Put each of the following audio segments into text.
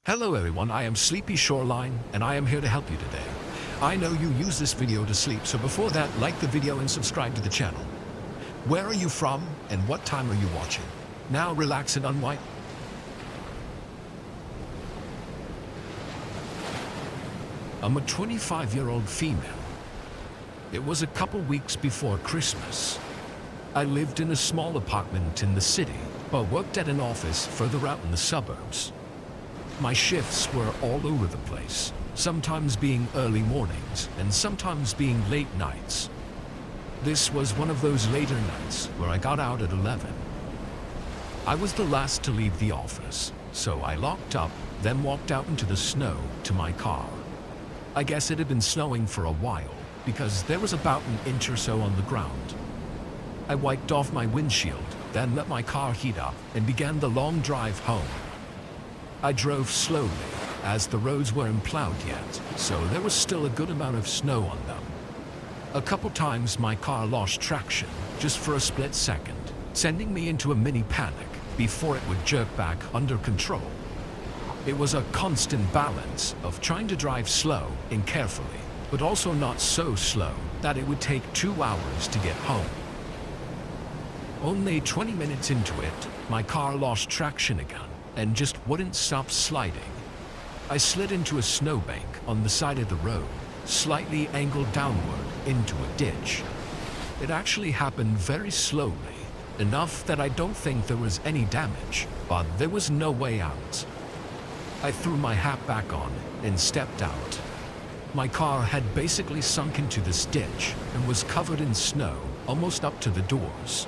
Hello everyone, I am Sleepy Shoreline and I am here to help you today. I know you use this video to sleep, so before that, like the video and subscribe to the channel. Where are you from and what time are you watching? Now relax and unwind. I'm a 25-year-old female. It was a couple weeks before Christmas. I lived in a small apartment in the city, but worked at an office further out in the suburbs. My shifts were all over the place, sometimes being early mornings and sometimes being late nights. This was one of those later nights where I got out at 11. I was the last to leave the office, so I locked up, then walked out into the snow to my car. I guess it had been snowing for a while, because there was about an inch or so on the ground. I wiped off my windshield, then let my car heat up and began the long drive home. I drove slowly, as the roads weren't plowed yet, so there was still a good amount of snow on them. A couple times my car lost traction, just for a split second, sending me into a mini panic before it would jerk back under control. It was a constant balance of trying to drive slow and carefully, but also not so slow that it would take 2 hours to get home. Only 20 minutes into it, my car lost traction again and just wouldn't stop sliding. I slid into a snowbank on the side of the road, slightly angled downward into a ditch. It actually happened very slowly, enough that I don't think there was any damage, but there was no way out. I threw my hat back on and stepped out. My car had basically sunk into this ditch and was covered in snow almost up to the doors.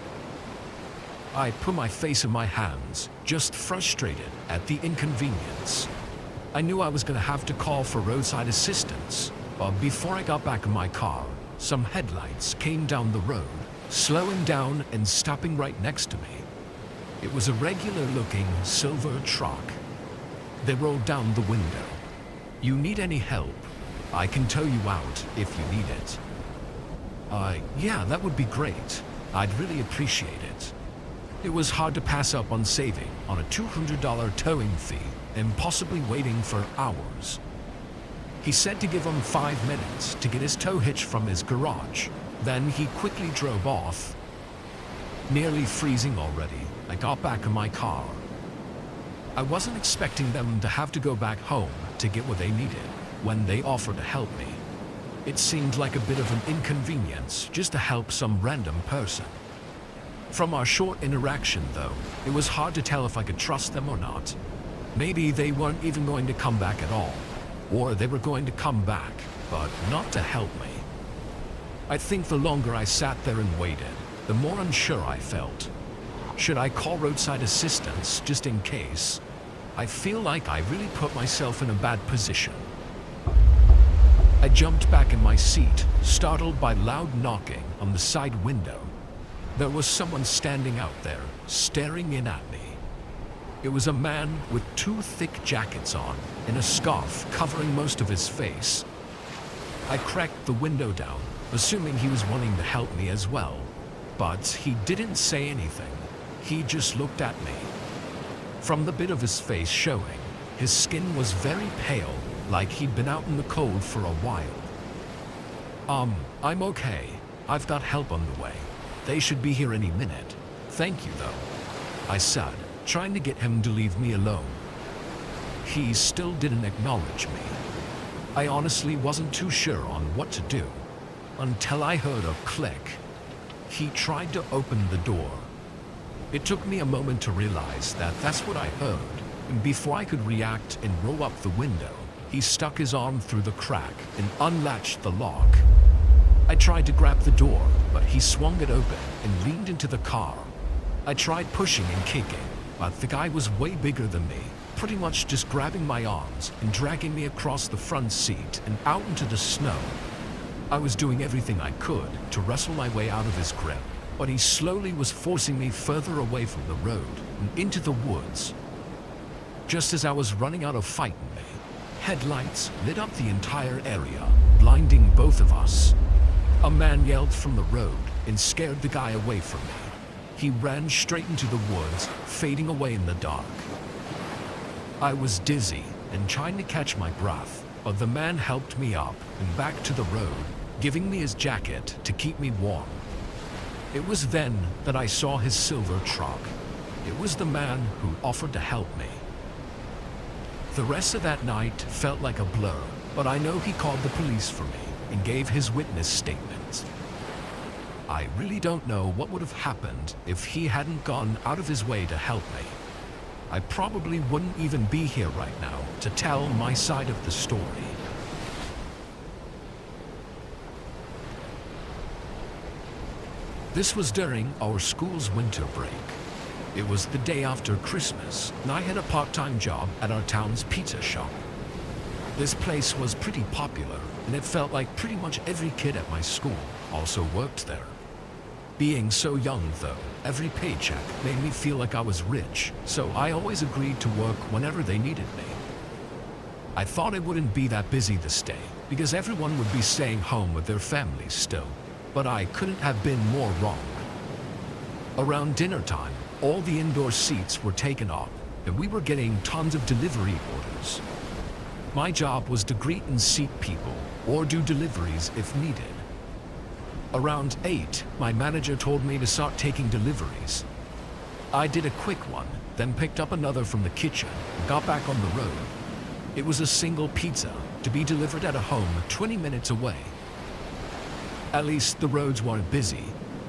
I put my face in my hands, just frustrated at the inconvenience. I knew I was going to have to call for roadside assistance, but before I got back in my car, some headlights came down the road, slowing down and stopping right next to me. It was a regular-looking silver truck. They rolled down the window. "You need any help? I can tow you out if you need it." Yeah, that would be great. I'd really appreciate it. It was hard to pass up on saving on a $200 towing fee and possibly waiting for hours. He said to give him 5 minutes to get his tow hitch from his garage. Then he quickly drove off. Nearly freezing already, I got back in my car. I wasn't expecting them to have to go back home to get what they needed when they offered to help me. It seemed like a bit of an inconvenience just to help some random person. From our short interaction, though, it was hard to tell if I could trust them or not. Maybe they weren't even going to come back at all, or they were going to come back, but not to help me. I think the longer I sat there and waited, the more unsure I felt. Should I call roadside assistance just in case? I feel like I really put myself in a bad position. I jumped back in my seat, startled by loud knocking on the side window. There was someone standing out there, staring in at me. It was a man with 2 thick jackets on and a scarf covering most of his face. I cracked the window down, assuming he was wanting to help me as well. But he didn't say anything. He just looked at me. From the bit of his face showing, his skin was very pale, like he'd been out in the cold for a while. I'm okay. I've got help on the way. They should be here any minute. Thank you, though," I said, trying to get him to leave me alone. He still didn't acknowledge me. I honestly wasn't too sure on what to do, until I heard a click. He tried to open the door. It took me a moment to realize that that's what I heard, and before I could react and roll up the window, he stuck his arm through the crack and unlatched the lock. I tried to grab the door, but he swung it open and leaned into the car. I tried pushing and kicking, but the guy was way bigger than me, pretty much just grabbing my arms and dragging me across the front seat and out into the snow. I was doing everything I could to wrestle my way out of his grip, but he slowly was forcing me further away from the road and into the woods. Just as I was running out of fight in me, headlights lit up the entire area, blinding both of us. A man yelled from the road and scared the guy away from me. He ran straight into the woods, fading away in the dark. I was dizzy, and trying to catch my breath, but the man helped me up and back to the road, giving me his jacket to keep me warm. It was then that I saw his silver truck. It was the man who offered to help me. The rest of that night felt like a blur, but I know he called the police for me and gave his witness statement. I really don't know what would have happened if he hadn't gone out of his way to help me. I probably wouldn't even be here right now to tell my side of the story. This was during our school's winter break. It was the day after Christmas, and I had a part-time job at our town's pizza shop. This place was pretty popular, and it felt like pretty much every kid at my school also worked there. Being so young, though, every paycheck made me feel like I was rich, so I always agreed to work whenever they needed me. I thought it wouldn't be that busy this day, because everyone would be staying home with their families still, but I couldn't have been more wrong. Around dinner time, all the indoor seats were taken up, and we were getting tons of delivery orders. My job was to greet and seat people, or do deliveries if needed. Around 8, my manager told me to start taking deliveries. I did a quick one, then picked up another from the kitchen and got back on the road. It was a single pizza to be delivered at a home 20 minutes away. At least the roads weren't busy.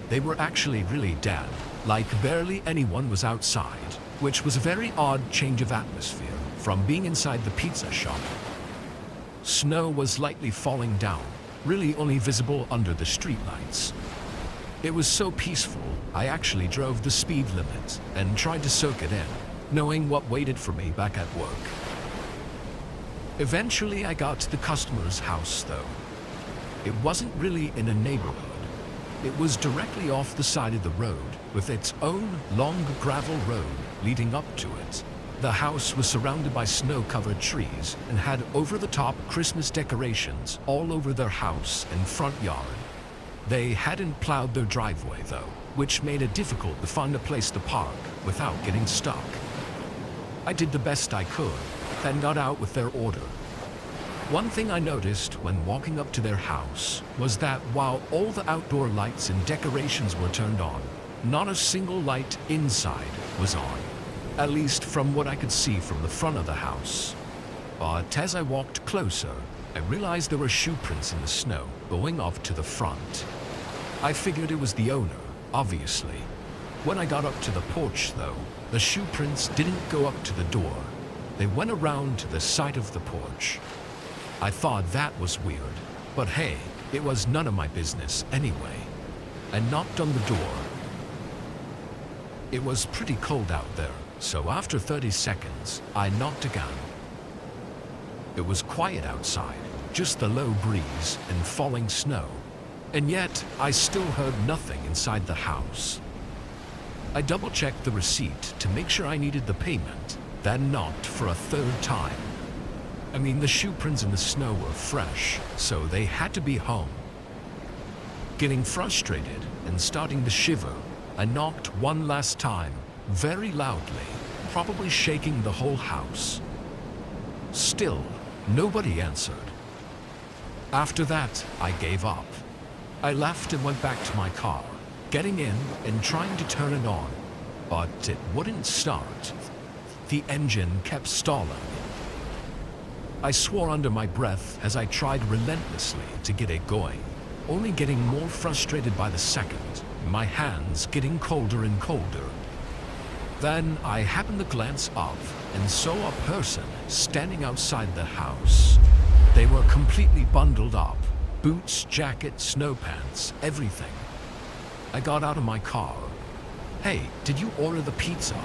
They were actually really dead, like barely anyone was outside, which was a very odd change of atmosphere from being inside the pizza shop. Snow was lightly falling down, really only visible under the streetlights. It was so peaceful, I actually drove the speed limit and tried to soak it in, knowing what waited for me back at work. Eventually I got to the customer's house though. It wasn't really in a neighborhood. It was directly off the side of the road, with its own long gravel road leading up to it. The house was surrounded by snow-covered trees and had over-the-top Christmas decorations all over their house and front yard. They hadn't plowed their driveway though, which made it difficult to find a place to park without getting stuck. I did the best I could, then got out with their order. One thing I noticed when walking up to their house was that while all the outdoor lights and decorations were turned on, not a single light inside was on, at least from what I could see from the front of the house. But as I walked closer, I realized there were shoe prints in the snow going off to the front. I figured it was the owner, obviously. When I got up to the porch though, the shoe prints didn't go up to the door. They went around to the side of the porch. I thought that was weird, but hey, it was none of my business anyway. I knocked on the door. It was pretty cold out there, so after 30 seconds, I knocked again. It was quiet outside, just the low breeze and falling snow, and yet I still heard nothing inside the house. I double-checked the receipt to make sure I needed the payment, then knocked for a third time. I mean, the shoe prints in the snow were fresh, so they had to be home. Getting frustrated and starting to shiver, I knocked one last time, very loudly, probably shaking the whole house. Still, nobody answered. After that, I gave up. I left and went back to my car, getting in and trying to turn it on, but it wouldn't start. The engine kept stalling. I swore under my breath as I tried relentlessly to get it going, only getting more frustrated by the second, my hands getting colder and colder. Then I happened to glance up and saw a person standing outside the house. They were completely bundled up, boots, jacket, snow pants, everything. I got out of my car. "Hey, did you order the pizza?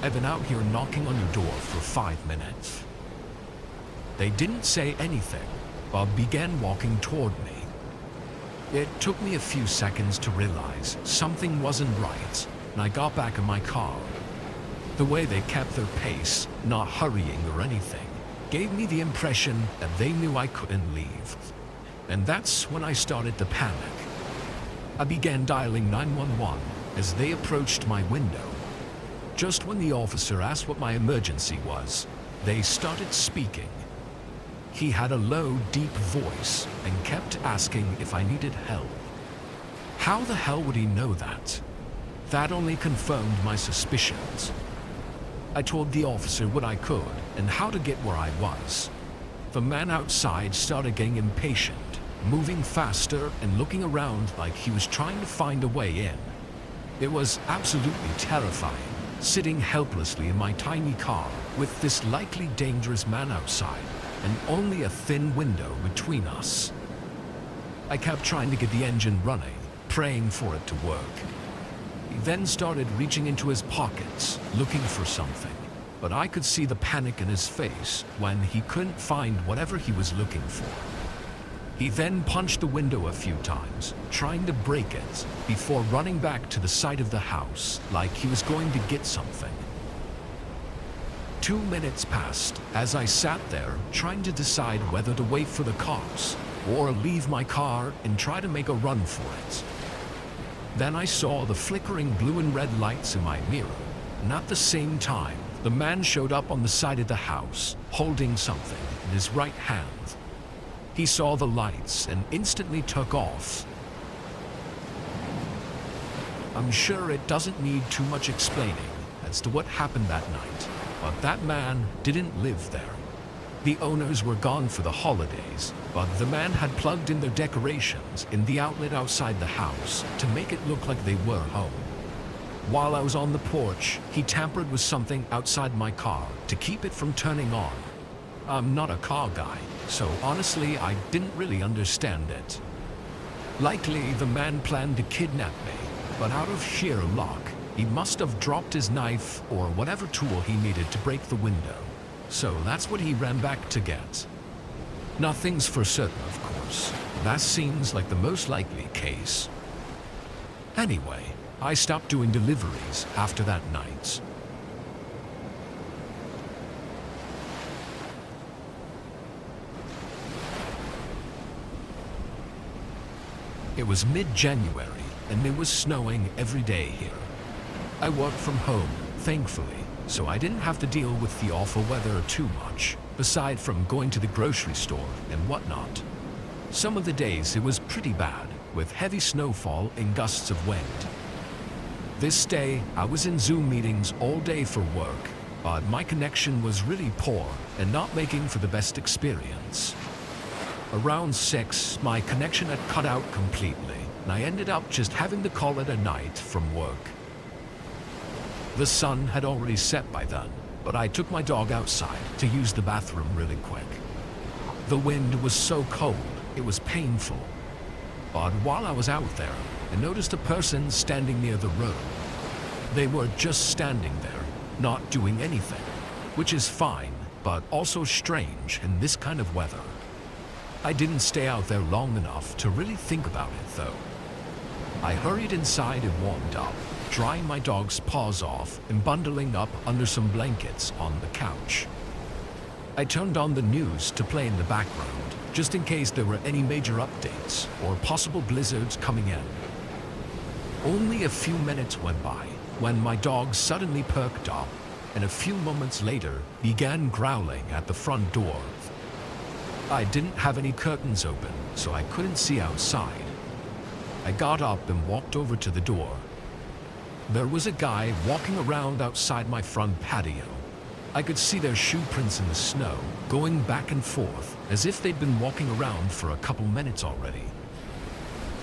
I've been out here knocking on your door for 5 minutes." They didn't say anything, but began walking toward me. It took me a few seconds to realize something wasn't right, and I got back in my car. The way they kept their pace, not hurrying or anything, gave me the impression that they knew I couldn't leave. And that's when I started to panic. I began dialing 911 as they approached my window. Just when the officer asked what my emergency was, they started speaking. He had a low, deep voice and kept asking if I needed help. How the hell would he know that? That only confirmed my suspicions. I told the officer what I could and how to get where I was. The man outside started getting impatient, moving faster and looking around like he was trying to find a way in. It was absolutely terrifying, sitting helplessly in my tiny car with this likely dangerous man outside and only a thin window between us. I kept trying to get the engine running, praying for it to work. He then started reaching into his pockets, looking for something, but I could see the panic in his face when he couldn't find whatever he was looking for. He then punched the window a few times, trying to break it, before running back to the side of the house like he was going to get something. 2 minutes passed as I sat there trying to decide whether to wait for the cops or leave my car and try to make a run for it. Then I saw the flickering blue and red lights in my mirror, and at the same time, the man showed up on the side of the house, holding something in his right hand. He saw the lights and instantly took off. I'm sure it doesn't need too much explaining as to what happened that night, but that man didn't live there. The owners were gone for the holidays, but the man had plugged in their decorations in the outlet outside the house to make it look like they were home. While I was on the porch, he tampered with something outside my car to keep it from turning on. I'm not a car guy, so honestly I didn't really understand it. Likely the man planned to kidnap me, but out of sheer luck, he must have dropped his knife or whatever tool he needed to break the window. So that's what he ran back to get. Nothing's for certain, of course. That seems like the most likely case. Anyway, I stopped doing deliveries after that night. It was mid-January and it was snowing every day here. I worked from home, thankfully, so I didn't have to deal with the awful weather too much, aside from going to the grocery store and whatnot. Some of the days it was pretty bad, with heavy snowfall and gusts of wind. This day, I was in Zoom meetings all day for work, but my connection was really poor and not making for the best experience. Around 6, my connection had cut out completely, and I ended up just having to call it a night from work. The sun had already set by then, but I took my dog outside to use the bathroom really quick. The wind was so cold, it was painful. But while I was out there, I noticed a person standing near the road. They were just standing there, not doing anything, which is fine, but also strange in this kind of weather. I didn't stay out there long enough to really think about it, though. I hurried inside and warmed up, drying my dog's paws off and bundling up under some blankets on the couch. I turned on the news to play in the background, just in case there were any major updates or possible blizzards coming in. Only a few minutes went by when my dog suddenly perked up and a few moments later began growling at the front door. I didn't have any curtains open, so I couldn't see outside. I got up and walked over to the door. There was a guy walking around outside my front patio. I could see their shoe prints in the snow, going back and forth, as if they'd been walking around for a couple minutes already.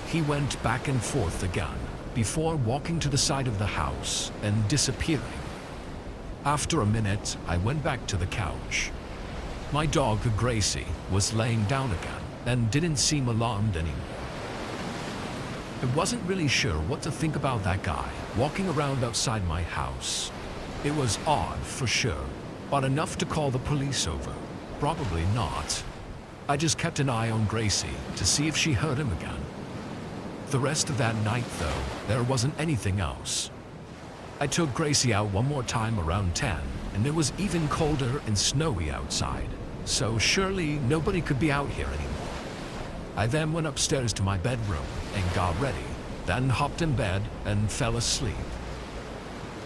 He went back and forth again, before walking to the side of the house and disappearing. After a minute, I went back to the couch. My dog, Gracie, was laying down again and didn't seem alarmed anymore. I wasn't really sure what to think about that guy walking around outside my house. It was odd for sure, but enough to call the police over. Probably not. I just kept an eye on Gracie to see if she heard him again. The rest of that night, though, there wasn't anything else. I took Gracie out one more time around 10, and it was even colder and snowy outside, so surely nobody could be out here anymore. I then went upstairs to my bedroom and got ready, then hopped in bed and fell asleep.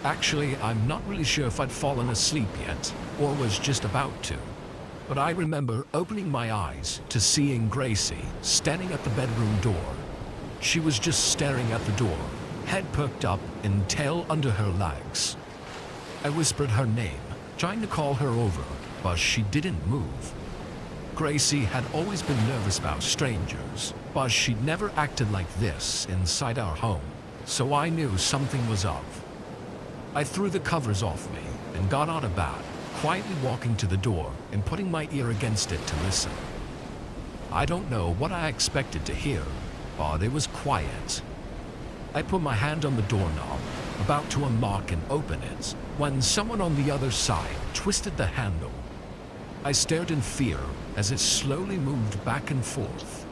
Actually, I'm not really sure if I'd fallen asleep yet, or was just about to. But I remember opening my eyes to seeing Gracie standing at the bedroom door. She was just staring at the door, head perked up and tail under her legs. I whispered her name, trying to call her over, but she didn't move. Gracie had always been nervous about strangers, but she'd never acted like this inside our home, so I knew something was up. I threw the covers off me and got out of bed, quietly walking to the door and putting my ear against it to listen. I don't know what I expected to hear, but it was quiet. I put my hand on the doorknob, about to unlock and open it, when someone on the other side twisted the handle. I stared in fear as it slowly moved back and forth.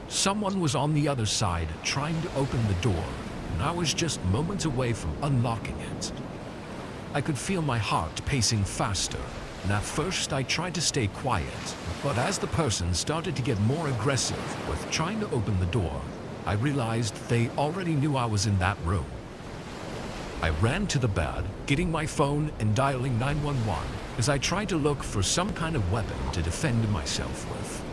Someone was on the other side trying to open the door, and I was just moments away from unlocking it. I could feel my heart pacing faster, and at first I tried to stay quiet, but as the person started to get more aggressive with trying to open the door, I realized they already knew I was in that room. I ran to the bed, getting my phone and dialing 911 as I tried to look for some kind of weapon to defend myself with.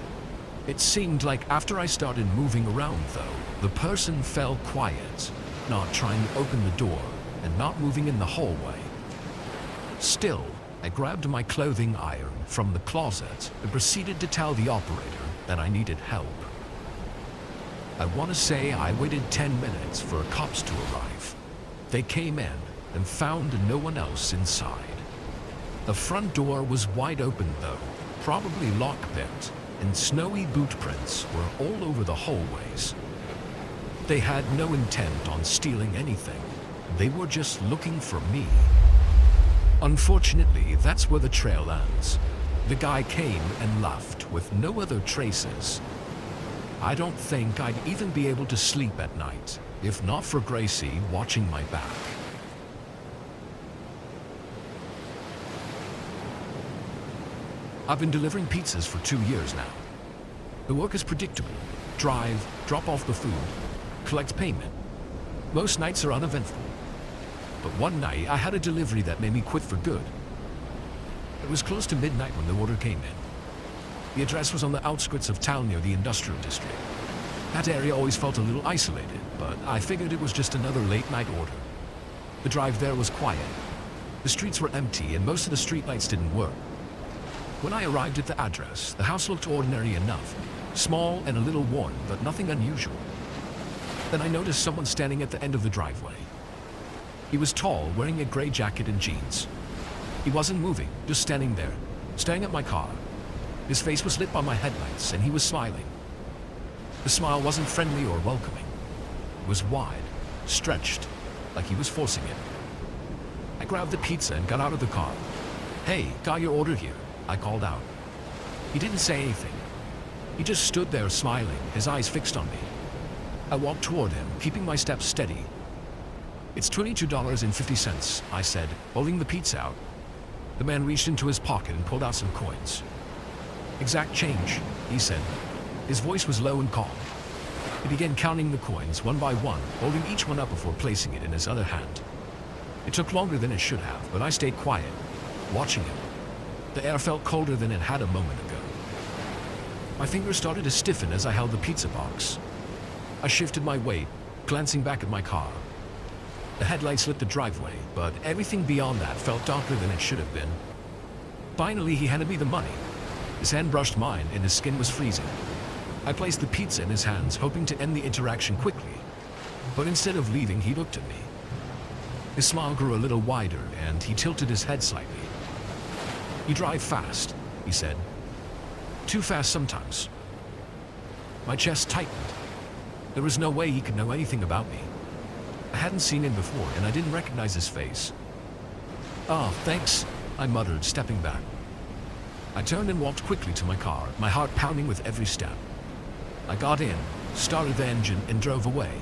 It seemed like after I started moving around though, the person fell quiet, not trying to open the door and not moving in the hallway. Still, I grabbed my clothing iron from the closet and proceeded to tell the operator that I needed help. I want to say I waited 10 minutes for cops to arrive. They came in and found no one else inside. The front door was wide open though, probably lockpicked, and snowy boot prints were all over the hallways. They had no intent on stealing anything. They were just looking for me. Unfortunately, that's where the trail ends. The guy came and left with no other traces. I don't think I'd even be able to sleep at night, if not for Gracie watching my back. I've been delivering pizzas for 2 years now. The work is predictable. Drive, drop off the food, collect payment. Most nights are uneventful. But one night I had a delivery that made me quit for good. It was close to midnight when the order came in. The address was on the outskirts of town near the industrial district. That area always felt a little isolated, but I figured it was just another late night order. The drive there was quiet. The streets were empty and most of the streetlights didn't work. When I arrived at the address, the house looked ordinary enough. Small and a little worn, but nothing unusual. Then I noticed someone standing at the end of the driveway. He was tall, wearing a gray jacket and jeans. He wasn't moving, just standing there, staring at my car. His face was lit by my headlights, and he was smiling. The smile wasn't friendly or welcoming. It was wide, stretched, like he was forcing it. I grabbed the pizza and got out of the car. "Hey, got your order here," I called out. He didn't say anything. He just stood there smiling, his eyes fixed on me. I walked toward him, keeping my steps steady. "It's $22.50, I said, holding the pizza out. The man reached into his pocket and pulled out some coins. "Exact change," he said. His voice was low and calm. He began counting the coins one by one, holding each one up before placing it in his other hand. It took longer than it should have, but I stayed quiet, watching him. The air felt colder than it had a moment ago. My fingers started to stiffen as I held the pizza box. I shifted my weight, glancing back at my car. The headlights lit the driveway, but everything beyond that felt darker than it should have been. Finally, he handed me the money. His hand brushed mine, and his skin was freezing. I placed the pizza in his hands, hoping to end the interaction quickly. But instead of leaving, he looked at me. His smile grew a little wider, and he tilted his head slightly. "You drive fast," he said. "Too fast sometimes." My chest tightened. There was no way he could know anything about me. I hadn't seen him before, and I didn't recognize his face. "Oh, thanks," I muttered, stepping back. I turned and walked quickly to my car, my heart pounding with every step. I got in, started the engine, and drove away.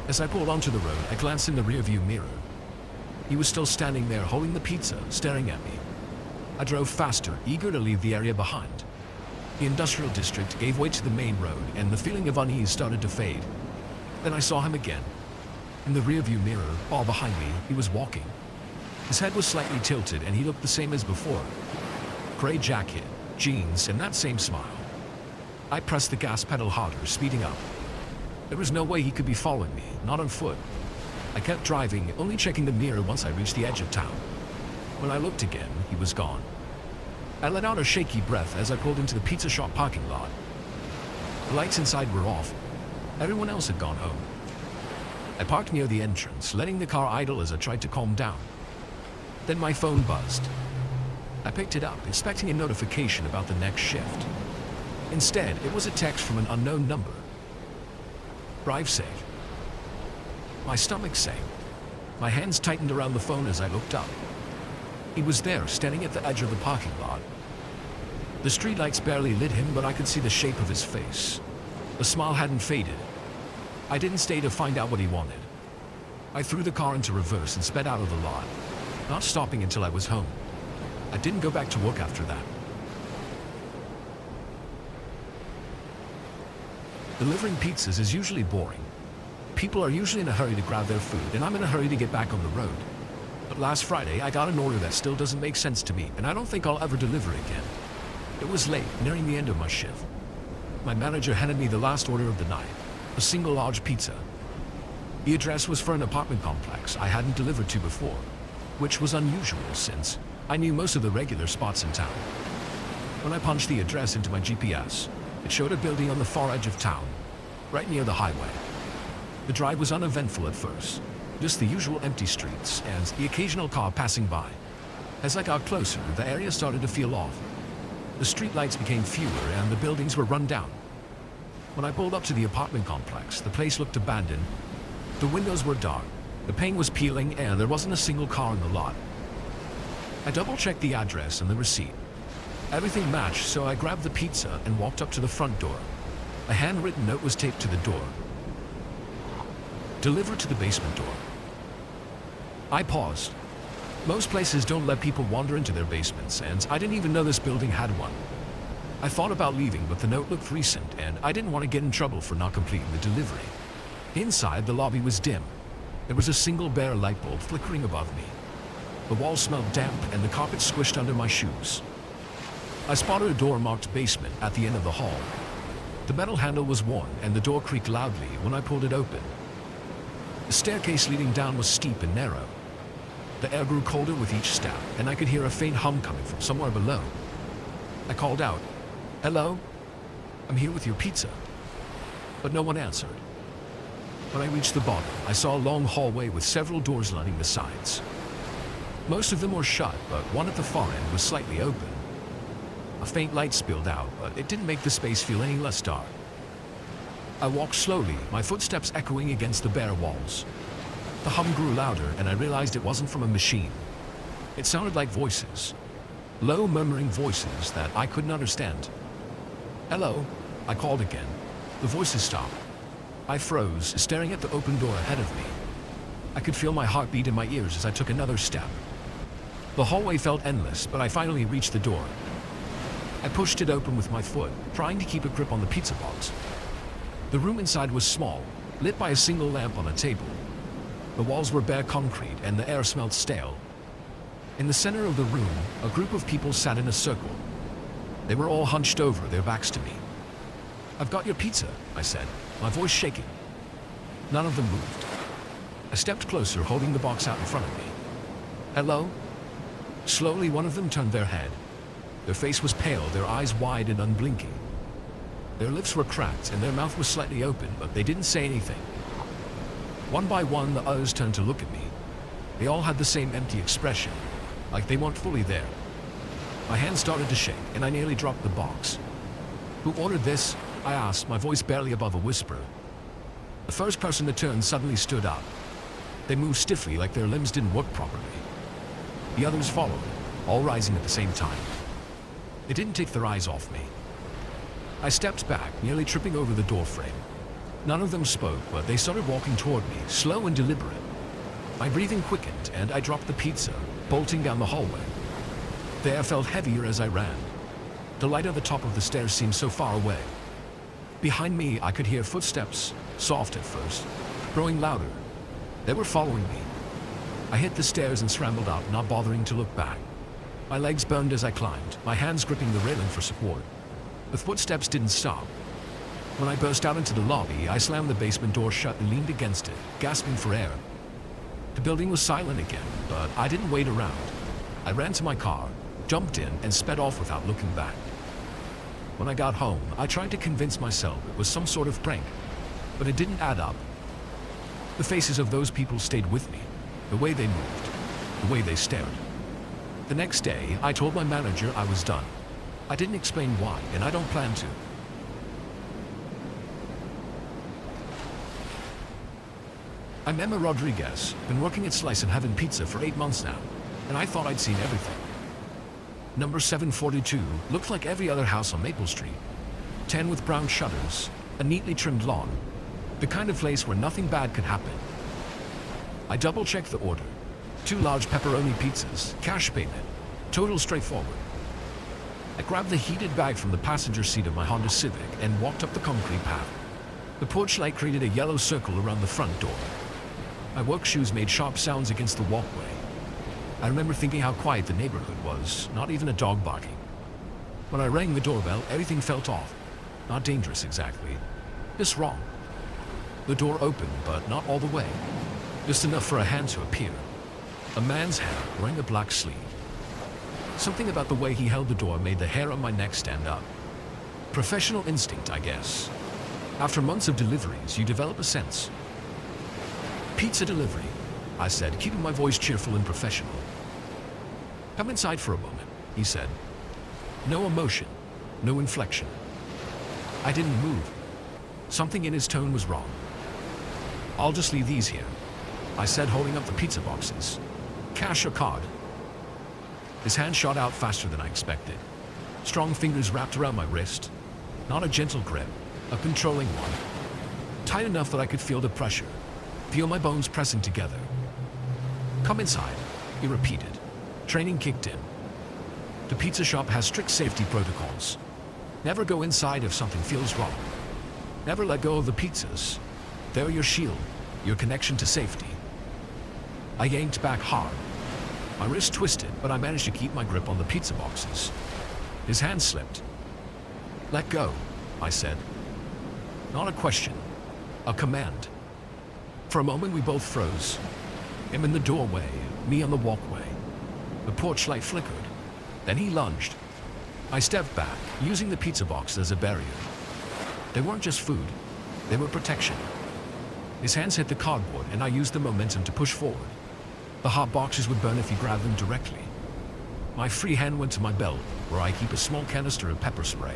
As I pulled onto the road, I glanced in the rearview mirror. He was still standing there, holding the pizza, staring at me. I drove faster, eager to leave the area behind. The industrial district gave way to the main road, and the feeling of unease started to fade. Then I saw him again. In the rearview mirror, all behind me, he was walking. His head was slightly tilted and he looked the same as before. Gray jacket, jeans, and that same smile. I pressed the gas pedal harder, speeding up. There was no way he could be following me, not on foot. I kept driving, only checking the mirror once I reached the edge of town. When I looked again, he was gone. I let out a shaky breath as I pulled into the pizza shop parking lot. The lights inside were off. Everyone else had gone home. I parked near the entrance, letting the car idle as I tried to calm down. Then my phone buzzed. I picked it up, expecting a notification about the next shift. Instead, it was a text from an unknown number. Drive safe. My stomach sank. My hands tightened around the phone as I looked up. He was there, standing at the edge of the parking lot. The streetlights barely lit him, but I could see the shape of his face. The smile hadn't faded. I didn't stay to find out what he wanted. I threw the car into reverse and sped out of the lot, not stopping until I was home. I didn't go back to work after that. Delivering pizzas is usually boring. People are usually in a hurry to grab their food, and I'm in a hurry to get back on the road. But last Friday, I got an order that still doesn't make sense to me, and I don't think I'll ever deliver again. It was late, nearing the end of my shift. My manager handed me the last order of the night, a single large pizza. The address was for an apartment complex I hadn't delivered to before, which was unusual since I knew most of the regular spots in town. When I punched the address into my GPS, it showed a building on the far edge of town, right near the highway. The drive was uneventful at first, just the usual empty streets and the occasional car passing by. As I got closer, the area started to feel off. The streetlights became fewer and the buildings were run down. When I pulled up to the apartment complex, the place looked abandoned. The windows were dark, the paint was peeling, and there wasn't a single car in the lot. I double-checked the address and the receipt. Everything matched, so I grabbed the pizza and walked up to the front door. A handwritten note was taped to the door. Delivered to the basement door. I paused. Most places don't let people wander into their basements, and I didn't even know this building had one. I thought about leaving, but the note looked recent, and I didn't want to get in trouble for not completing the delivery. Inside, the lobby was dim. There was a single bare light bulb flickering above me. The walls smelled damp, and the carpet squished under my shoes. I spotted a door marked basement at the end of the hall. The metal handle was worn, and the door creaked loudly when I pulled it open. The staircase leading down was steep and narrow. The air grew colder with each step, and I could hear a faint hum coming from somewhere below. I called out, "Hello? I'm here with your pizza." But no one answered. When I reached the bottom, I saw a long hallway with several doors lining the sides. Most of them were shut, but one at the far end was slightly open. A faint light spilled out, but it didn't make the space feel any less dark. I walked slowly, my footsteps echoing against the bare walls. The hum grew louder, and I realized it wasn't from a machine. It sounded like voices. Low, murmuring voices that I couldn't understand. "Hello," I called again. The voices stopped. I froze, staring at the open door ahead of me. I could feel my heartbeat in my ears as I took another step. The hallway felt endless, but I finally reached the door. I pushed it open with my foot, trying to keep a grip on the pizza box. The room inside was small, lit by a single lamp on a table. The walls were bare concrete, and the air smelled stale. In the center of the room, a group of people sat in a circle. They were all hunched over, their backs to me. "I've got your pizza," I said, my voice shaking. None of them moved. I stepped closer, holding the box out in front of me. "Hello?" Slowly, one of them turned their head. Their face was pale, their eyes wide and unblinking. Their lips were cracked, and their mouth was slightly open, but they didn't say anything. One by one, the others turned to look at me. They all had the same empty expression, like they weren't fully there. My hand started to shake, and I nearly dropped the box. "Who ordered this?" I asked, my voice barely above a whisper. The first person to turn suddenly stood up. They moved stiffly, like their limbs didn't work properly. The others followed, all rising at the same time. They didn't take their eyes off me. I stepped back, nearly tripping over the doorframe. None of them spoke, but they started walking toward me, slow and deliberate. My breathing quickened, and I dropped the pizza, bolting down the hallway. The air felt heavier as I ran. The light at the top of the stairs seemed so far away. Behind me, I could hear footsteps, soft at first, growing louder. They were following me. I hit the stairs and scrambled up, not bothering to look back. My legs burned as I climbed, my hands gripping the railing for support. The footsteps didn't stop. When I burst out into the lobby, I slammed the basement door shut and leaned against it, gasping for air. The building was silent again, but I didn't wait around. I ran to my car, jumped in, and sped off without looking back. When I got home, I tried to convince myself it was some sort of prank, but it didn't add up. The faces of those people stayed with me, the way they moved, the way they stared. The next day, I told my manager I was done. I didn't explain why, and I don't plan to. I'm Emma Rodriguez, been working at Slice and Heaven Pizza for 8 months now, and I thought I'd seen everything. Number 742 looked like every other house on Maple Street. 10 with brown shutters, a neatly trimmed lawn, the kind of place where nothing bad could happen. I double-checked the order. 2 large pepperoni pizzas, cash payment, total straightforward. I grabbed the heated bag from the passenger seat of my Honda Civic and walked up the concrete path. The porch light created a yellow circle around the front door. My work shoes made sharp sounds against the walkway. I remember thinking how quiet the neighborhood was, not even a dog barking. When I rang the doorbell, everything felt off. Not dangerous exactly, just wrong. The door opened, but not all the way. Just enough for a hand to appear. A man's hand wearing a black sleeve. Something about the way he held the door made the hair on my neck stand up. Professional instinct, I guess. After months of deliveries, you develop a sense. Pizza delivery, I said, keeping my voice cheerful and professional. Come inside for a moment, he said. No emotion, no inflection. I didn't move. Something in his tone was wrong. I'll just leave these here, I said, holding up the pizza boxes. Cash or card? His hand shot out faster than I expected. Strong fingers wrapped around my wrist. Not a gentle grip, a controlling one. Tight enough that I could feel the pressure, feel my bones pressing together. Come inside, he repeated. Training kicked in. The pizza shop has strict safety protocols. Never go inside if something feels wrong. Never let go of the pizzas. They're your shield, your connection to safety. I yanked back hard. My wrist twisted, but I managed to keep my grip on the pizza boxes. His hand slipped. Let go, I said. Not a question, a command. For a moment we both froze. Him in the doorway, me on the walkway. The porch light flickered. Then he lunged. I stepped back, using the pizza box as a barrier. They weren't just food, they were protection. His hands hit the cardboard and I used the momentum to push forward. The hot boxes would burn if he grabbed them directly. My free hand went to my belt, where I keep a small canister of pepper spray.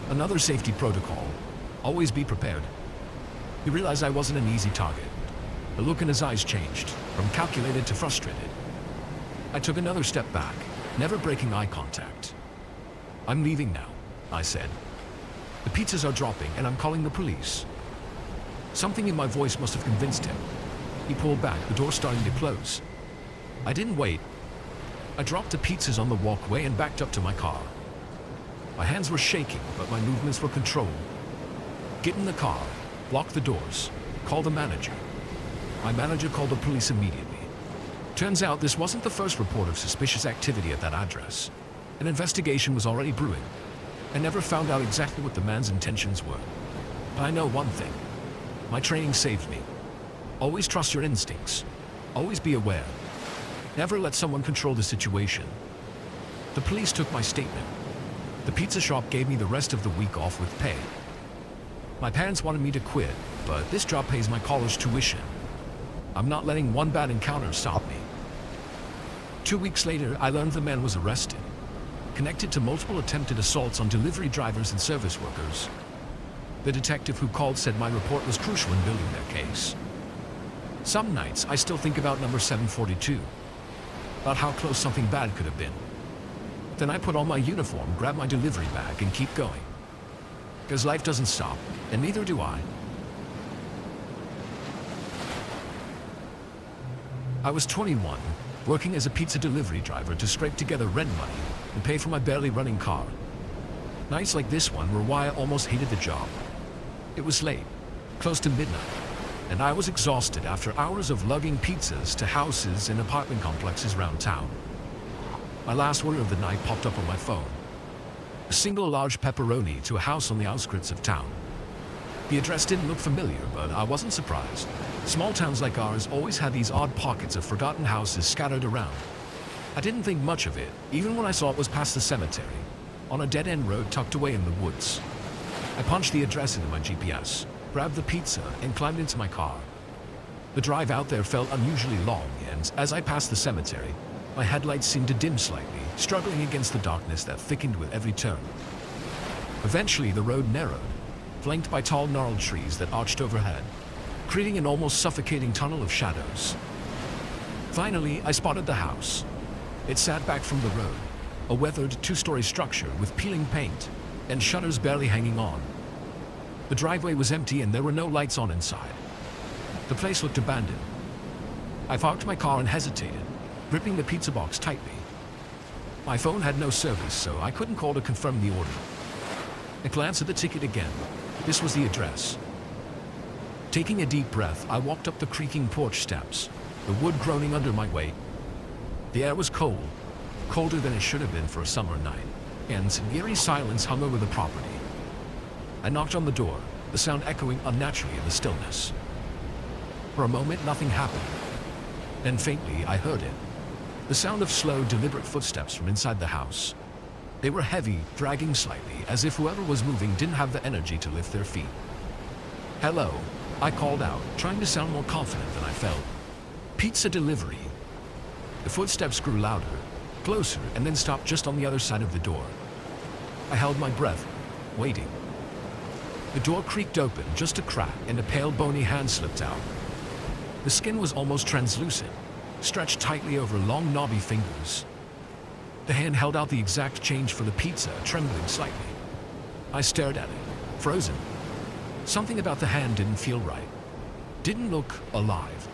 Another safety protocol, always be prepared. He realized I wasn't an easy target. The look in his eyes changed, from calculated to frustrated. I took another step back, never breaking eye contact. I'm leaving now, I said. The pizzas are dropping and I'm calling the police. Something in my voice must have convinced him. He pulled back, the door starting to close. I didn't wait. I dropped the pizzas on the walkway and backed up to my car. My hands were shaking, but my movements were controlled. Get in the car, lock the doors, call the manager. My manager called the police immediately. Turns out this wasn't the first report of suspicious activity at that address. An investigation was already brewing. I never found out exactly what the man's intentions were. But I know one thing. My training saved me. Always trust your instincts. Always be aware. Never let someone control the situation. The police took my statement. The pizza shop gave me the rest of the week off with pay. My parents wanted me to quit, but this job pays my college tuition. I'm not letting one bad encounter stop me. 2 weeks later, I learned the man was arrested, connected to multiple attempted assaults on delivery drivers and service workers. The detective who called said my report was crucial in building their case. Some nights, I still think about number 742, about how close something bad could have been. Then I put on my uniform, grab my delivery bag, and keep going. Because life doesn't stop, and neither do I. I was 21, working as a pizza delivery driver to scrape together rent money and pay for my barely running car. Nights like this one were why I almost hated the job. It was late, close to midnight, and I was exhausted after hours of lugging pizzas to houses and apartment complexes around town. My last order of the night popped up on my phone. A single large pepperoni to a house on the outskirts of town. The address didn't look familiar, but I wasn't surprised. Small towns like ours always had these odd pockets of forgotten houses scattered around. I didn't think much of it, even when I saw it was past the cemetery, on a dead-end road tucked away in the woods. I punched the address into my GPS, grabbed the pizza, and climbed into my car. The drive out there felt unusually long, and as I passed the cemetery, my headlights seemed to dim slightly, struggling against the darkness that thickened with every turn. Eventually, the road narrowed, flanked by tall gnarled trees that arched overhead, creating an almost suffocating tunnel of shadows. Finally, I spotted the house. It sat back from the road, a weathered two-story structure with peeling paint and shutters barely hanging on. The driveway was empty and there were no lights on inside. The place looked abandoned. I parked my car and hesitated, gripping the pizza box tightly. My phone had no service, so I couldn't call to confirm the order. I glanced at the ticket again. This was the address. Taking a deep breath, I walked up the creaking porch steps, the wood groaning under my weight. The air was cold, colder than it should have been for a summer night, and an eerie silence hung over the property. I knocked on the door, the sound echoing unnaturally in the stillness. For a moment, nothing happened. Then faintly, I heard it. The sound of slow, deliberate footsteps from inside the house. They were heavy, dragging slightly, as if whoever was moving didn't have the energy to lift their feet. "Hello," I called out, trying to sound more confident than I felt. "Pizza delivery." The footsteps grew louder, closer, and then stopped just on the other side of the door. I held my breath, waiting. The door creaked open, just a crack, and a pale, bony hand slipped out. The skin was almost translucent, stretched tightly over long, knobby fingers. The hand held out the exact change for the pizza, trembling slightly. I stared at it, frozen. Something about the hand didn't feel right. Didn't look alive.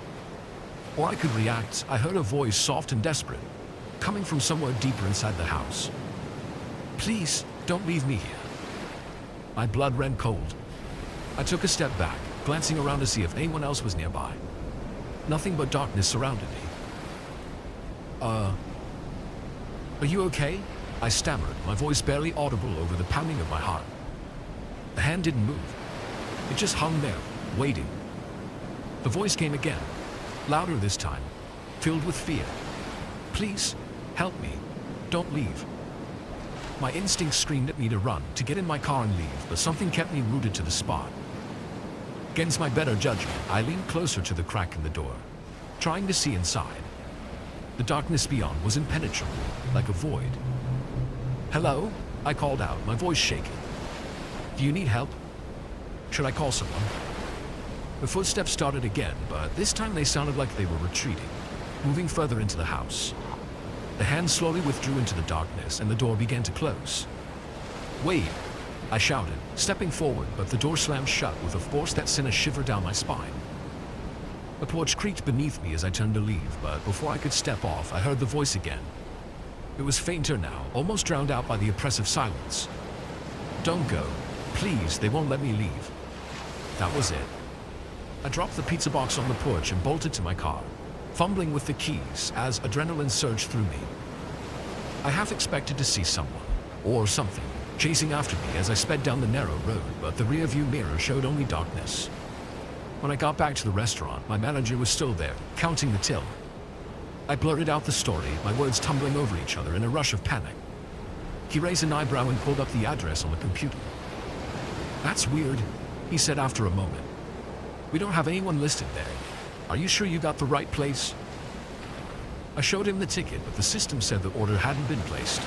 Before I could react, I heard a voice, soft and desperate, coming from somewhere deeper inside the house. "Please, don't leave me here." My blood ran cold. I took a step back, glancing around to see if anyone else was nearby. Nothing but darkness surrounded me. Are you okay?" I stammered, my voice barely audible over the pounding of my heart. The hand didn't move. It just hung there, waiting. The voice came again, louder this time, filled with fear. "Please, help me. Don't leave." My instincts screamed at me to run, to get in my car and leave, but something kept me rooted to the spot. Against my better judgment, I leaned closer to the crack in the door, trying to see inside. The darkness beyond was impenetrable, like a void. "Hello?" I called out, my voice shaking. "Do you need help? Should I call someone?" The footsteps started again, but this time they sounded like they were retreating, moving further into the house. The hand slowly withdrew into the darkness, and the door began to close. "Wait!" I shouted, stepping forward, but the door slammed shut with a force that sent a shiver down my spine. The porch creaked beneath me as I turned to leave, but before I could step off, I heard the voice again. It was fainter now, almost drowned out by the oppressive silence. "Don't go. Please, they won't let me leave." That was it. I dropped the pizza box on the porch and bolted to my car, fumbling with the keys as adrenaline surged through me. I half expected to see someone, or something, chasing after me as I sped down the narrow road, but the rearview mirror showed only darkness. When I got back to the restaurant, my manager was still there, counting the till. I blurted out the story, my words tumbling over each other in a rush of panic. He raised an eyebrow and pulled up the address on the computer. "That's weird," he said after a moment. "We don't have anyone listed there. Are you sure you got the right place?" I showed him the ticket, but the system said the order hadn't been placed.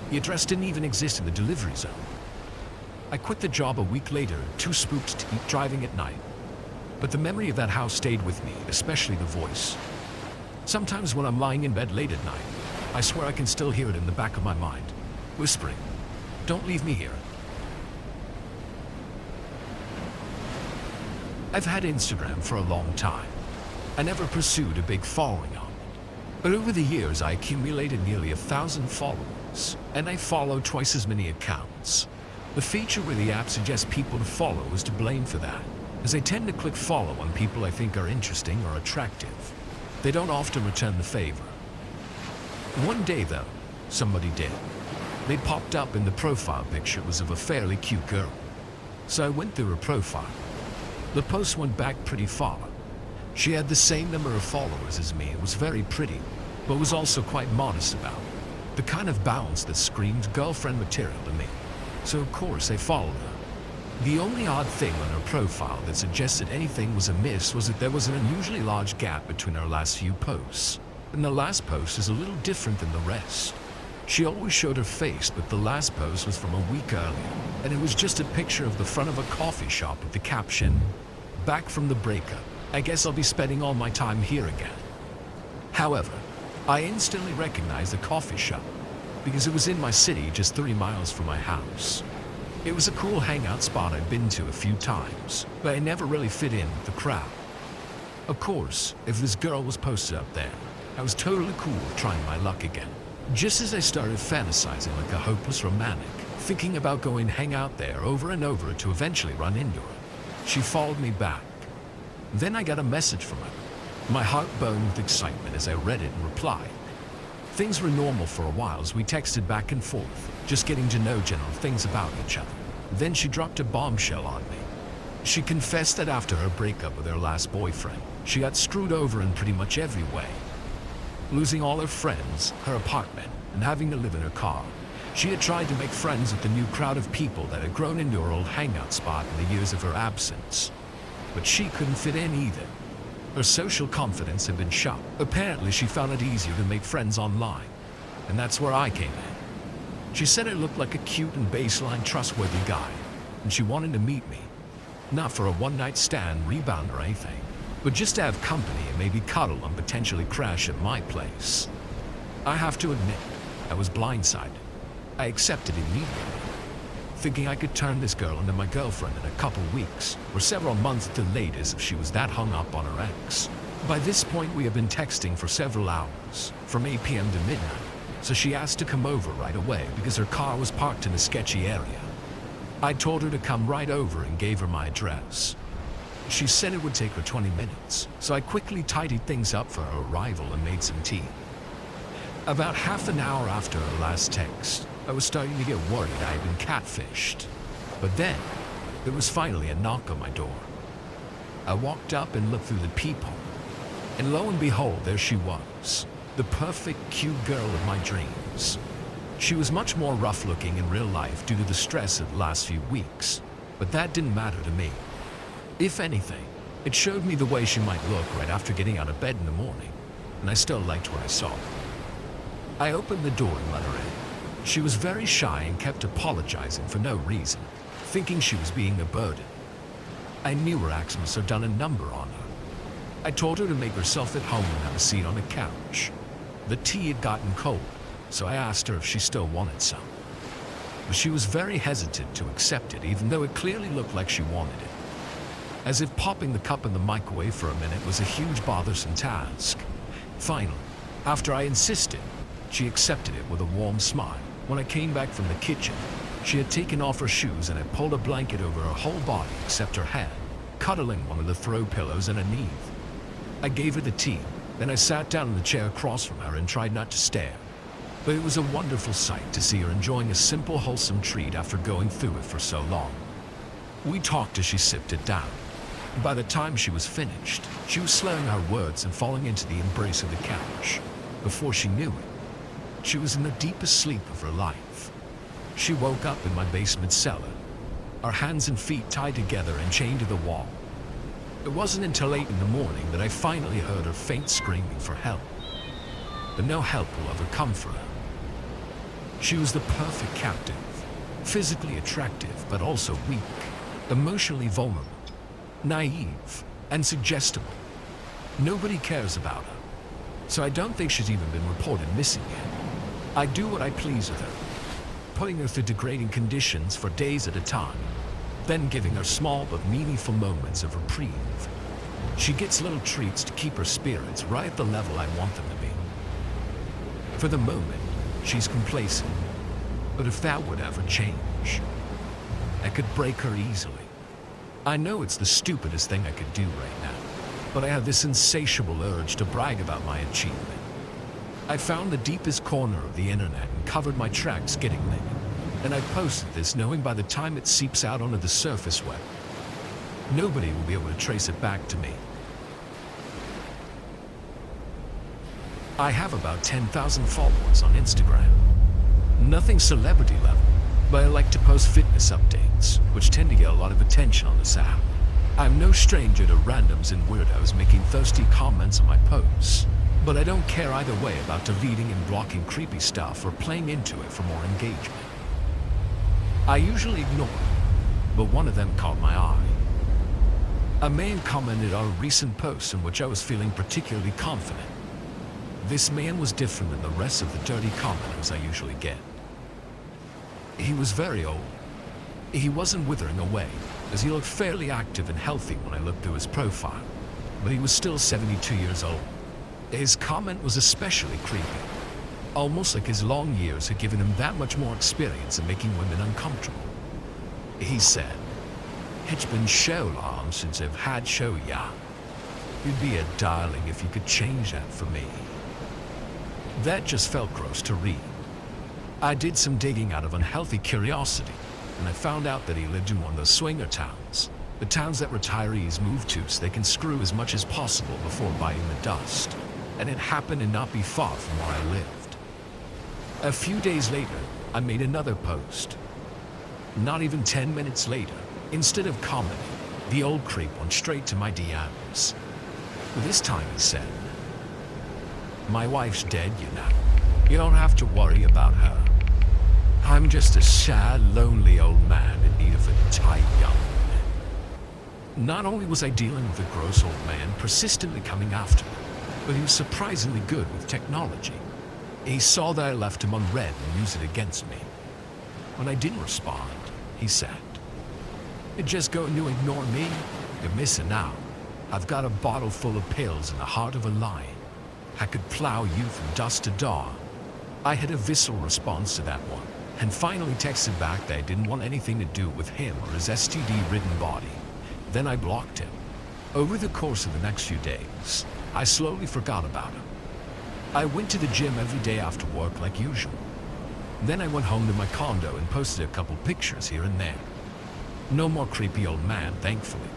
The address didn't even exist in the delivery zone. I quit the job a week later, too spooked to keep driving at night. But the memory of that house stayed with me, especially the voice. Sometimes when I'm lying in bed late at night, I swear I can still hear it in the back of my mind, whispering, "Don't leave me here." I've had Instagram for a long time. I never pursued a big following on it. But over the years, I accumulated nearly 1,000 followers, and I follow twice as many accounts. The feature where the app suggests people to follow is to blame for that, as I tend to click follow on people I think are interesting or attractive. They don't often return the favor. One day though, somebody did. They popped up and the profile picture was of a fairly cute girl. So I went through her profile. The post went back pretty far. She had the same number of followers as me and was very pretty, but was also quite modest about it. The kind of bounce that screamed girlfriend material to me. So of course I followed her. The only odd thing on her profile that suggested anything was amiss was that there was an unusually large gap between her last few posts. And the last post is a little different than the rest. She always showed her face, but the last post was from a week earlier, and it was just a picture of the front of a coffee shop with the caption, "Back from the breakup. I guess I'll be spending all my time here again." However, I instantly recognized the coffee shop because it was in my city just 3 miles from my house. It was a cool hangout spot I'd been to a few times, but I never really fit in with the crowd. Of course, if this girl was posted up there, I was totally cool with trying my luck again. Just as I started fantasizing like a hopeless romantic, thinking about going hang out there over and over to eventually run into her, she followed me back. Then I got a message from her. My heart burned with excitement as I read it and replied. Things were normal for a while as we texted back and forth, just getting to know general things about each other. Then she dropped a bombshell on me. She confessed that after her breakup with her last boyfriend, she got screwed over in pretty much every way. Losing all her friends, her apartment, and having to live in her car, she had tried to make friends with the new crowd of people that had grown into her old hangout spot in the years of her absence. But she couldn't fit in either. Her social confidence had been shot. Apparently, she found it easier to make friends online, and that's where I came in. She said I looked like a cute and baseline trustworthy guy, and she wanted to meet me. Not for a one-night stand, rebound, or anything, but just to have company and maybe cuddle and potentially crash at my place. I have to admit, I was blindsided. I accepted immediately, thinking I could turn this girl into my girlfriend in a couple weeks, or several months delayed as if she was that hung up on her ex. By this point, we had been texting for several hours, from 8 p.m. to midnight, so she asked to come over right away because her car was parked in a sketchy area. I told her to come right over and gave her my address. She said it would take her 20 minutes, so I quickly tidied things up for her arrival and made some tea. About half an hour after her last text, I was starting to get worried I had been catfished. But then, there was finally a knock on my door. I walked up and looked through the peephole, and lo and behold, there she was, the perfect, cute girl of my dreams. She was much more rough-looking in real life due to the stress of the last few weeks, but that didn't matter to me. If anything, it showed me the way she might look right after getting out of bed in the morning, and I still liked what I saw. I opened the door and let her in. She was very shy and kept apologizing for no reason, thinking she was being a burden. I knew her ex must have done a number on her. I told her to make herself at home and have a seat on the couch. The tea had gotten cold, so I asked her if she still wanted some. But she was very hesitant to accept it, even though it clearly looked like she wanted it. As if popping the cup in the microwave for a minute was a huge bothersome task. Finally, after I insisted, she accepted it with a warm smile. When I came back from the kitchen, she had taken off her shoes and had pulled a blanket over her whole body except her head, cuddling one of the throw pillows underneath. I gave her the tea, then I sat down in the chair across from her and tried not to stare. But it was a wonderful sight to see her enjoying a simple, wholesome treat after going through it for so long. We talked as she sipped it down. By the time she was finished, she was slurring her words and falling into the embrace of the couch. Before she knew it, she was in the deepest sleep of her life. She woke up in my basement cellar, our hands and feet tied together and chained to the wall. It wasn't until 8 in the morning that I finally heard her faint screaming for help. But no help will ever come for her. She was the perfect captive, physically attractive but also weak, emotionally vulnerable, naive, and suggestible. Nobody cares about her, so I don't think she's even been reported missing yet. I do what I please with her, putting her through degrading conditions for days at a time, then giving her small but meaningful moments of reprieve. She gets little treats to keep her spirits right at the level I want them to be. For the moment, she's complacent, but if that would ever change, I could break her easily. I know it's the stupidest thing I could do right now, but I have this insatiable urge to brag about my achievement. I found the deepest corner of the internet and covered my tracks getting there. And I posted this knowing by the time it seeps out onto the surface web, nobody will be able to trace it back to me. I have about 10,000 followers on Instagram. Nothing celebrity level, but I like to post fitness updates, which tend to get a lot of attention on this app. I'm no stranger to randoms and weirdos making thirsty comments on my posts, but I don't care either way about deleting and blocking creepy stuff or playing into it for more engagement. I usually ignore it, but one of them caught my eye. A man commented on a recent post in which I was feeling particularly confident. This man was different than the rest of the dirty commenters I usually get. He was very old. He wasn't withering away, as he looked fairly active and healthy when I looked through his profile, but he was still 72 years old. His comment was especially creepy, almost like his long years had given him that much more experience in making women uncomfortable. He said, "It's been so long since I've had show ya. You'd be a darling if you could change that for me." That just felt gross to read. I did some digging out of unhealthy curiosity, and I found out that he lived in one of those swinger towns, the towns that retirees move to so they can screw as much as possible before biting the dust, and it happened to not be far from where I lived. A few days later, I made another post. Not even 10 minutes later, instead of commenting, the old creep went straight to my DMs. This time he said, "My wife's dead, you know. You don't have to worry about her. I'm just a sad, lonely old man in need of a tight young woman." Not only was I dealing with a gross old man persistently coming after me, but he was surprisingly good with technology. He saw that I left him on red and used it against me. When I didn't respond, he said, "You're just going to ignore me? You're missing out. I've got a bottle full of pills and the heart of a lion. I could plow you from dusk to dawn." I had a visceral response to that one, and finally texted back that I didn't want anything to do with him or his STD-ridden body. Then I blocked him. Over the course of the next few days, I slowly forgot about him. I went to the gym every day after work like usual. Then I went home to my condo and posted a couple pictures here and there. No more creepy old man, thankfully.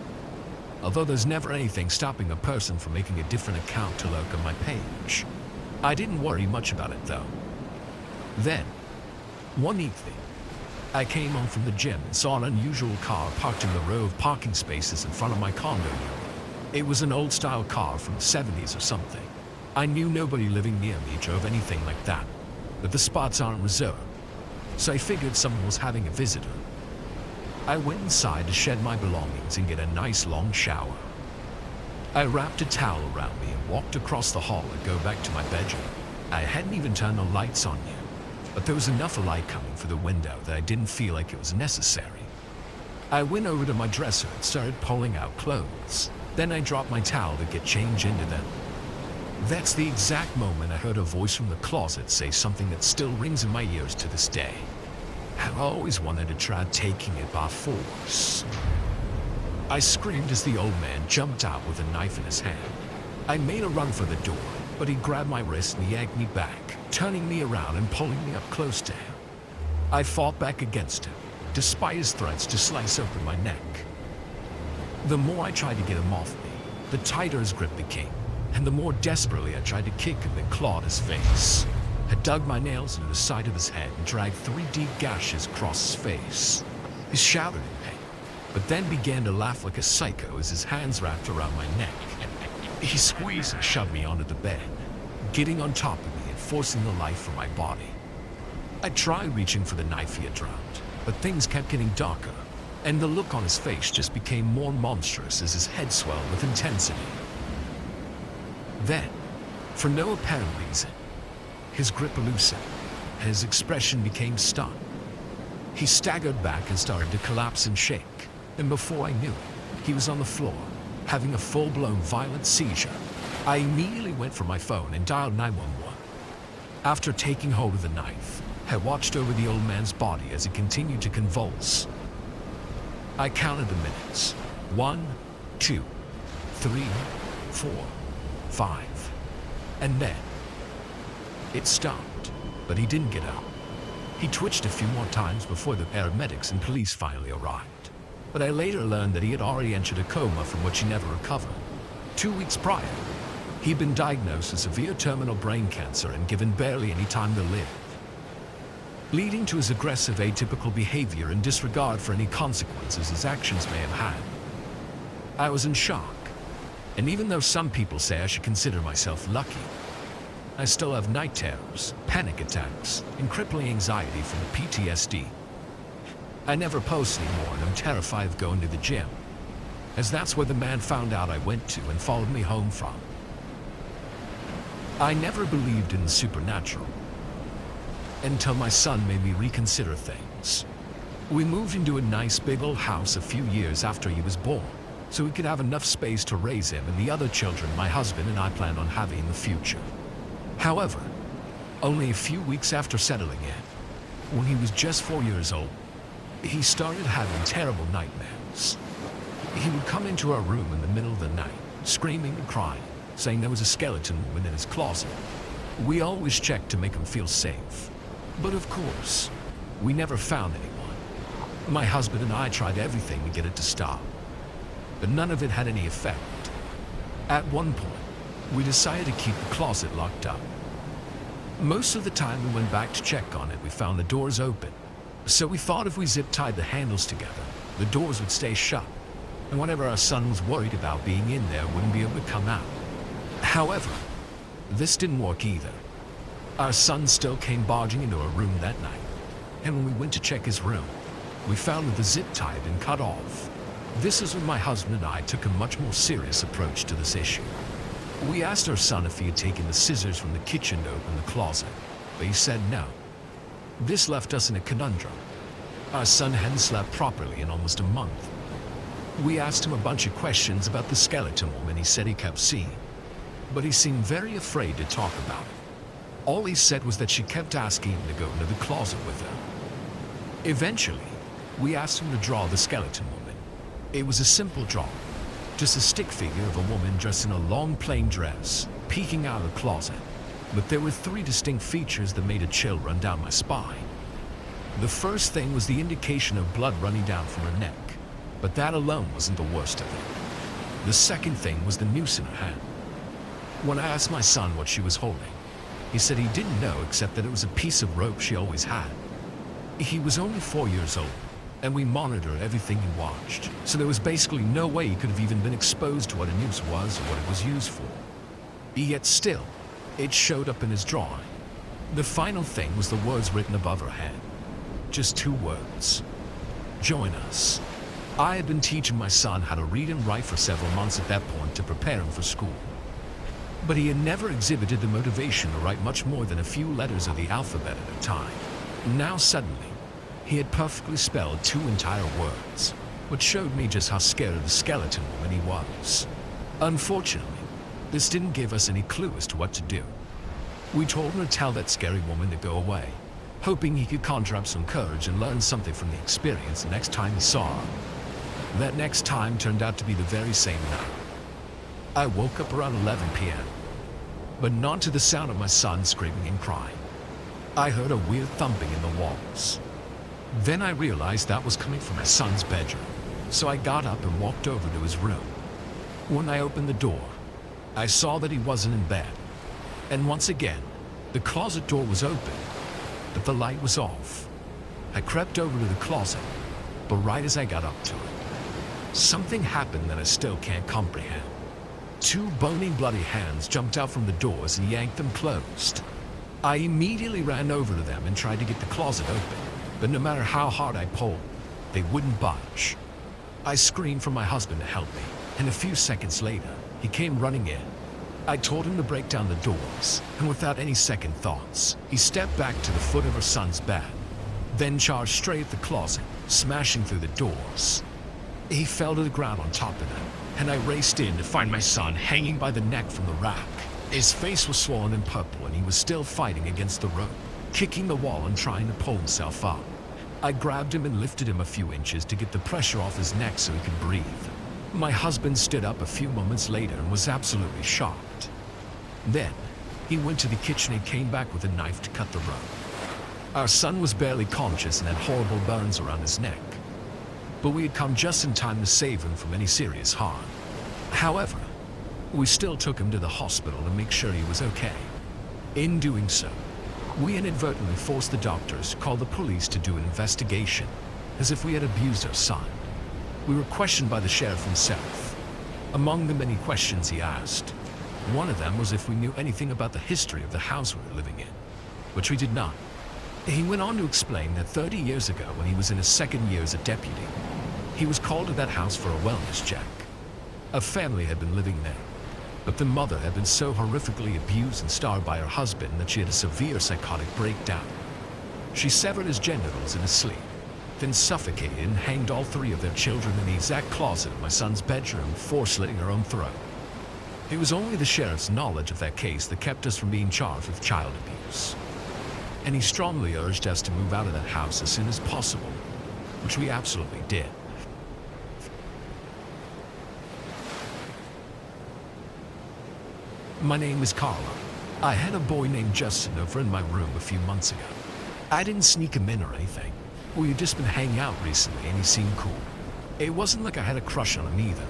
Although there's never anything stopping a person from making a different account to lurk on my page. I didn't worry much about it though. Then, one evening, I came home from the gym and saw an unusual car parked in the row of parking spaces in front of my condo unit. It was an old-style car from the 70s or something. I knew nobody living near me drove anything like that, but the spots aren't reserved, so I figured someone was having a visitor. I went inside to shed my belongings and get a nice long shower. I wrapped a towel around me and walked across the hall to go back to my bedroom. I hadn't even turned the lights on yet, but there was enough light coming through the window that I didn't feel like it was necessary. I went over to my dresser and started pulling out clothes. Then I dropped my towel to get changed into them. That's the exact moment I heard a voice from the closet say something that still rings in my ears to this day. I've always wanted to try taking it by force. I screamed as the old man jumped out with a knife in his hand. I made a run for the door, but he grabbed my wrist and yanked me back, turning me around and pulling me up close to him. I fought back against him, despite his threats to slice open my neck. The more I tried to get him off me, the tighter his grip became, and the more desperately I tried to kick him and clawed his face. I dug my nails into the side of his head and dragged 3 deep gashes across his face. He shouted in pain, but then began to laugh like a psycho as his hands wrapped around my neck. He squeezed and shoved me onto the bed, getting on top of me and forcing the life from my body. I tried reaching for the knife he had dropped, but things kept getting darker, and the look on his face just became more monstrous as his head swelled with intensity. Then, for no apparent reason, his grip loosened, and his expression became stunned. He staggered back and started to collapse and shake, and before I knew it, he was on the floor, having a full-blown violent seizure. I immediately went for my phone and dialed 911. After taking hold of the knife, I watched over the old man's body as he continued to convulse. I counted the minutes, 1, 2, 3, 4, 5. And then it stopped, but he didn't get up. He twitched a few more times before the paramedics and police finally arrived. But I later learned that he had already entered a coma from which he never recovered. 2 weeks prior, he'd been diagnosed with severe terminal brain cancer and given barely any time to live, leading to his aggressive, atypical behavior and disregard for any consequences his actions may have had. I was in shock, and even though some people say I should consider myself lucky, I still have night terrors, panic attacks, and crippling anxiety from PTSD. I never post anymore, and I'm terrified of going to the gym, as that's where the man found out I went to and followed me home from. I never believed in the supernatural until my son made me reconsider things. We moved into a nice big old house a few years after he was born, so we could have enough space to raise him and the other children my husband and I planned on having in the future. However, only a few weeks after settling in, when he was just 4 years old, he started having terrible nightmares. He would come into our room in the middle of the night, screaming and crying, saying there was a skeleton woman in his closet. We always checked to make him feel safe. But of course, we never found anyone. My husband and I tried everything to get it to stop, but none of it had any effect. At one point, we decided to keep the closet locked up. Most of the time we went back to check on it, we found the doors open. So we thought if we zip-tied the handles together, the doors would stay shut, and whatever our son was worried about being in there wouldn't be able to come out. However, this didn't work either. Our son still came barging into our room that night, and when we went to check his room, we found that the zip tie had been cut off. This is when my husband and I took a much more serious approach to this issue. We asked our son if he had taken the scissors from the kitchen to open the closet, but he said no. This left us in a conundrum. Our son hadn't slept properly in almost a month. We asked him a bunch of questions about the skeleton woman he said he kept seeing, but he seemed very afraid to talk about it. All he said was that she kept asking him to go into the closet with her. Eventually, we asked him to draw the skeleton woman. It was a simple drawing, just a stick figure of a woman dressed in a long plain dress, peeking out of the closet. But there were 3 distinct features that made a chill run down my spine. The first thing was the indication of blood running down from her neck, but that alone wasn't the worst of it. The second thing was the noose in her hand. When I asked my son what she was holding, he said he didn't know except that it was a piece of rope she always had. He was only 4 years old, and we monitored everything he watched, so there was basically no way he could have even been exposed to what a noose was or what it was used for. Yet still, it showed up in his drawing. The final thing was the words written above her head. Just 2 words. Join us. I had been teaching my son how to read and write for several months at that point to prepare him for school. But he had never exhibited the motivation to write much more than a few letters of the alphabet at a time. Now suddenly, he had perfectly spelled 2 entire words, which showed me just how scared of the skeleton woman he was. Unfortunately, this didn't give us any clue as to what to do. We told him to tell that scary woman to go away, hoping he could conjure up some courage and learn something from the experience the next time he saw her. That next time turned out to be the very same night. I woke up around 11 p.m., but not to the sound of my son screaming and crying. I heard a weird thumping in the walls. Then I realized that was coming from my son's bedroom, so I got up and walked over to his room. When I opened the door, I saw that he wasn't in bed, and once again, the closet door was open, but the light was off. I crept over to the closet, but right as I got up to it, something happened that I still can't comprehend. 2 bony, bloody hands jumped out from the doors and yanked them closed. I immediately ran over to them and tried to get the closet open, but no matter how hard I pulled, they wouldn't budge. I screamed for my husband to help me, and a few seconds later, he came running in. I told him to break down the doors, and without any second thoughts, he stepped back to the foot of her son's bed, then charged straight at the closet, smashing through the doors. He fell to the ground on top of them, and I raced in to find my son hanging by the neck from the rack. His face was swollen and purple, and he was still fighting against the rope, kicking the wall and trying to pull himself up. I grabbed him and lifted him a few inches to get the pressure off his neck so he could breathe. My husband stood up a few moments later and was absolutely shocked. Then, he went to the kitchen and came back with a knife to cut the rope. Our son was barely conscious and had horrible burns around his neck, but we had come just in time to save him from any serious harm. However, we still took him to the hospital to make sure he was okay. In doing so, we inadvertently forced the doctors to call the police to do an investigation, as if we had abused our son. We were questioned by the sheriff himself. Among the many questions he asked, one of them was if we knew anything about the history of the house we were living in, which we did not. He went on to explain that 30 years ago, when he was in his second year as a deputy, he was called to that house for a wellness check. A family had been living there, but the mother had been so horrifically abused and starved by her husband that she had a severe psychotic breakdown. She severed his genitals in his sleep, then suffocated and hanged all 3 of their children in the exact closet of my son's bedroom before slitting her own throat. It was only the sheriff's knowledge of that case that kept us from being charged with child abuse. And he strongly urged us to move out of that house as soon as possible, which we absolutely did. My name is Carla. I had a boy named Justin over in my room a few months ago. I didn't sneak him in or anything. We had just been hanging out recently and he seemed cool. It wasn't like I had a crush on him either.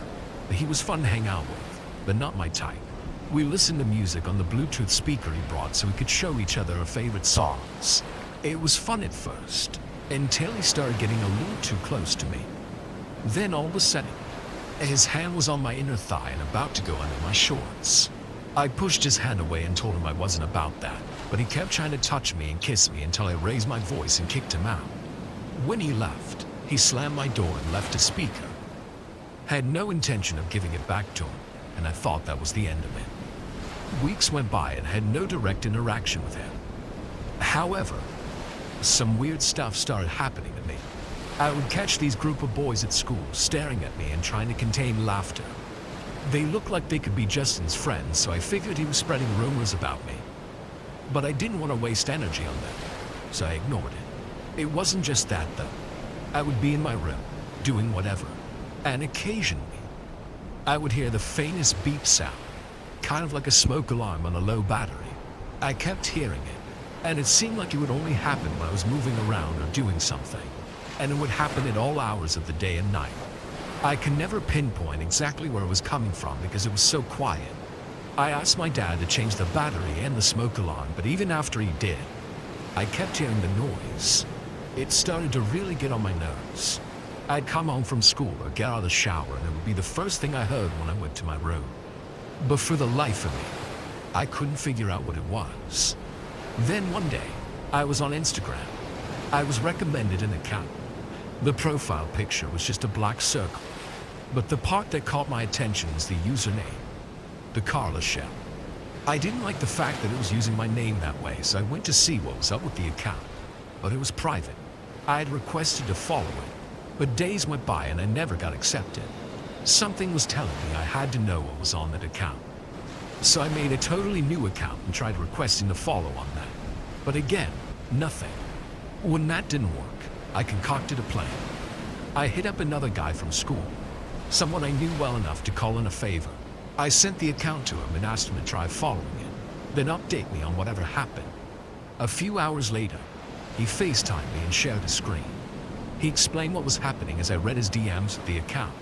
He was fun to hang out with, but not my type. We listened to music on the Bluetooth speaker he brought so we could show each other our favorite songs. It was fun at first, until he started getting a little too close to me. Then all of a sudden, his hand was on my inner thigh and about to go under my shorts. I pushed his hand away and told him I wasn't about that, but he kept trying to touch me and kiss me until I raised my voice and kicked him out. When he left, he slammed my door and left a speaker. I had no intention of giving it back to him, and I thought that was the end of it. Weeks went by and had no direct interaction with him. However, some weird stuff started happening to me. I would catch these group of boys at school staring at me and trying to contain laughter. They looked like they could be Justin's friends, so I figured he was spreading rumors about me. But I didn't want to waste energy on them, so I ignored it. It wasn't just that, though. I would be in my room, doing whatever, and occasionally, I would hear the faintest beep sound, kind of like a smoke alarm on a low battery. I kept hearing it, and it seemed like it would only happen when I was moving around or doing something, and it would happen at all hours of the day and night. I can never pinpoint exactly where it was coming from because it was so quiet. I asked my dad to change the battery and the smoke alarm, but even after he did, I kept hearing the noise. It started to really get on my nerves. I'd come home from school or get out of the shower, and it would be the first thing I heard when I went to my room. But for the life of me, I couldn't figure out what it was. Then one day, I was on Instagram. I was recommended an account. The profile picture was just a black circle, but the part that caught my attention was the username, the Carla Shell. I didn't like the fact that it was using my name that way, so I went to see what was up with the account, but it was private. I had requested to follow it, but days went by and I never got accepted. Something was telling me I had to know what was on that account. So I made a totally new account and tried requesting to follow on that. But again, nothing. When that didn't work, I concocted a plan. I hit up another guy from school, someone I knew well enough to call in a favor. I sent the account to him and asked him to try following it, then update me on whatever happened. A few hours later, he FaceTimed me and shared a screen. He explained what was happening as I read his DMs of the account.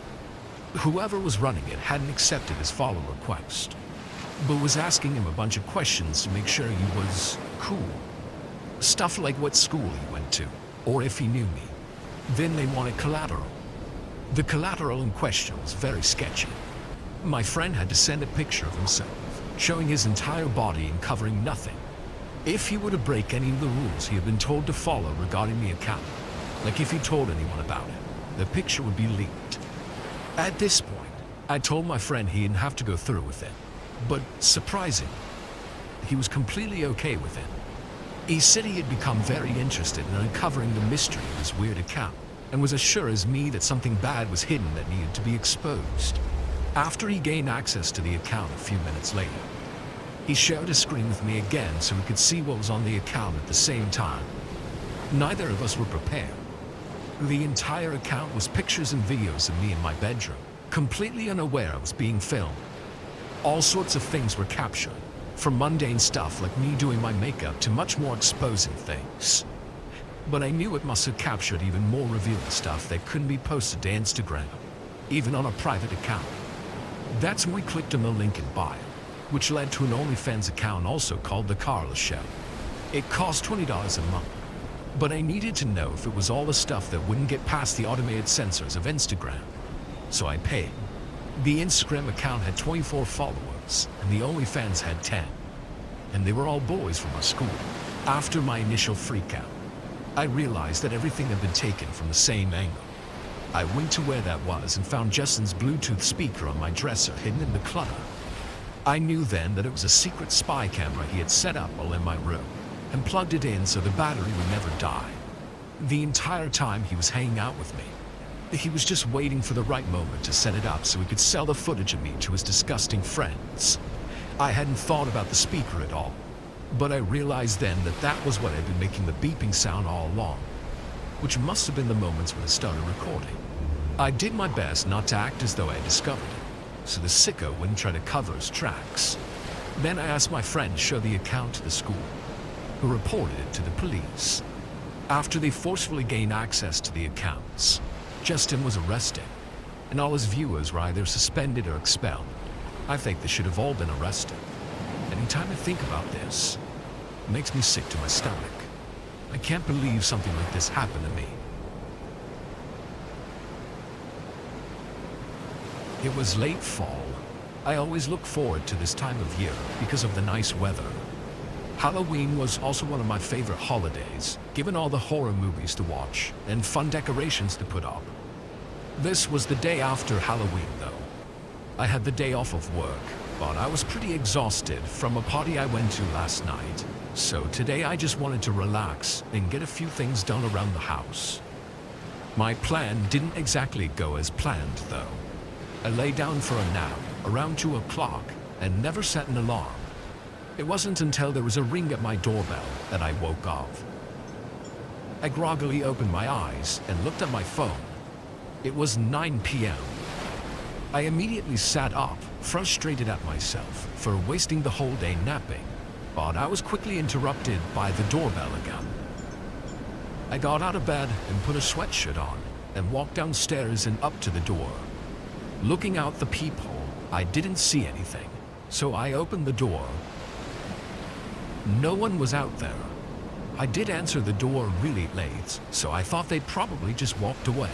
Whoever was running it hadn't accepted his follow request, but was asking him a bunch of questions to make sure he was cool. Stuff like what school he went to, or if he knew me. Then they wanted collateral. The collateral in question was very sketchy. My friend had to send a picture of himself, showing his entire body and covering nothing. If he were to break any of the rules he had been told to follow regarding the account, like if he told anyone about it, the picture would be leaked. At this point, I told my friend he didn't have to go through with it, but surprisingly, he was completely okay with it. He said he had become very interested in uncovering the mystery of his weird account, and was as sure as me that something bad was hidden that needed to be exposed. After he gained access to the account a few minutes later, he shared a screen with me again so we could see what was on the account at the same time. Neither of us were prepared. The entire account was pictures and videos of me in my bedroom, completely unaware I was being filmed. All sorts of things were captured, from mundane stuff like me doing my makeup to much more exposing things. But I knew it must have captured even more revealing stuff that couldn't be posted to Instagram, even on a private account. That's when we clicked on the link in bio, which led to an OnlyFans account also called The Carla Show. It cost $20 a month, but I needed to know if it was all the stuff that wouldn't get past the automated censors of Instagram. So I paid. The Instagram account had 24 followers, and the OnlyFans had 10. And they were all boys from our school. After my initial freakout, I realized that everything had been taken from the same angle. I went to where that was and found Justin's Bluetooth speaker on my dresser hidden in the clutter. I knew then that it was a secret spy camera he had set up while in my room, and plugged it in so the battery would never die. The entire time he was hanging out with me, he was just waiting for the right moment to set it up so he could sell the footage of me to his disgusting friends. I hadn't thought about the speaker at all, but I realized then that that was what had been making the beeping sound all along, which must have been the moments when I started recording. I did my best not to act as though I had discovered it, so the sicko wouldn't try to cover his tracks. Then I asked my friend to show the account to the school, who reported it to the police. After they forcefully gained access to the accounts, Justin was arrested, and all his viewers were either suspended or expelled. I think they should have all been arrested. Anytime I think about this, it makes me sick to my stomach. I can't believe something like this happened to me. It was late fall. I always look forward to this time of year because of the nice weather. Halloween was also one of my favorite holidays, given all the horror movies to watch and fun decorations to put up. This was the day after Halloween, though. I had the day off of work, but I was pretty exhausted from a party I went to last night. So today I just wanted to relax and get a few things done around the house. My plan didn't exactly go as planned, though. I lay down for a nap around 2 o'clock and never set an alarm. It wasn't until there was a ring at my doorbell that I woke up. I groggily opened my eyes and looked at my phone. It was 9 p.m. I immediately sat up, frustrated at myself for wasting the whole day napping, but I was quickly interrupted by the doorbell again. I got out of bed and put a sweatshirt on and walked downstairs and up to the door. Looking out the peephole, I didn't see anything, so I opened the door. No one was out there. I did answer the door really late, so I thought they'd probably just walked away.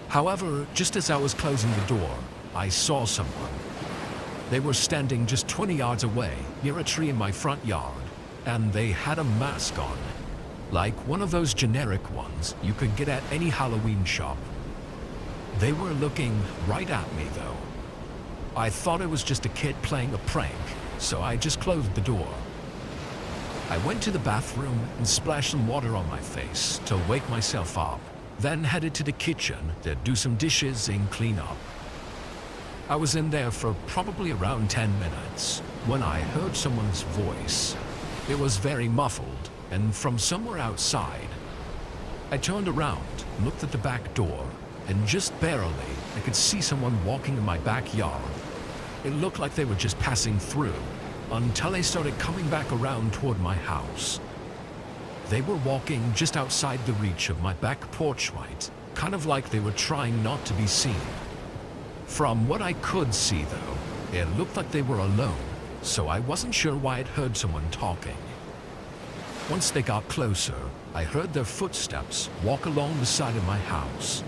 However, just as I was closing the door, I saw someone. They were standing just 20 yards away, near a tree in my front yard, and they had a mask on. Like one of those generic ones you could get at any Halloween shop. They were looking right at me, though. I thought it was just a kid playing a prank, so I just closed the door. I went to the bathroom and splashed some water on my face to wake myself up, then headed to the kitchen to do some dishes and clean up. I was in there for probably around 10 minutes when I heard someone's voice. It was very muffled and from somewhere outside. I turned around, looked at the back door, and just barely I could see someone walking in my backyard. It looked like they were just passing through until they started coming back around toward my house. They were walking just outside the reach of my back porch light, kind of like they were trying not to be seen. From what I could see, though, it looked like they were alone, so I wasn't sure why I'd heard someone talking. Once they got closer, I heard their footsteps walk along the side of my house.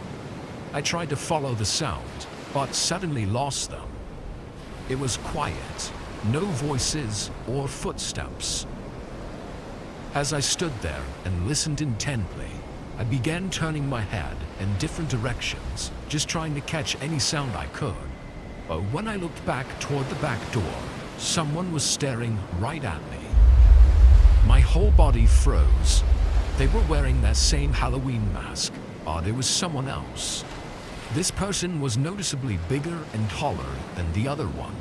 I tried to follow the sound, but suddenly lost them. It was quiet, no voices or footsteps. As I stood there and listened intently, I began turning my head in different directions, just trying to catch any sound I could. But when I looked back toward the back door, someone was staring right at me. My whole body froze. They were wearing that same Halloween mask, but it was someone else. This person was noticeably bigger and taller than the other one.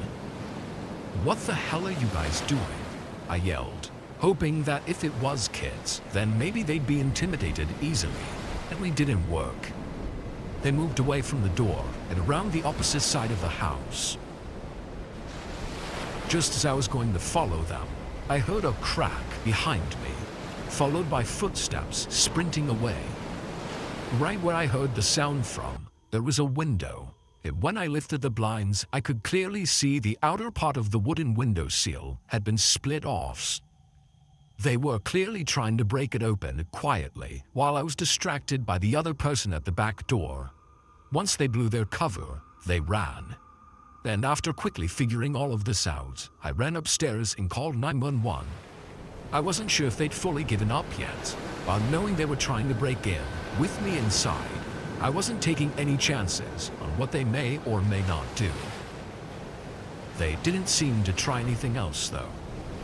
"What the hell are you guys doing?" I yelled, hoping that if it was kids, then maybe they'd be intimidated easily. It really didn't work. They moved away from the door and around the opposite side of the house. Just as I was going to follow them, I heard a crack behind me, followed by footsteps sprinting away. Right where I heard the sound from, there was a window, and when I lifted the blinds, I could clearly see the outer part of the wooden window sill had been split off. They were clearly trying to break it open quietly while I was distracted by the other person at the back door. Once they blew their cover, they ran. And after quickly figuring all of this out, I ran upstairs and called 911. I wasn't sure if they'd fully given up yet, but knowing they were trying to break in with me inside, I wasn't taking any chances on what they may or may not do. They didn't seem to try anything else though.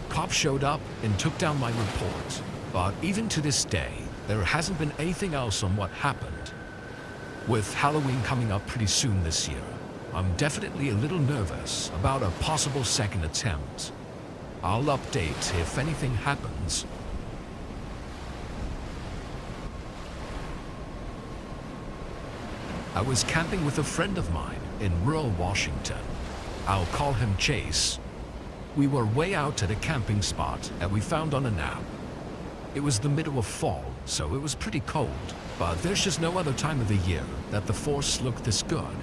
Cops showed up and took down my report, but even to this day, there hasn't been anything else on what happened. With Halloween coming up pretty soon this year, I'm definitely a little nervous about a possible second attempt. I'll update if anything happens. I was camping with a friend of mine in rural Washington. I'll call him Chase. We were way out at a camping spot that we found on a nap. It was the middle of fall, so it was pretty cold, but there's just no other time of the year that the forest looked this good.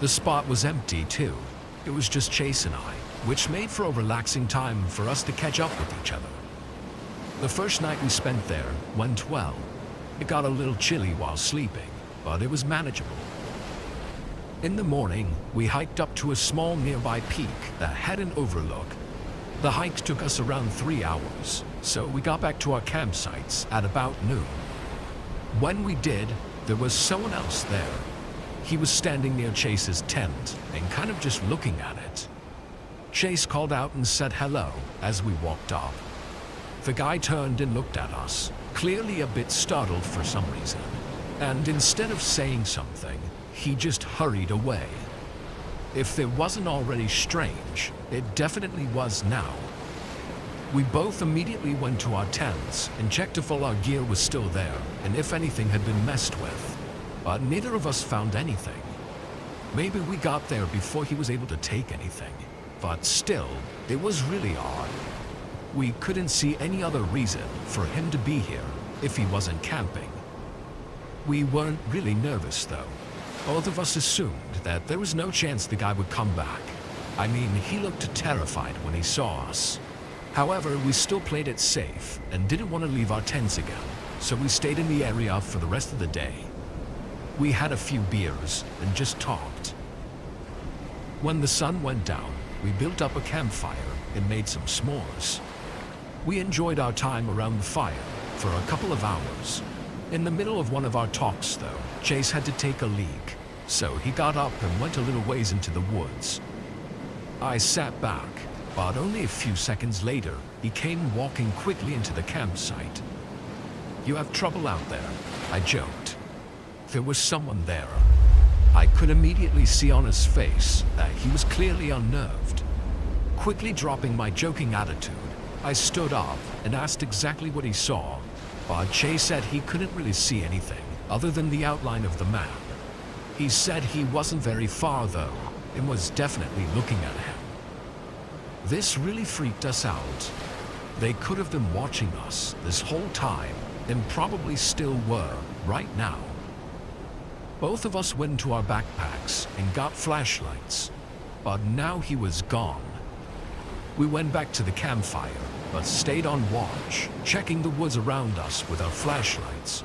The spot was empty too. It was just Chase and I, which made for a relaxing time for us to catch up with each other. The first night we spent there went well. It got a little chilly while sleeping, but it was manageable. In the morning, we hiked up to a small nearby peak that had an overlook. The hike took us around 3 hours, so we got back to our campsites at about noon. When we did, there was someone else there. He was standing near Chase's tent and kind of just looking at it. Chase called out and said hello as we walked up. The guy turned and looked at us, clearly a bit startled for some reason, and instead of saying something, he just hurried away. If it wasn't already strange, it definitely was now. We both immediately went to our tents and checked if all our gear was still there and if anything had been messed with. But neither of us found anything. Maybe we got there before he was able to take anything, but still, it was really odd. We couldn't see any other reason for him to be here if he wasn't camping. We weren't really nervous though. Both of us assumed that there was no chance the guy would come back. I mean, he looked terrified when he saw us. However, we still played it safe and didn't want to leave our tents again, so we stayed in the area for the rest of the day. We had a few beers and just talked. When the sun went down, we built up a campfire and made some s'mores. We enjoyed our time around the fire for a couple of hours. In the middle of one of our talks though, Chase had to take a leak, so he got up and went a little ways into the woods. I sat back, but only a few seconds later, he came walking quickly into the campsite. "You have trouble out there?" I joked. There was someone there. I could immediately see on his face that he was clearly unnerved. Quickly dropping my joking attitude, I stood up and asked exactly what he saw, but Chase said he couldn't really see anything other than the outline of the map. He said he wasn't very far though, and was definitely looking at him. This really freaked us out. They could have been watching us this whole time, and probably still were right now. Both of us went into our backpacks and got flashlights, but now he was gone. We went back to the campfire, but stayed on watch, checking the woods around us with our flashlights.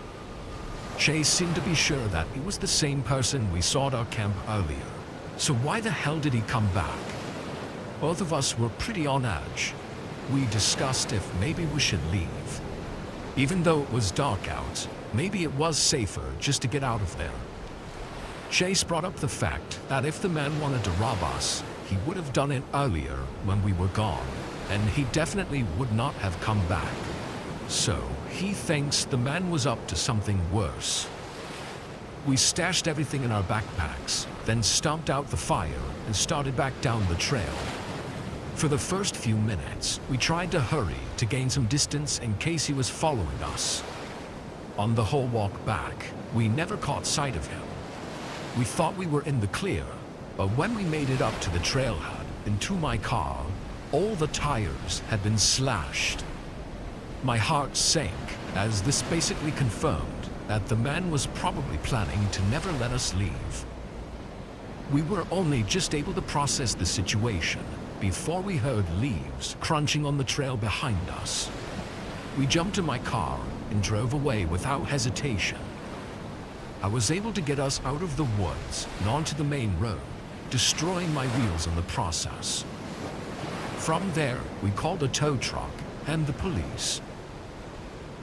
Chase seemed to be sure that it was the same person we saw at our camp earlier, so why the hell did he come back? Both of us were pretty on edge. We discussed if maybe we should leave. Even though it was dark out, maybe it was safer just to get out of there. Chase brought up the fact that if the man wanted to rob us, he would have done it earlier when we were gone, and he definitely would not have come back. So, he thinks the man was up to something worse. We stashed everything in our backpacks, then stomped out the fire and started back down the trail. For the first few minutes, we tried to hurry to gain some distance in case he was following us. On the whole walk back, we never caught sight of him. We thought we were in the clear, but when we made it up to the trailhead and to my car, all the tires had been slashed. My heart sank, as this basically confirmed that the man was probably planning to never let us leave. We were only just able to process the situation before we heard leaves crunching on the trail behind us. We jumped in my car and drove away without hesitation. I was able to get us out of the woods and onto the main road, destroying my wheels in the process. From there, we called a tow truck and the police.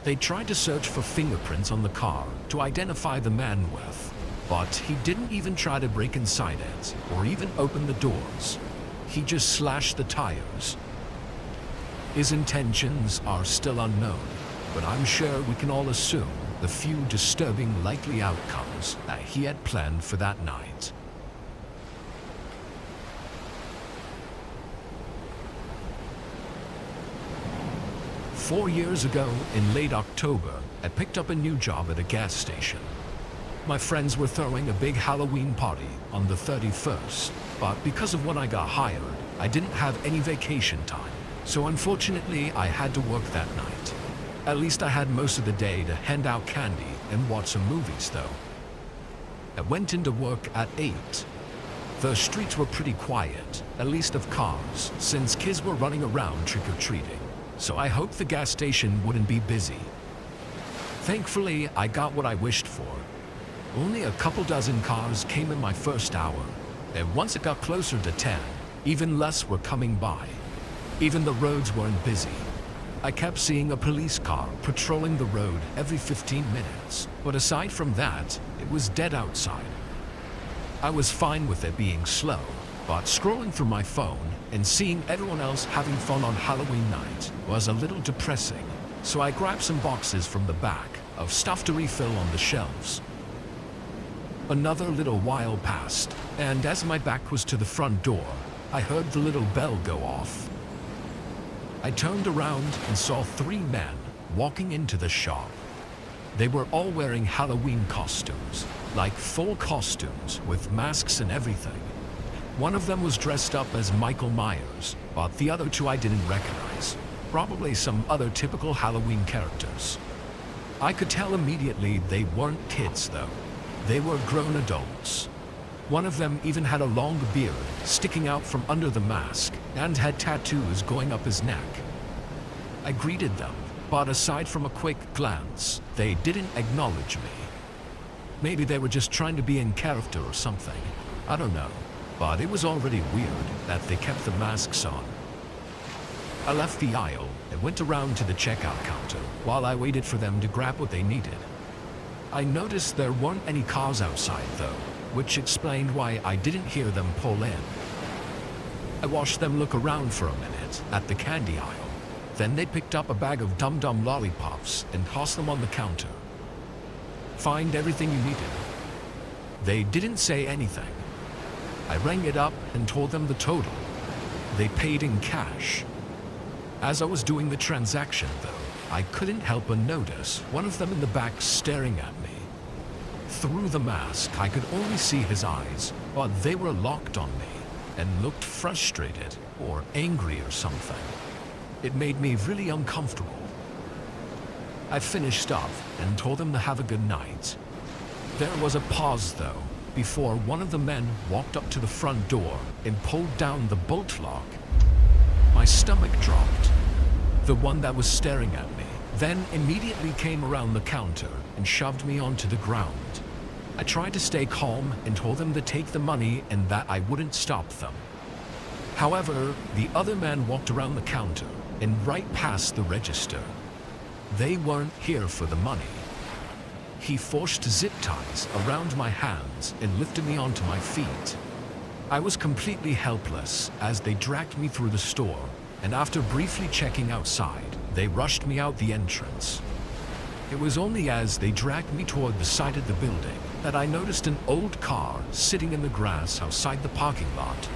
They tried to search for fingerprints on the car to identify the man with, but he didn't even try to break inside it or even open the doors. He just slashed the tires. His intentions are still unknown, but I'm sure we can all assume the few disturbing likely outcomes that he had planned for that night. Four years ago, in late October, I picked up a new job at a gas station. My friends were throwing a big Halloween party on the 31st, but because of when I got hired, I didn't have any vacation time, so unfortunately I had to work that night. At least I had most of the day to hand out candy and watch some movies though. I went into work at 8. The streets were pretty quiet, at least of cars, since kids were running around trick-or-treating, so I hoped the gas station wouldn't be busy. Thankfully, I got what I wished for. Only a couple dozen cars came in my first hour, and once it got closer to 10, even less were coming by. Even the roads weren't busy. I kept seeing a police car patrolling the road every 15 minutes, but aside from that, it was dead outside. I was fine with it being slow, but scrolling through my phone and seeing everyone else having fun on Halloween night was a little depressing, so I grabbed some boxes from the back of stuff to refill on the shelves. Another little while passed, and as my back was to the front door, I heard the little bell go off. I turned around and saw 3 men walking into the shop. They were all wearing Halloween costumes, like full costumes with masks and everything. One of them was dressed up as Michael Myers, but the other 2 I didn't recognize. Probably some other typical Halloween characters. I could tell immediately they weren't kids though. They were grown adults. One of them even had a long beard sticking out from under the mask and had tattoos going up his neck. I greeted them, but aside from a quick glance, they didn't acknowledge me. Maybe they were just trying to be in character or something. I don't know, but it was already weird that they kept the masks on. I left the aisle and went around to the checkout counter while I waited for them to grab what they needed. I noticed there weren't any cars outside though, which explained why I didn't hear them pull in. I watched them look around for a minute at the candy aisle. Then they picked up a bag of Dum Dum lollipops and tossed them on the counter. Find everything you needed. They didn't say anything. I rang it up and told them the total. They paid in cash. As I was doing the transaction though, I couldn't help but notice one of them in the back staring at me. Through the mask, I could only see his eyes, but they were locked on me and looked frustrated or angry or something. It made me really uncomfortable. I finished up and told them to have a good night. There was a pause though, before one of the men walked up to the front door and pulled down the bolt lock. My stomach dropped. The one that was staring at me then immediately came around the counter and shoved me onto the ground. I tried to stay calm and told them to take the money and that I wouldn't stop them. However, the other man walked around the counter and right past the register. They weren't here for the money. He forced zip ties around my hands and lifted me onto my feet. I was completely helpless as they dragged me through the store, and after briefly checking outside, they rushed me out the entrance. It was only as they dragged me toward the side of the building that I noticed an old car sitting in the grass outside the parking lot.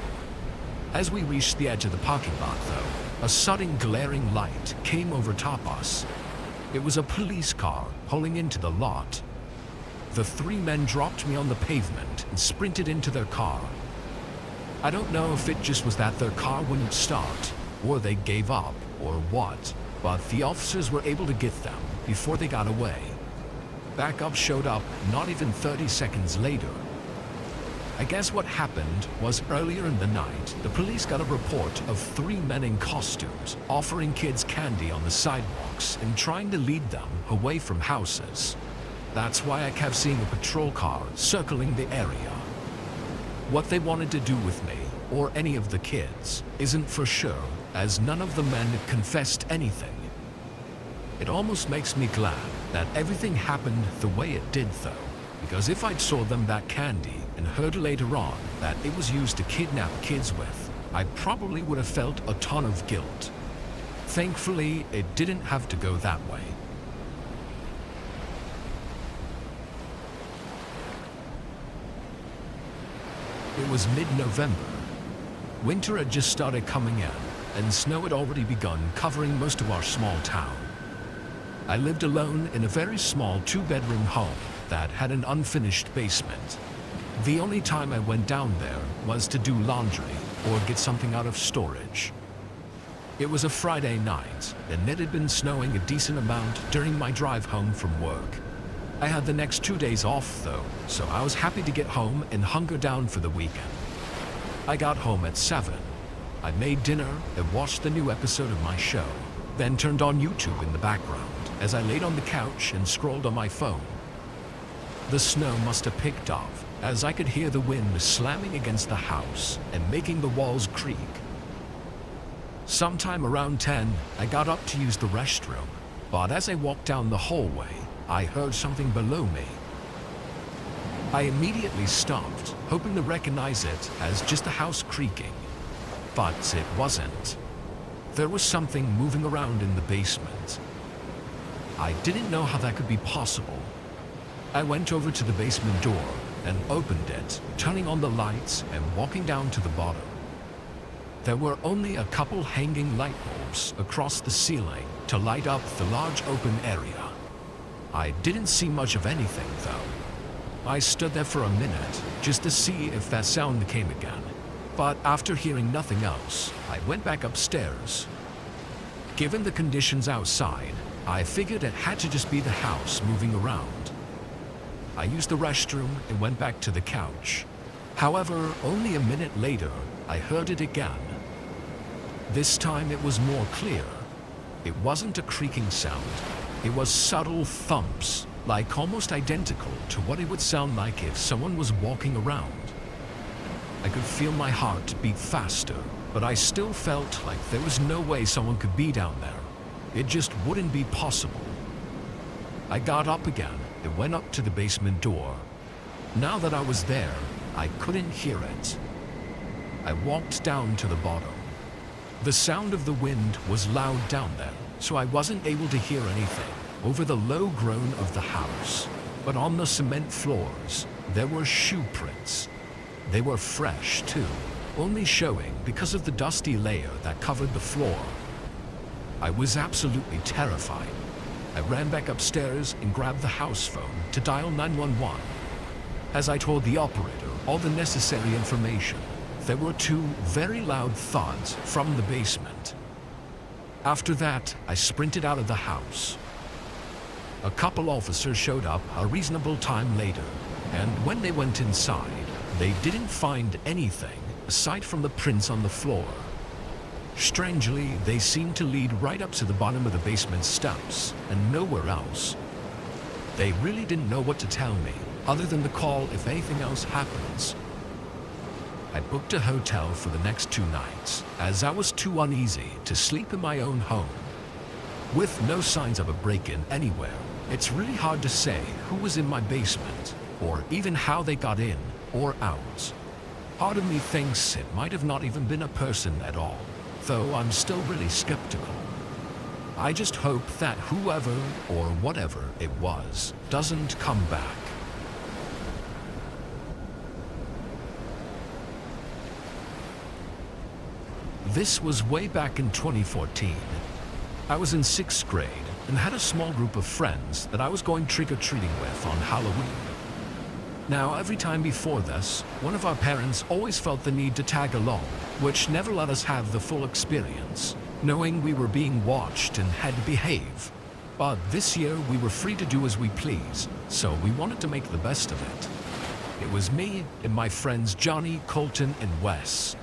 As we reached the edge of the parking lot though, a sudden glaring light came over top us. It was a police car pulling into the lot. the three men dropped me on the pavement and sprinted into their car. I don't know if it just was that their car wouldn't start, or they gave up, or what, but the officers were able to get them before they got away. Backup showed up not even 30 seconds later. I guess what happened was earlier in the night, the police got a report of three men in costumes offering kids candy on the sidewalks and trying to lead them away from houses. That's why I kept seeing a patrol car circling the area. What they wanted to do with me, or any of the kids, isn't for sure, as none of the men confessed anything. It almost makes me glad that everything happened the way it did though, because if I'd sold them that candy and heard later on that it was used to kidnap kids with, I probably would have felt a ton of guilt. Thankfully, it didn't have to go that way. It was mid-November. Winter had just started coming in, and snow had already begun covering most of our small town. I lived alone in a very small two-bedroom home that had an unfinished basement. The only time I went down there was to do laundry or get something out of storage. It was a Friday night, and it had been snowing a decent amount during my drive home from work. I had the next 2 days off though, so I was happy to get home and hunker down for the weekend. I got home at 7. I made dinner and watched the new episode of my show, then turned on YouTube in the background as I laid on the couch and scrolled on my phone. The snow must have picked up, as I could hear the wind slamming against the house and making the walls creak. Sometime around 10, I got up to use the restroom, but as I walked down the hallway, I heard something below me. I immediately stopped, hoping to recognize it as just the house creaking, but it wasn't. There was something moving around in the basement. I didn't know how that could be possible. I went over to the basement door and opened it, turning on the lights and walking down to the bottom. There were only a couple hanging light bulbs across the ceiling to light up the large open area. I didn't see much of anything though. I stood there for a minute just to see if that sound came again, but after hearing nothing else, I went back upstairs. Given the conditions outside, I figured it had to just be the house moving around. I used the restroom and went back to the couch. However, only a minute later, I heard it again. This time it was more clear. It wasn't a creaking sound. It was subtle thumps, like almost identical to what it would sound like if someone was walking around. I could feel my heart beat faster, but I still felt like there was no way someone could be down there. It just wouldn't be possible. I got up again and went up to the basement door. Now that I was there, I couldn't hear it. I walked down to the bottom. The sound of the wind was loud down there, so I wasn't able to hear anything over the low groan of the house. But on the cement floors, there were shoe prints. They were fresh too, only showing because of the dusty layer that covered the floor. I was absolutely terrified. I ran back upstairs and grabbed the house phone to dial 911. As I told the operator all the necessary information, there were two very loud thuds from the basement. After that, I sprinted out of the house. A couple officers showed up a reasonable time later, and when they went inside, they didn't find anything aside from the prints on the floor. Strangely, they seemed to lead right up to the bottom of the basement steps and nowhere else. They really didn't know what to tell me, other than to call if anything else happens. I booked a hotel for the next 2 nights, as I was too uneasy to sleep in my own home. With no signs of a break-in anywhere, it's really hard to say who was in my basement, or even how they got in or out. Part of me thinks it might have not even been a person at all, though I'm still really skeptical. I just hope that whoever or whatever it was doesn't come back. This was way back in 2014. I was in 6th grade and had a small group of friends that I was going trick-or-treating with on Halloween. Now, every time before this, one of our parents always felt the need to tag along, which never let us have the full experience, knowing we were being watched and had to behave. But this year, we were free to do as we please, so we wanted to make the best of it. It was me and my friends Johnny, Colton, and Wes.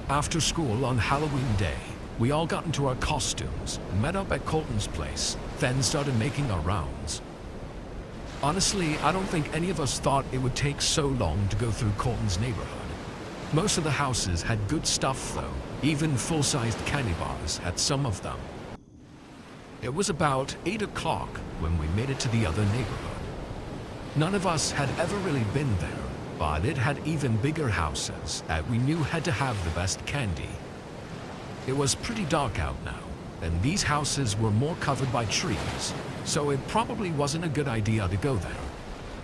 After school on Halloween Day, we all got into our costumes, met up at Colton's place, then started making our rounds. Honestly, I don't think any of us thought it would take so long to go through Colton's neighborhood. Most of the houses had good stuff though, even full-sized candy bars had some of them. It was about 8 o'clock when we made it to the other neighborhood. None of us had ever really been there, but it had even bigger houses that we knew had to have the best candy. It was pretty dark out now, and these houses were more covered by trees, so it probably wasn't a good idea to go there.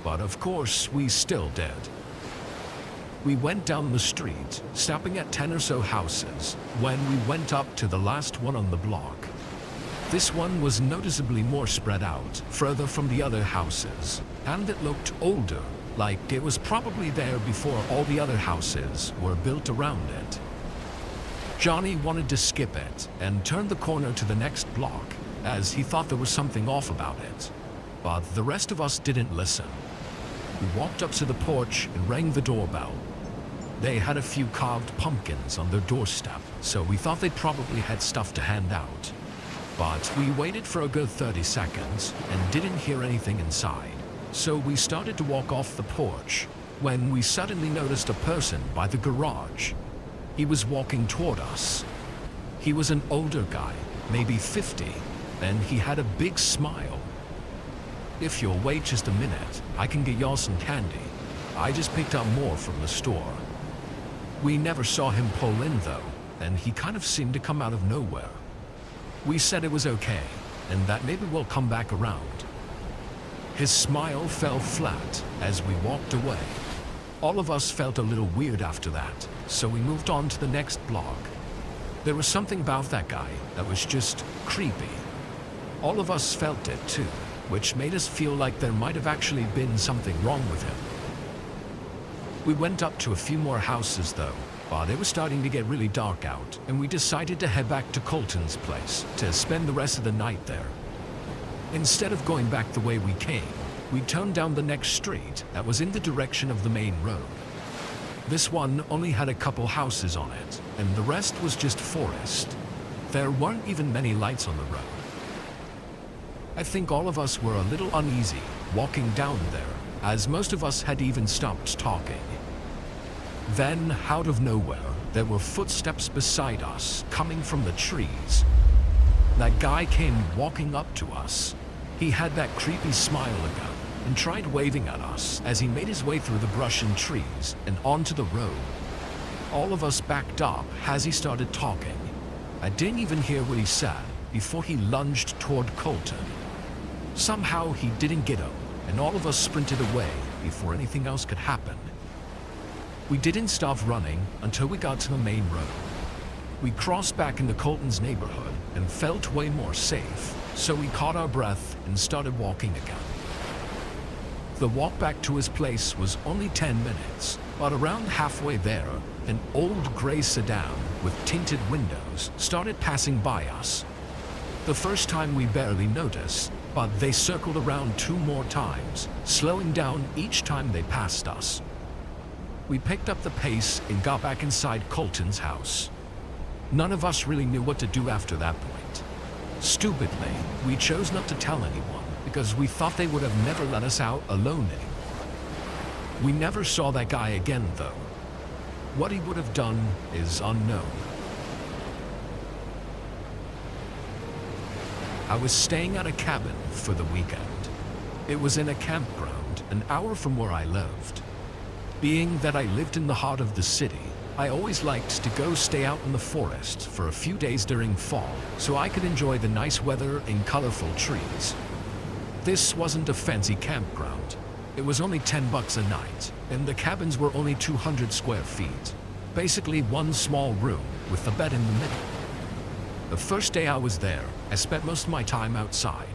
But of course, we still did. We went down the street, stopping at 10 or so houses, when we went up to the last one on the block. This one was noticeably more spread out, further from the other houses, and it looked older, like it was probably there before all the other houses were built around it. Johnny wanted to skip it and turn the corner to the next block, as he thought there was something off about it. But the rest of us didn't listen. We walked up to the porch and rang the doorbell. They had a few carved pumpkins on their doorstep, so we thought they probably had stuff to hand out. But we waited for a good 30 seconds and didn't hear anything inside, so we started to walk off the porch when we suddenly noticed a person by the garage. He was walking toward us. He was an older guy, maybe 50, and he had a big smile. "If you'll wait just a minute, I can get y'all some candy. I just picked up more from the store." We never saw him pull in though, and he kind of seemed to come out of nowhere. We said it was okay, and that maybe we'll come back around. His smile fell flat as we walked away. All of us felt a little weird after that, so we moved on to the next block. There was something about that guy that was just creepy. All of us felt it too, which made us feel like there might have actually been something wrong with him. We went up to a few more houses though, but it was starting to get really dark out, and we decided to head back to Colton's place to spend the rest of the night there. Instead of going back the way we came, we turned down the next street that was in the direction of the main road. This one only had a couple houses on it, and the rest was just forest. There weren't even many lights on the road. I think all of us were a little uneasy walking down there, as most of us had even stopped talking. Then, out of nowhere, there were footsteps beside us, coming from the trees. That guy came walking up to us. He had that creepy smile again, and tried waving at us as he made his way through the brush and trees and onto the road. All of us backed up as he started talking. I didn't even hear what he said before he lunged toward Colton. Somehow he didn't get him, and all of us sprinted away before anything else could happen. We didn't stop running until we got to the main road. We crossed back into Colton's neighborhood and felt way more safe, so we caught our breath and started walking again. The walk back to his place was only 10 minutes, but around halfway there, an old gray sedan with tinted windows started passing by us. The first time we barely noticed, but they circled around 2 more times, slowing down each time they passed us. We picked up the pace and got back inside Colton's house. None of us really knew what to do after that point. Stupidly, we chose not to tell anyone because we thought they would have never let us out alone anymore. We never saw that guy again though. What he would have done is unknown. I was staying at a cabin for the weekend. It was in a campground an hour from where I lived. Being that I lived in the heart of the city, I always liked to go stay out in the forest for a few days during fall so I could enjoy the nice weather and colorful trees. This wasn't a fancy campground. It was only $10 a night, and the cabins were only 200 square feet. Basically one small room with a bed in the middle. The first day I was there, I spent most of my time outside.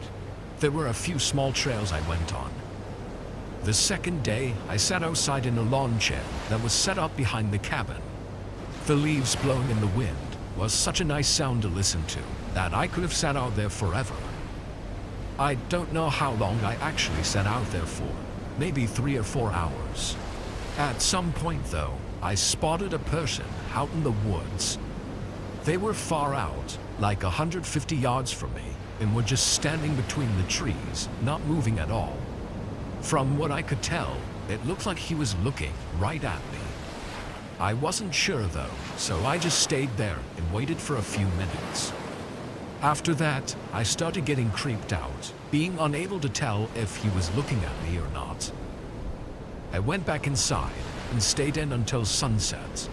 There were a few small trails I went on. The second day, I sat outside in a lawn chair that was set up behind the cabin. The leaves blowing in the wind was such a nice sound to listen to that I could have sat out there forever. I don't know how long I actually sat out there for, maybe 3 or 4 hours. At some point though, I spotted a person out in the woods. They were far out, like 150 yards from me, and were just standing between the trees, not moving at all. From what I could tell, it looked like he was looking right at me. I wasn't sure though, so I just stayed there and waited for a few minutes. After that, I started getting creeped out, being unable to tell if he was looking at me or not. I went back inside and stayed in until sunset.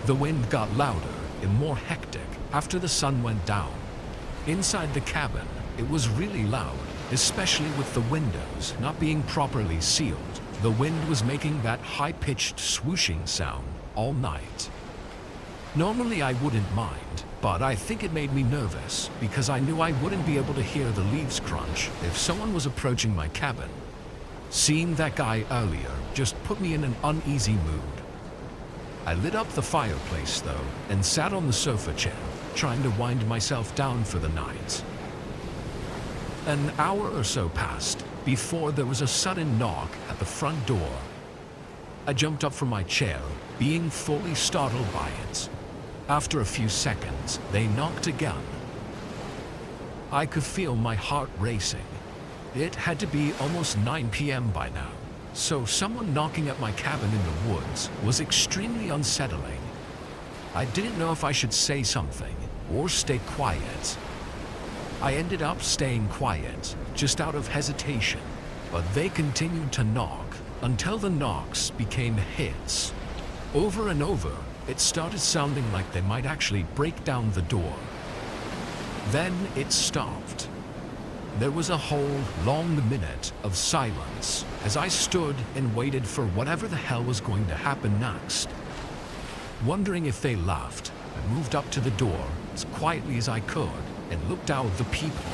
The wind got louder and more hectic after the sun went down. Inside the cabin, it was really loud, especially with the windows not being properly sealed. The wind was making that high-pitched swooshing sound all night. Normally I wouldn't mind, but I think it made me nervous because I knew I wouldn't be able to hear the leaves crunch if someone was approaching my cabin. Seeing that guy earlier just put me in an uneasy mood. I lit up the fireplace though and sat on the sofa chair, trying to wind myself down for the night. An hour or so passed before there was a sudden knock at the front door. I jumped up from my chair, being fully startled by it. After a few seconds, they knocked again. I could feel my heart racing. It had to be almost 9 p.m. by now, so someone knocking at my cabin in the woods was extremely unsettling. I didn't know if I should say something or stay quiet. I ended up staying quiet, just out of hesitation, but they continued to knock until the knocks became hits. Over and over, it started sounding like they might actually break down the door. Then it stopped. There was a whole long minute of silence as I stood and waited for whatever the hell was going to happen next. Wondering if they left, I moved up to the door as quietly as I could and looked out at the people.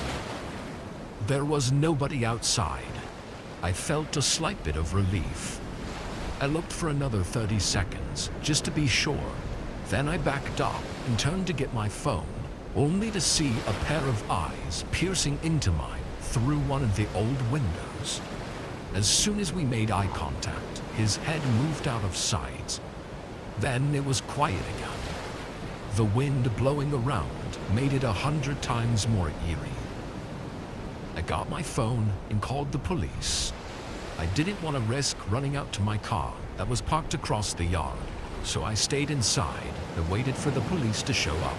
There was nobody outside. I felt a slight bit of relief. I looked for another 30 seconds, just to be sure. Then I backed up and turned to get my phone, only to see a pair of eyes piercing into mine through one of the old windows. As soon as we made eye contact, his head moved out of sight. Then it was quiet again. The wind blowing around made it 100 times more eerie. I got my phone and called the police. I didn't want to risk running out to my car that was parked across the yard, so I stayed inside and waited for the police to show up.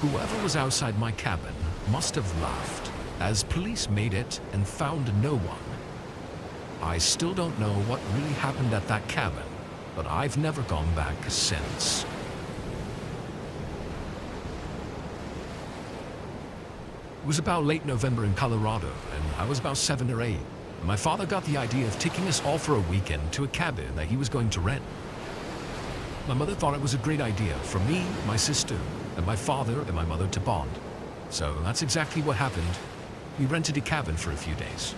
Whoever was outside my cabin must have left, as police made it and found no one. I still don't know what really happened at that cabin, but I've never gone back since. It was about late November in Colorado, and I was about 7 or 8. My father got the idea of taking us all for a weekend to a cabin that he was going to rent. My mother thought it was a great idea for me, my sister, and my father and my mother to bond. So that's exactly what happened. We rented a cabin for a few days.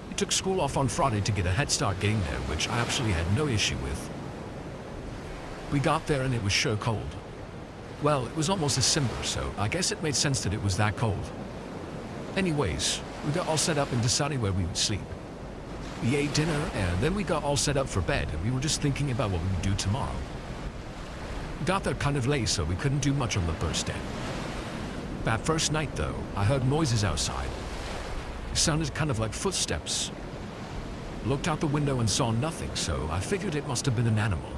We took school off on Friday to get a head start getting there, which I absolutely had no issue with. We got there and it was sure cold. Well, it was almost December, so I guess it made sense that it was that cold. Anyways, we got all set up and decided where we would sleep. We ate dinner and then we got all set up for bed and we were just thinking about what we would do tomorrow. We got there kind of late, so we couldn't do much on the first day. That first night though, I heard noises outside. It sounded kind of like footsteps. Looked out the window and saw nothing, so I figured it must have been an animal.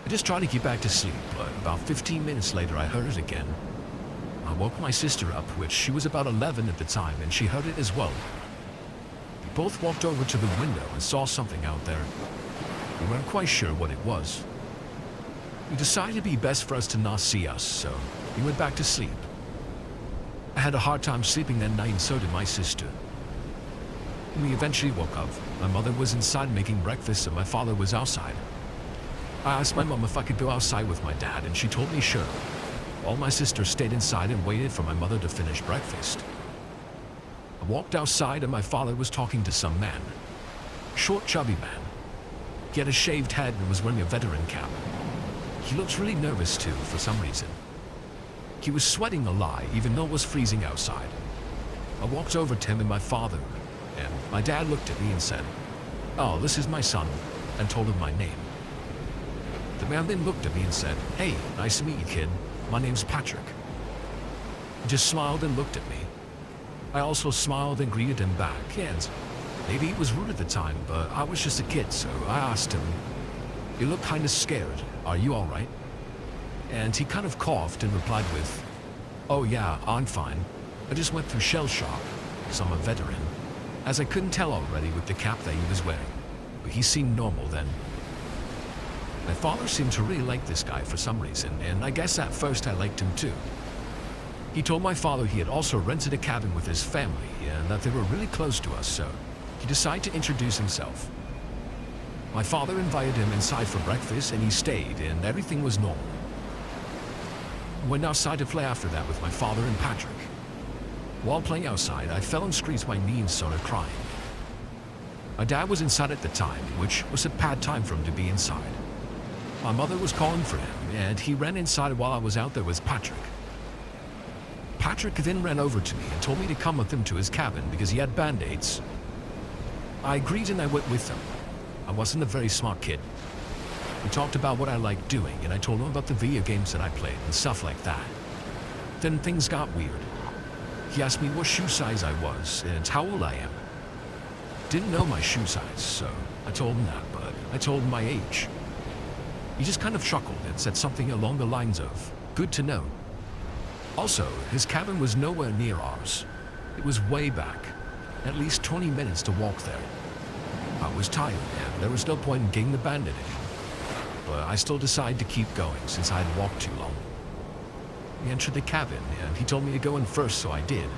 I just tried to get back to sleep, but about 15 minutes later I heard it again. I woke my sister up, which she was about 11 at the time, and she heard it as well. We both walked over to the window and saw something out there. We weren't quite sure what it was. We decided it'd be best for us to not see us, so we went back to sleep. I had a hard time sleeping that night, and so did my sister. When we eventually woke up, my mother was inside making breakfast and my father was outside. I asked my mom if I could go outside with my dad, and she told me sure. All my sisters stayed inside and waited for my mother to finish breakfast. I walked outside and my father was talking to some man. Short, chubby man. He had a shaved head and was wearing a veteran cap. He looked really nervous too, for some reason. He was sweating a lot, even though it was freezing outside. I walked over to him and my father, and my dad looked at me and said, "Oh, this is my son," and told him my name. The man then looked at me and said, "Hey, nice to meet you, kid. My name's Patrick." He just smiled and looked at me. I also smiled and greeted him back, and maybe he was rude at the time, but I was just a kid, so I asked him. He looked kind of scared. "Are you all right?" And he kind of coughed and replied with, "Oh yeah, I'm fine. I just went through shell shock, so I'm a veteran." As I couldn't tell already with the cap that he was wearing, but he seemed normal then. My father seemed to really like this guy for some reason, and I guess at first I liked him too. He told my father he had also rented a cabin with his family and that they were really close to us, so he decided to introduce himself. My father invited him inside for breakfast and he stayed, and everything was normal. Went outside to play after that with my father and Patrick. While playing outside, I fell and squeezed my knee and started crying. My dad was inside at the time, which was a bad time for him to be inside. My mother was calling for him, and he ran inside while I was out there with Patrick. Patrick then ran over to me and told me to come with him to his cabin because he had band-aids. I agreed and I went with him. I wasn't a very smart kid. We talked about what I liked doing, and I told him about the video games that I played and stuff like that. Then things got weird. He asked me what shoe size I was and how old I am. Didn't know my shoe size, so I told him that, but I told him my age. He just kind of chuckled and said something along the lines of, "Good to know." Also, his cabin was nowhere near ours. It was way back, at least 20 minutes to walk there. I was tired and there was no point in getting the bandit in, but I still decided to keep going since I had walked too long. We entered the cabin and he told me to go in first, so I did.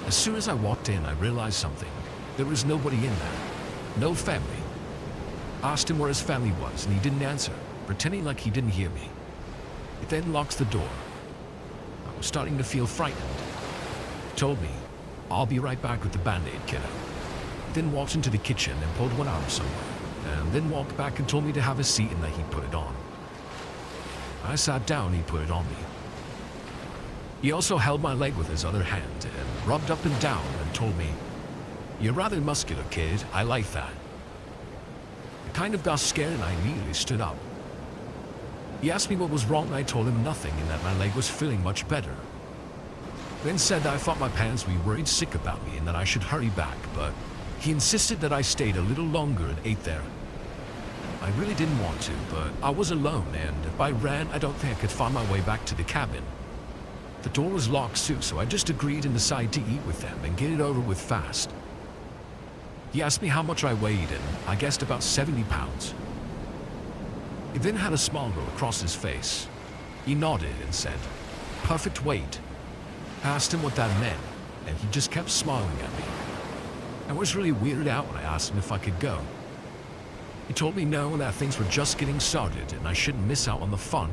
As soon as I walked in, I realized something. There was nobody in there. No family. I asked him where his family was and he didn't answer, pretending like he didn't hear me. He then locks the door. I was starting to feel frightened. He told me, "I'll be right back with the band-aid, kiddo." He then walked into the kitchen and pulled one out somewhere, and then walked back and told me to have a seat and that he'd put it on. I sat down and he put it on me. He also held my leg with his other hand and rubbed up and down and told me, "You're rather muscular, kid. I like that." I kind of got scared and I immediately stood up. He asked me what was wrong and I told him nothing and that my leg was feeling much better. Then said that I thought my parents would be worried sick about me and that I should hurry back, but he insisted that I stayed a little longer and ate there. I really didn't want to, but I was alone, and if I ran, I don't think I could find my way back to the cabin. The door was locked too, so I just agreed and decided to eat with them and get it over with fast. He asked me how much I weighed, and I guessed about 70 pounds. He then had a smile go across his face. He nodded and said, "Perfect weight." I asked him what that meant, and he just kept smiling at me. I was really weirded out when I asked him if I could go. He told me no and that things were just getting started and I shouldn't miss out on the fun.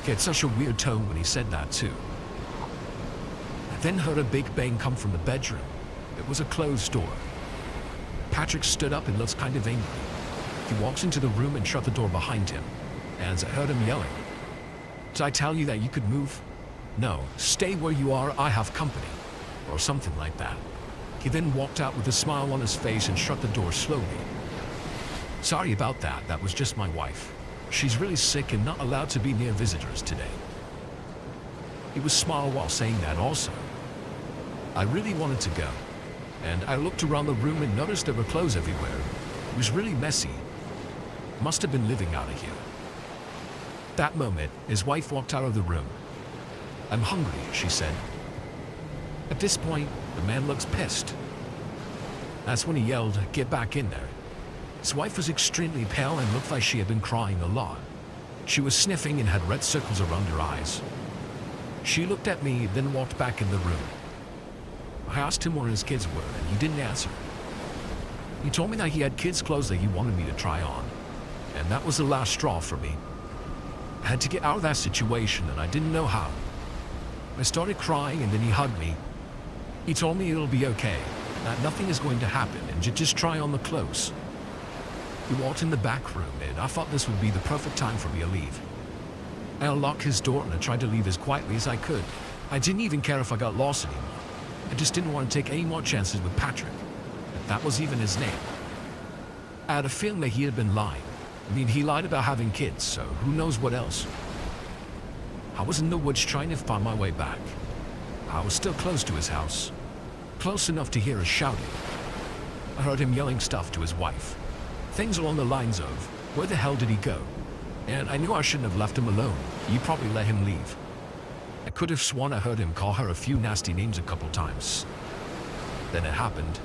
He had such a weird tone when he said that too. I then heard a big bang come from the bedroom. It was a closed door. Patrick stood up and looked kind of angry. He walked into the room and shut the door behind him, and I heard him yelling, "Did I tell you that you could move? No, stay where you are, I have company," or something like that. He then walked out with a smile on his face and shut the door slowly. "Sorry about that, that was just my wife. She's really sick and not allowed to be near visitors today." He was smile while saying that also. I really wanted to go, and I looked around the room and noticed there were clothes everywhere. It was really messy. Must have been living out of here. That moment, his wife walked out of the room. "I'm hungry," she said. At this point, the man looks pissed. That's when he yelled, "Get back in there." His wife was extremely pale and looked like she had been crying a lot. She was sniffing and had red circles around her eyes. She looked at me, then walked back in the room. I asked him where his kids were, and he didn't answer. He told me that he had kids' clothes that he wanted me to try on, and that was the last straw for me. I had to get out of that situation, and I didn't know how. I started crying, and then he hugged me. He told me it'll be okay, that nothing is going to happen, and just try on the clothes. He walked in the back room, and I thought this would be the perfect time for me to leave. I unlocked his door and I tried to leave as quietly as I could. I didn't even care if I got lost anymore. I just didn't want to take any more chances with Patrick. That was even his name. I had a feeling that he had been lying. I mean, he lied about having kids, so who knows what else. I was in the woods trying to find my way back. I was still close to his house, close enough to hear us shouting. I heard him yelling stuff to his wife. Things along the lines of, where the hell did he go? And I knew I shouldn't have left him alone. You probably let him leave. I could have sworn I heard him call her a few nasty names a couple times. Then it happened.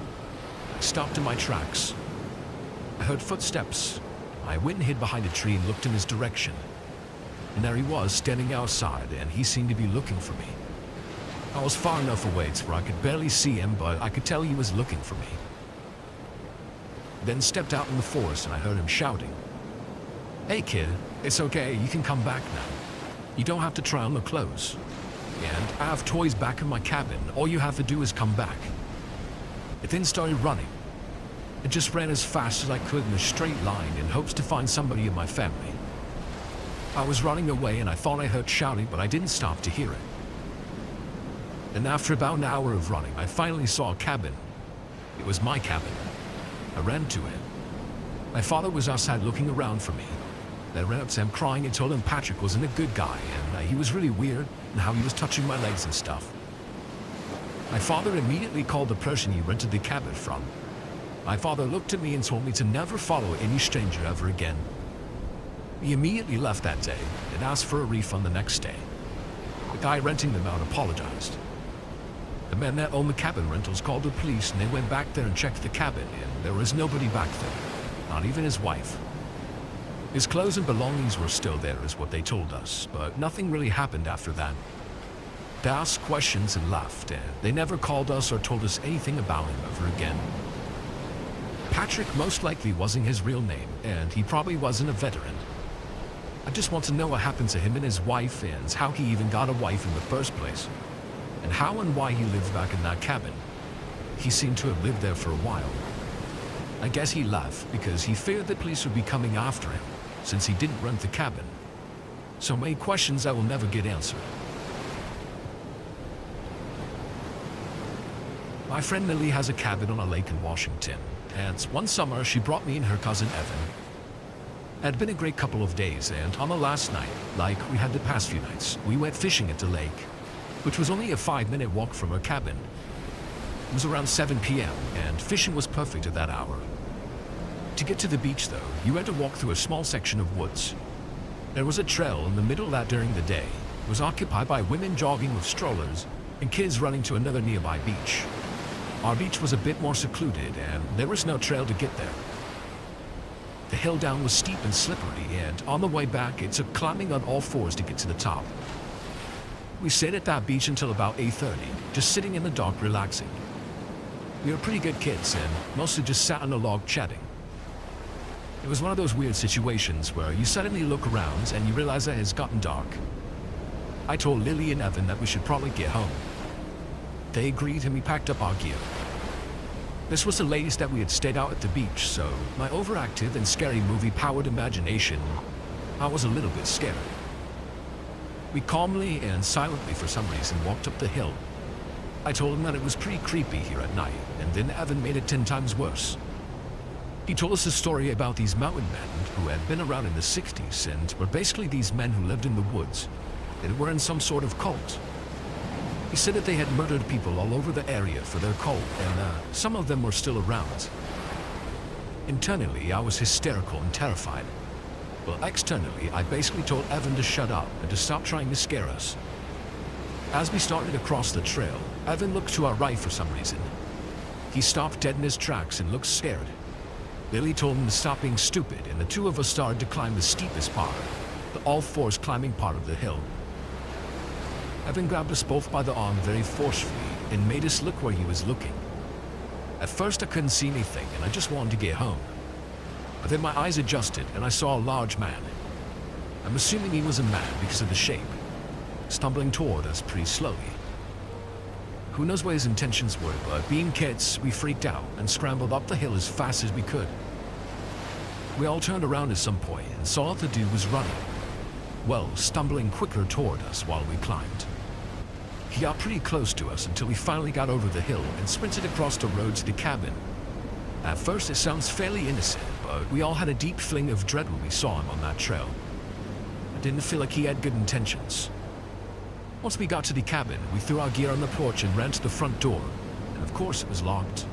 I stopped in my tracks. I heard footsteps. I went and hid behind a tree and looked in his direction. And there he was, standing outside, and he seemed to be looking for me. I was far enough away to where I could barely see him, but I could tell he was looking for me. Then stepped out in the forest and I heard him shouting. Hey kid, it's okay, you can come back now. You don't have to try on the clothes. And I have toys back in my cabin, all you have to do is come back. It then started running. It just ran as fast as I could in a straight line in hopes to find somebody in my family. I was running away and I thought I heard shouting, but I didn't stop to hear it. And after about an hour of running, I finally saw a cabin. It was my cabin. I ran to it. My father was outside looking around for me. I ran up to him crying and told him Patrick wasn't a good guy and he was really weird and how he was touching my legs and stuff. My father immediately called the person he rented the cabin from. My father looked at me and told me to never follow any stranger ever again. He immediately left that day and asked for a refund the next day. The guy renting them out apologized. The men that owned the cabin rentals called the police and they went back there and checked the cabin, and there was nobody back there, not even his wife. His clothes and belongings were still there is what they told us, but nothing really happened after that. They asked questions and left, and they never called us or told us anything about him ever again. Patrick most likely wasn't his real name, and he probably wasn't a veteran. I just want to know what happened to him and his wife, and how he even got a wife in the first place. And how and why he lived back in that cabin. He seemed to have lived there for a while. I guess he left because he feared the police would be coming after him, since he didn't rent the cabin. So many questions that will never get answered. My friend Millie has a cabin on a lake in Washington, and one summer she brought me and her cousin Evan. It had been a great couple of days, and on the last night, like we had the past few nights, we went fishing at the lake, which was only a 5-minute walk from her cabin. It was around 7 p.m., and fishing was perfect at that hour. To get to the beach, though, you had to walk through a small section of woods. There was a trail in the middle that during the day was occupied by women jogging with strollers and kids running to another nearby beach. Our beach was a bit more secluded, and there was no trail to get there. The hill down was steep and slippery, and on the way back, it took climbing on all fours to get to the top. We stayed at that beach until about 8:30, just sitting in the dark relaxing. We were pretty good kids and mostly just sat on a log chatting. It was one of those weird situations where you suddenly look around and you realize that it's gotten dark. I told Lily and Evan that we should probably get home. They agreed and we packed up our gear. This was the latest that we had stayed out at the beach, so my overactive and scary movie-powered imagination, I was a little bit scared. We calmly and silently for some reason walked up the hill. I told him that it was pretty creepy here at night, and then Evan made it 10 times worse. He told us a story about these mountain men who had been around in the 60s and were basically these men who lived in the woods and were in some sort of cult. He said that they had murdered people all over the area for their cult, and some of them were still around. Internally, I was hysterical and terrified. But externally, I basically told Evan to shut up and to stop trying to scare us. As we started to cross the trail, Evan looked to our right for some reason. He stopped dead in his tracks and looked scared. Lily told him to stop being stupid, and the two of us started to climb the steepest part, the all-fours climbing part of the hill. Evan grabbed us both by the arm very forcefully and made us look where he was looking. At first I couldn't see anything and I just wanted to get home. But then my eyes adjusted and I saw a large man. I'm assuming he was a man because of the shape, stumbling toward us pretty slowly. Who knows what his intentions were, but being kids, we freaked out and scrambled up the hill as fast as we could. We all turned around at some point and saw the dude was running. Well, stumbling quicker toward us while we climbed. He got pretty close to us until we finally got over the hill and sprinted across the road to the cabin. At first it sounds fairly innocent, but we all had a deep feeling of dread when we saw him on that trail. I didn't feel like he had good intentions. Once we got to the cabin, we threw our gear on the porch and ran to the front door, and of course it was locked.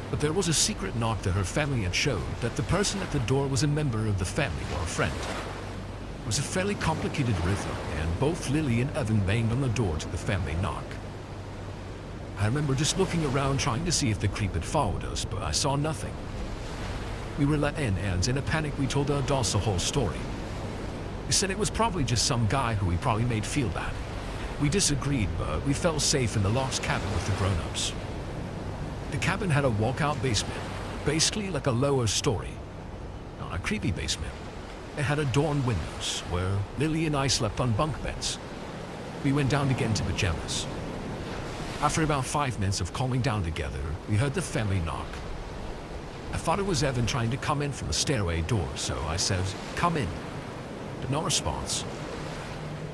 But there was a secret knock that her family had showed that the person at the door was a member of the family or a friend. It was a fairly complicated rhythm, and both Lily and Evan banged on the door to the family knock. I remember just looking around trying to see if the creep had followed us, but I saw nothing. We were let in, and in a panic we told the adults the whole story. We said it was probably just some guy who we probably made feel bad. We disagreed, but we felt safe in the lost cabin with the grown-ups. The cabin had a walkout basement, basically like a lower story. Not a creepy basement. It had adorned windows, where Lily and I slept on bunk beds. We went down to get into pajamas. After about 5 minutes of calming down together, we heard the family knock. I thought it was Evan trying to come in from the stairway door, so I said, "Come in." But no response.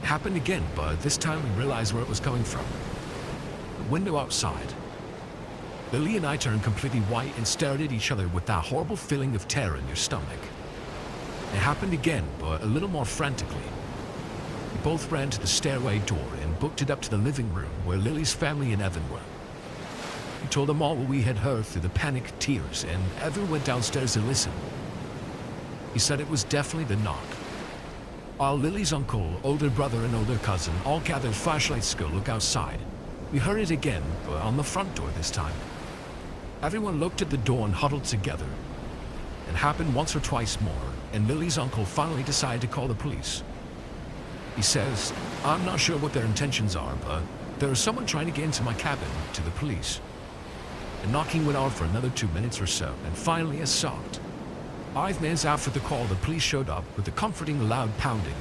It happened again, but this time we realized where it was coming from. The window outside. Lily and I turned completely white and stared at each other with that horrible feeling of terror in your stomach. It happened again, but a little more frantically. We both ran to the stairway door and booked it up to the living room where Lily's family and Evan were. We told them all what we had heard through the panicked tears, and Evan went downstairs to listen. He said it was definitely the knock. While Lily's uncle, older brother, and older cousin all gathered flashlights to go look outside, we heard it again, but on the front door this time. Everyone looked at the door and huddled together. It happened once or twice more, and Lily's uncle finally decided to call the police. He says, "I'm not sure what their intentions are, but there is someone trying to get into my cabin," to the police. The knocking went on for another 2 minutes or so, and finally it stopped. 5 minutes after the call, the police showed up with a comforting loud pounding,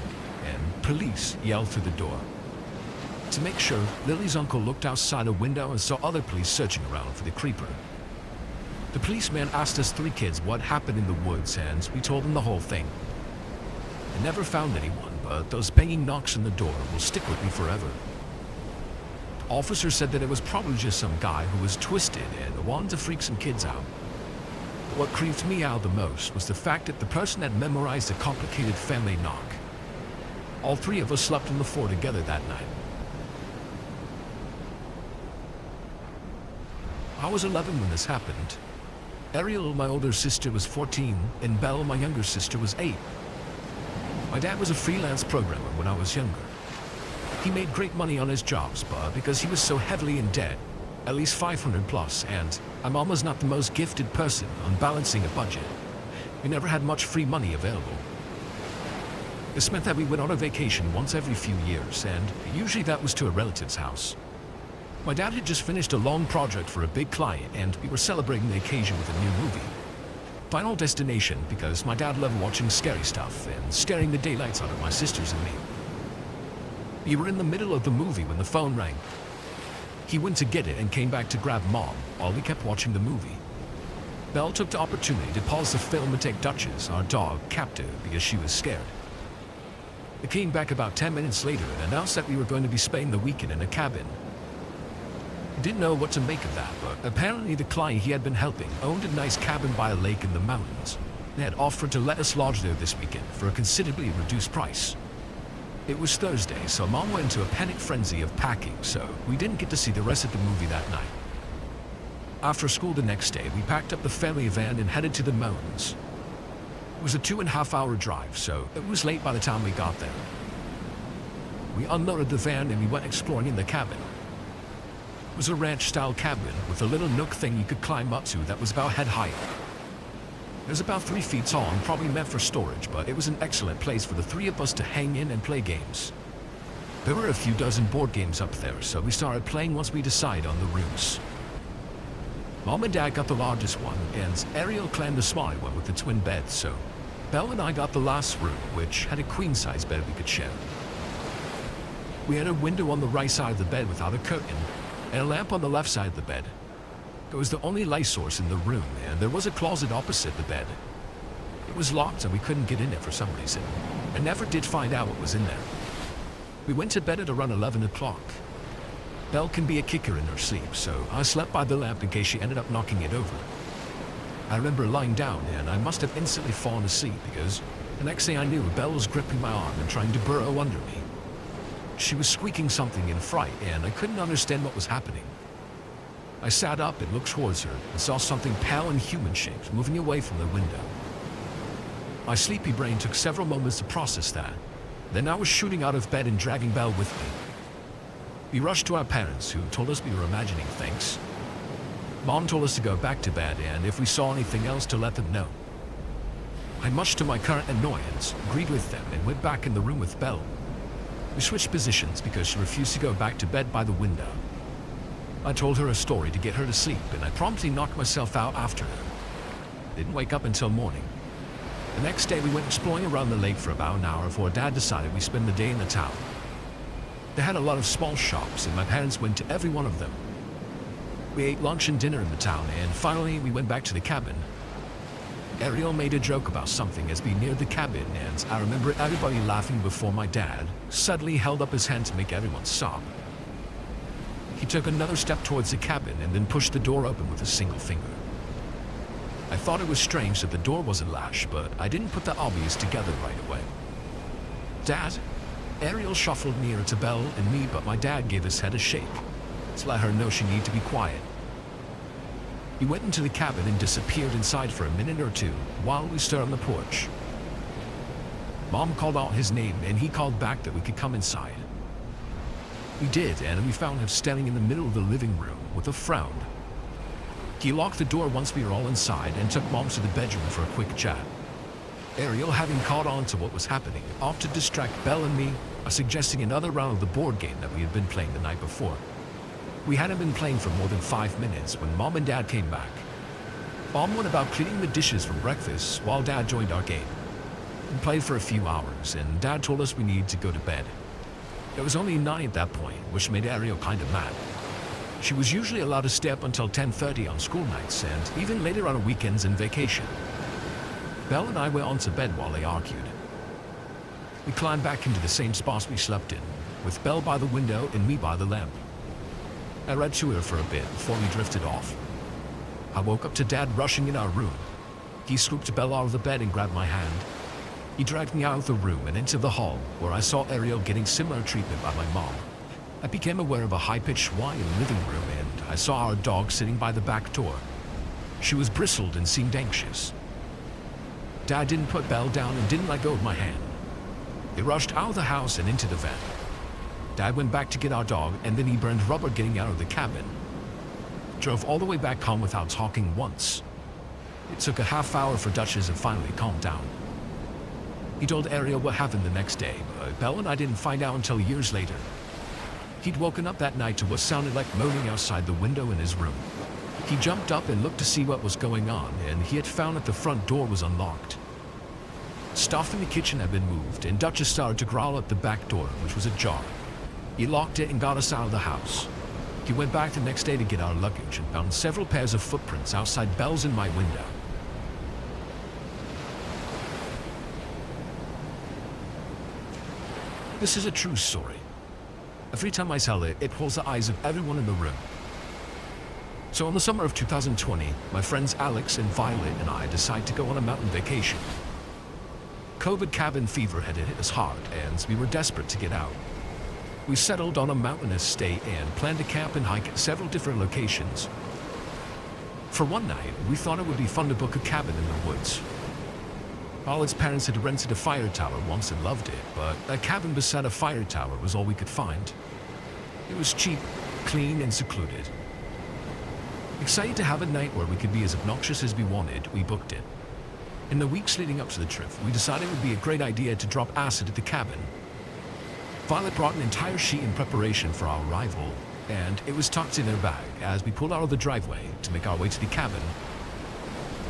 and "police" yelled through the door. To make sure, Lily's uncle looked outside a window and saw other police searching around for the creeper. The policeman asked us 3 kids what happened in the woods, and we told him the whole thing. I never found anyone, but those banging knocks on the door will stick with me forever. The officer said that it was probably just some guy who was twisted and wanted to freak some kids out. But what creeped me out the most was the fact that the person had memorized a complicated family knock. All 3 of us slept on the floor together that night. I was 11 when this happened. Ariel, my older sister, was 14, and Belle, my younger sister, was 8. My dad was a freelance programmer when I was younger. He made great money on his jobs, but because he was so heavily in debt, at least 500 plus, and my mom was not the most gifted person on balancing a budget, we never had much free money available. This meant that we went on a vacation once every few years, and usually that was to a relative's house. My dad had just finished a long project for a big client, and we were celebrating the occasion with a new movie. Final Destination, because my dad loved watching scary stuff and scaring the daylights out of my sisters and me. We were in the middle of the movie when the phone rang. He went to get it and came back to grab Mom while we kept watching the movie. Belle took the opportunity to pause the film and take Duchess, our dog, captive because she was scared. They came back about 10 minutes later and announced that we were going to be spending the weekend in a cabin. I didn't know what to make of that, but apparently the client he had been helping owned a nice cabin by a lake in the mountains. They had offered to let us lodge there this weekend for a considerably reduced price. It was Thursday, so Mom went into a panic frenzy of packing, so we didn't get to see the rest of the movie that night. After school the next day, we packed up the family van and headed to the mountains. It was a 2.5-hour drive, so it was late by the time we got there. We unloaded the van and we went exploring in the cabin. It was a ranch-style cabin with a little nook thing you could climb up to that was about head height. It was about 3 feet tall and probably meant for storage, but it was an excellent place for the 3 of us to hang in and play games. There were a few dozen board games up there, so we started playing once we decided on the rooms. Mom and Dad got the largest one, and Ariel claimed the smaller one with the twin beds, so Belle and I got the last room, which had a queen-size bed we could share. We had a window on the right side of the bed without a curtain, and a lamp on the left side of the bed. It was the only light source in the room, and there was a closet opposite the bed. It was locked and we couldn't get in it for some reason. I never did find out what was in there. We went to bed at around 11 o'clock. Belle can be a kicker in her sleep, so I slept by the lamp in case she ended up knocking it over. I remember lying down and I must have instantly fallen asleep because the next thing I knew, Belle was gripping my arm and trying to burrow under me. She was squeaking something in fright and I couldn't understand what was happening. I sat up and looked towards her and saw something pale and human-shaped moving away from the window. My sleepy brain took several moments to process that. Then I was shooting out of bed and dragging Belle with me. We rushed to our parents, who told us we were imagining things. Mom told us to go back to bed and if we saw anything else to let them know. I, much to my current annoyance, agreed with them and went back in the room with Belle. We switched positions because she refused to go back to bed by the window. I told her a story to get her to sleep and I promptly knocked myself out after her. Didn't wake up until morning. The next day we went exploring around the lake for about an hour before Dad decided we spend the day in the town. They had a lot of small shops and my parents went to every one of them. We ate lunch and dinner in the town and finally we went back to the cabin. Ariel made a joke about something as we neared the cabin and I remember everybody laughing before my dad suddenly held up his hand to make everyone sob. He took another step towards the cabin and then pushed the door open with a single finger. I thought it was strange that the door wasn't latched, but I didn't put the obvious together right away. Dad? Ariel shuffled nearer to Belle and me, but my dad gave his head a shake to let her know she needed to be quiet. He went into the cabin and disappeared inside for a minute or two while we stood on the porch. Mom called out his name and he called back that we could come inside. We did, and we found him standing in the middle of the living room with a frown. He locked the door once we were all inside and took Mom to the bedroom for a quick chat. Ariel, having caught on to what was happening, opted to distract Belle and me by suggesting another round of the board game that we had been playing the night before. We hadn't been playing for more than 5 minutes when Mom and Dad came back. Mom went about cleaning the dishes from breakfast while Dad joined our game. We played for a few hours and Dad told us we needed to go to bed. It was only 9 at that point, which made Ariel kind of mad. She was usually allowed to stay up until 10:30 on school nights and even later on weekends and vacation. Belle and I went on to bed while they argued. We climbed back into the same spots we slept in, with Belle by the window and me by the lamp. I read to her for a bit before we drifted off. I woke up to Dad rushing in our room. He scooped Belle out of the bed and grabbed my hand. He dragged me out of the room and into the hall, where I saw Ariel getting similar treatment by my mom. I became aware of a high-pitched whine in the living room and I saw our dog sitting by the back door. She was bristled and seemed anxious. Dad didn't put Belle down and didn't let go of my hand. They rushed out of the house and into the van. Dad went back to get our dog and then he burned rubber getting out of the cabin. Drove all the way back home without talking once. It took a half hour for Duchess to finally calm down. He told Ariel what happened the next day, but Belle and I didn't find out until years later. He'd woken up that night to what sounded like moaning outside the window in his room. He jumped up and looked to see what was going on, and he had found that the front door was unlocked. Stuff in the kitchen had been moved, and Duchess started to growl at the back door, which was ajar. He locked it and got us out of the house. He went back the next day to get our luggage and found several pairs of footprints outside Belle's and my window. This is a true story. Every time I tell it, it pulls the eyes of everyone in the room. So in the summer of 2020, my friends Alex and Violet and I decided to go on a mountain vacation. COVID cabin fever had hit us hard and we were desperate to get out. We settled on a mountainous stay and planned to camp and hike at several different locations. For one night, we thought it would be fun to book a cabin in the woods. Violet's parents had rented a fire tower once and loved it, but a cabin beside a fire tower was all we could find. It was cheap, clean, and secluded. Excited to have a night where we could be as obnoxious as we wanted, we booked it. In the weeks leading up to the trip, we decided it would be a great idea to drop acid at the cabin. Violet brought an entire sheet in preparation for our arrival, and it was tucked in her bag as we pulled out of the driveway to make our way to the cabin.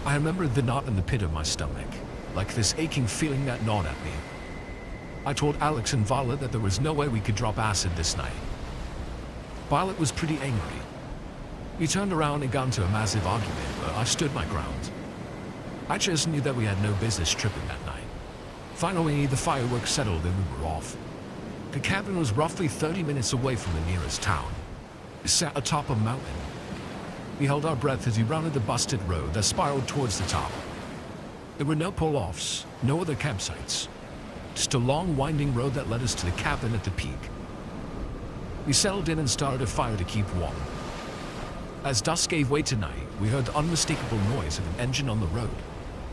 I remember the knot in the pit of my stomach, like this aching feeling that gnawed at me. I told Alex and Violet that there was no way we could drop acid this night. Violet was pretty angry. We turned around and got into a massive argument, but I stood my ground. I just knew that we had no business tripping that night. Finally, the fireworks settled and we were off. The cabin was roughly 30 minutes away from the nearest town. It sat atop a mountain. We held our breath as we rounded the busted road that spiraled towards the top. There were no pull-offs, no other campsites. Just a long, winding road that led us to the cabin at the peak. We settled in and started a fire to keep warm. As dusk gave way to night, we heard the unmistakable noise of an engine on the road.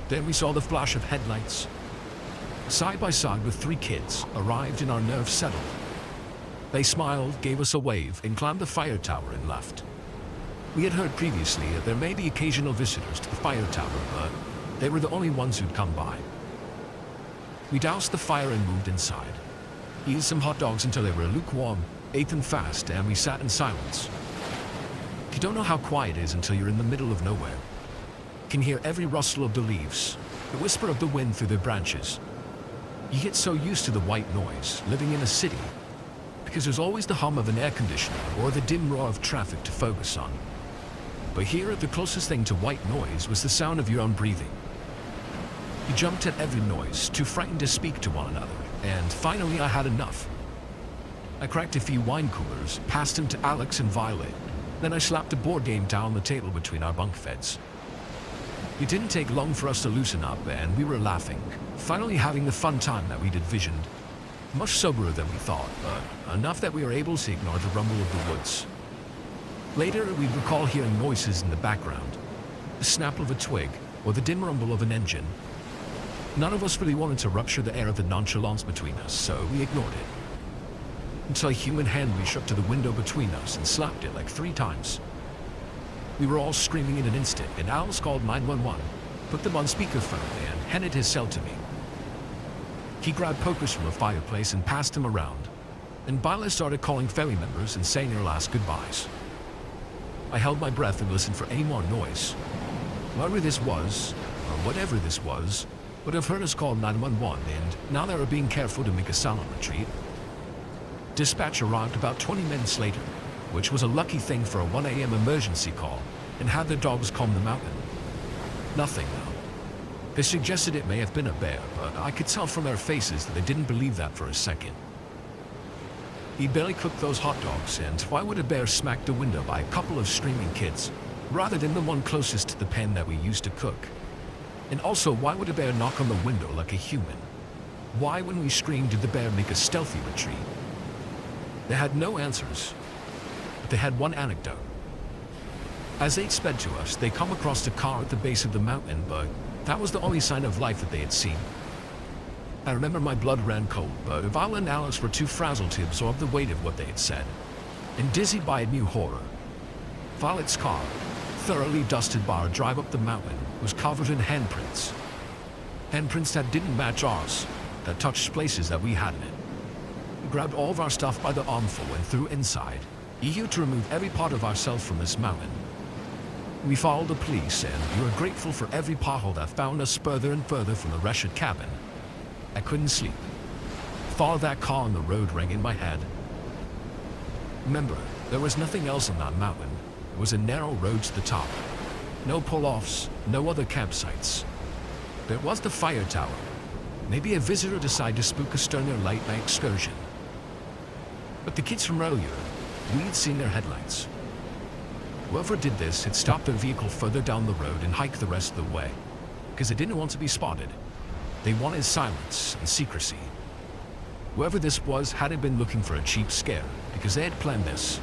Then we saw the flash of headlights. Side by side with 3 kids, arrived and our nerves settled. They smiled, gave us a wave, and climbed the fire tower and left. We had heard previously that there may be occasional visitors to the fire tower, but they were the only ones who'd come by. We doused the fire and moved inside. Eated some hot dogs until they were lukewarm, ate them fast, and we sat in silence. You don't know how quiet it is until you're in the middle of nowhere. You can hear every rustle of the leaves, the whisper of the wind through the branches. You get so used to the white noise, living in a city, because there's always the hum of an air conditioner or the dim roar of traffic to focus on. But here, the closest thing to white noise was the sound of your own breathing. You jumped at every noise, too frightened to speak to one another, and finally I had enough. I cracked a few wine coolers, passed them to Alex and Violet, then I slapped a board game down on the table between our bunk beds. It didn't take long for us to loosen up, and we were laughing, finally having the fun time that we'd envisioned. Much soberer than we thought, but enough that we were able to ignore the rumble of the woods. Later, we'd recall hearing noises in the background, the snap of a twig, or the dim rumble of an engine. None of us really wanted to rupture the air of the nonchalance between us, so we ignored it. Until a human hand reached up to the window between us and slapped it like 3 times. We were all screaming in an instant, and Alex called 911, put them on speakerphone, and handed his cell to me. He grabbed pokers from a fireplace and passed them around, and Violet started calling family members and saying their last goodbyes. I held my breath and listened for any more noise. Whatever this was, would have heard us call 911, and now they were being careful to make a silent retreat. Dispatch arrived about 20 minutes later, which was a lucky thing for a 1 a.m. emergency call, and had the dogs comb the mountain. Nothing, though. They suggested it may have been a bear, but I could tell from their faces that they didn't believe that for a second. He barely cooked those hot dogs, and why would a bear smack the window by a couple of screaming kids, rather than the one closest to the pen that we used to cook? And also, why would a bear knock on the window like a human? Why, when we screamed, did the bear make a stealthy retreat? They had no answers, but they had one anecdote. As they sped to us, they come across the car at the base of the mountain, but that was the only sign of life that they had seen. I remember my blood ran cold, but Violet and Alice were too frazzled to absorb the weight of what they had said, and dizzied by a new horror. Violet's car, thoroughly dusted by our drive up the mountain, was covered in handprints. Handprints that didn't match ours, that touched places that we hadn't. We grabbed all of our stuff by the armful and threw inside, eager to remove every part of ourselves from this mountain. We followed the police, and we were grateful for every pothole that found us further and further from the wretched cabin. I couldn't sleep. The thought of that car on the road rang in my head. Remember, there was nothing else on that mountain. It was a narrow road to the top. No pull-offs, no other campsites. There was the fire tower. Maybe a visitor decided to spook us during their late-night excursion. But the kids from earlier, we'd seen their headlights. Whoever did this had stopped their vehicle further down the road and hiked the rest of the way, because they didn't want to be spotted. They wanted silence and secrecy. Whoever this was hadn't been looking for a cheap scare, because they had planned this.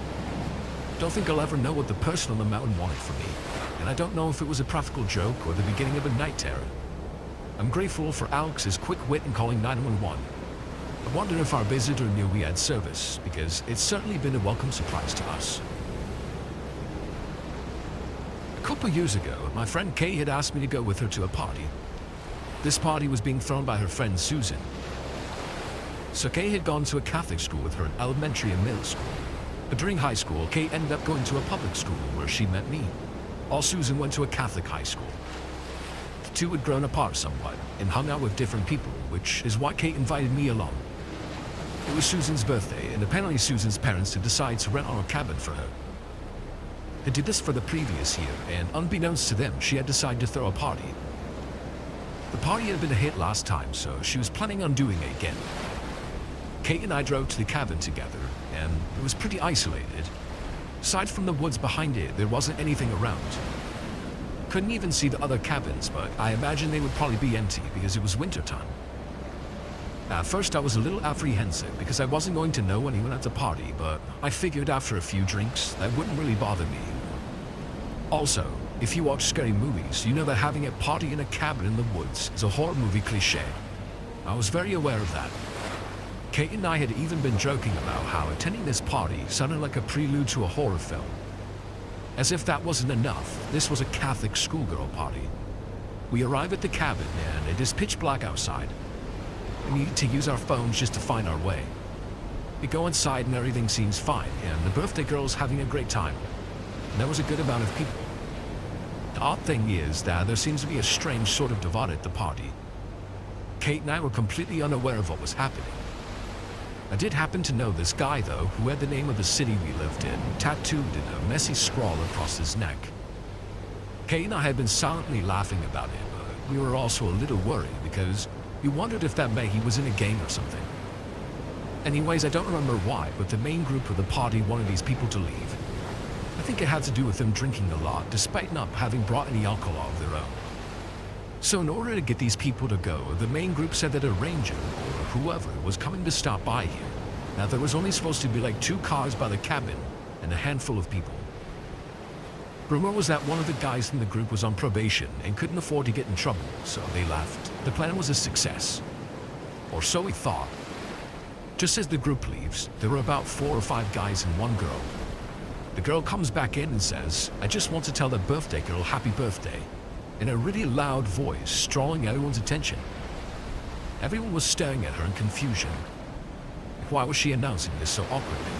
Don't think I'll ever know what the person on the mountain wanted from me, and I don't know if it was a practical joke or the beginning of a night terror. I'm grateful for Alex's quick wit in calling 911. I wonder if our visitor knew we had service, because it's certainly been a welcome surprise to us. A couple years ago, my friend Kay had asked me to go with her to a party. This party was being thrown by her friend Susan. So Kay had gone to a Catholic school with her in elementary and middle school. But during high school, Kay ended up going to a public school where she met me, while Susan went to a Catholic high school. The two had grown apart somewhat and hung out with different people, which is why Kate invited me along. It was Susan's birthday, and apparently Susan's parents had decided to rent out a cabin for her. They did this for the previous year, and unbeknownst to them, she had decided to throw a party. The party had been a hit last time, so she was planning on doing it again. Kate and I drove to the cabin together, and it was pretty isolated. Aside from the woods behind it, there wasn't anything around. Couldn't even see the other cabins, but I imagined they would probably be empty because it was wintertime. At first I was a little apprehensive because I wasn't going to know anyone at the party, but I figured after a few drinks that wouldn't really bother me. Also, if you watch scary movies, you know that having a party in a cabin in the woods is a horror movie cliché. I was very aware of that. Kate and I had even been joking about how attending this party sounded like a prelude to a horror film. As if that wasn't enough, this was a Catholic schoolgirl party. We arrive at the cabin and it is pitch black outside. We need to use our phones just to find our way. We go inside and everything seems fine, and the birthday girl's having a great time. And there was a good amount of people. The odd thing is that there seems to be a strange sort of divide at the party. Kate and I were completely unaware of what was happening. I did happen to know this guy, though, who had the name of the city we lived in tattooed in a messy scrawl across his neck. Kate and I had been silently laughing about it, but we were also a little worried because we wondered if that meant he was in a gang or something. Anyways, I don't remember why, but the main group of the party wanted these people to leave. I think it had to do with them drinking a lot, despite not having brought any alcohol of their own. So in order to get these people to go, the main group said that a ranger, or whoever, was coming to stop by here. Now there was only supposed to be like 2 cars by the cabin, and a handful of people. Rumor was that one of the guys in the group was on probation and couldn't afford to get in trouble, so they left. The plan was a success. Or so we thought. Just as the group leaves, there were about 4 or 5 guys and 1 girl. The girl comes back in and says, "I just want to tell the birthday girl happy birthday," in a really loud voice, drawing everyone's attention. Everyone was staring at her in confusion. Why was she announcing this so awkwardly?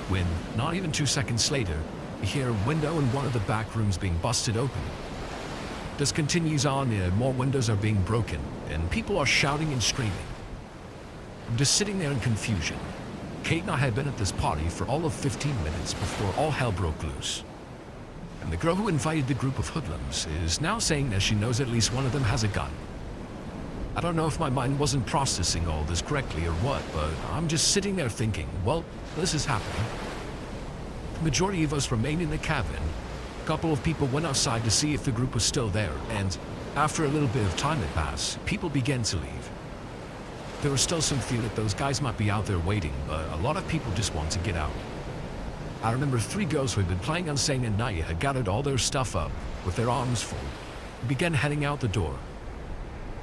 When, not even 2 seconds later, you hear a window in one of the back rooms being busted open. This continues on, and more windows are being broken, and people are shouting and screaming. I'm just sitting there in confusion. Kate and I had been at this party for all of 15 minutes before all hell broke loose. And the girl who invited the group of hoodlums is now saying that she knows at least one of them has a gun. I don't know if my mind wasn't processing all this correctly or what, but I'm just sitting there thinking, well, this is happening. The majority of us remained in the cabin. A couple of people went outside to see if the group was still there, and after a little bit of time had passed, people began to leave. There was still some fear that those guys might be out there waiting, but a lot of people just want to get out. I remember 3 girls who had been planning on staying the night had gathered all their stuff up, with their arms full, and began heading out the door.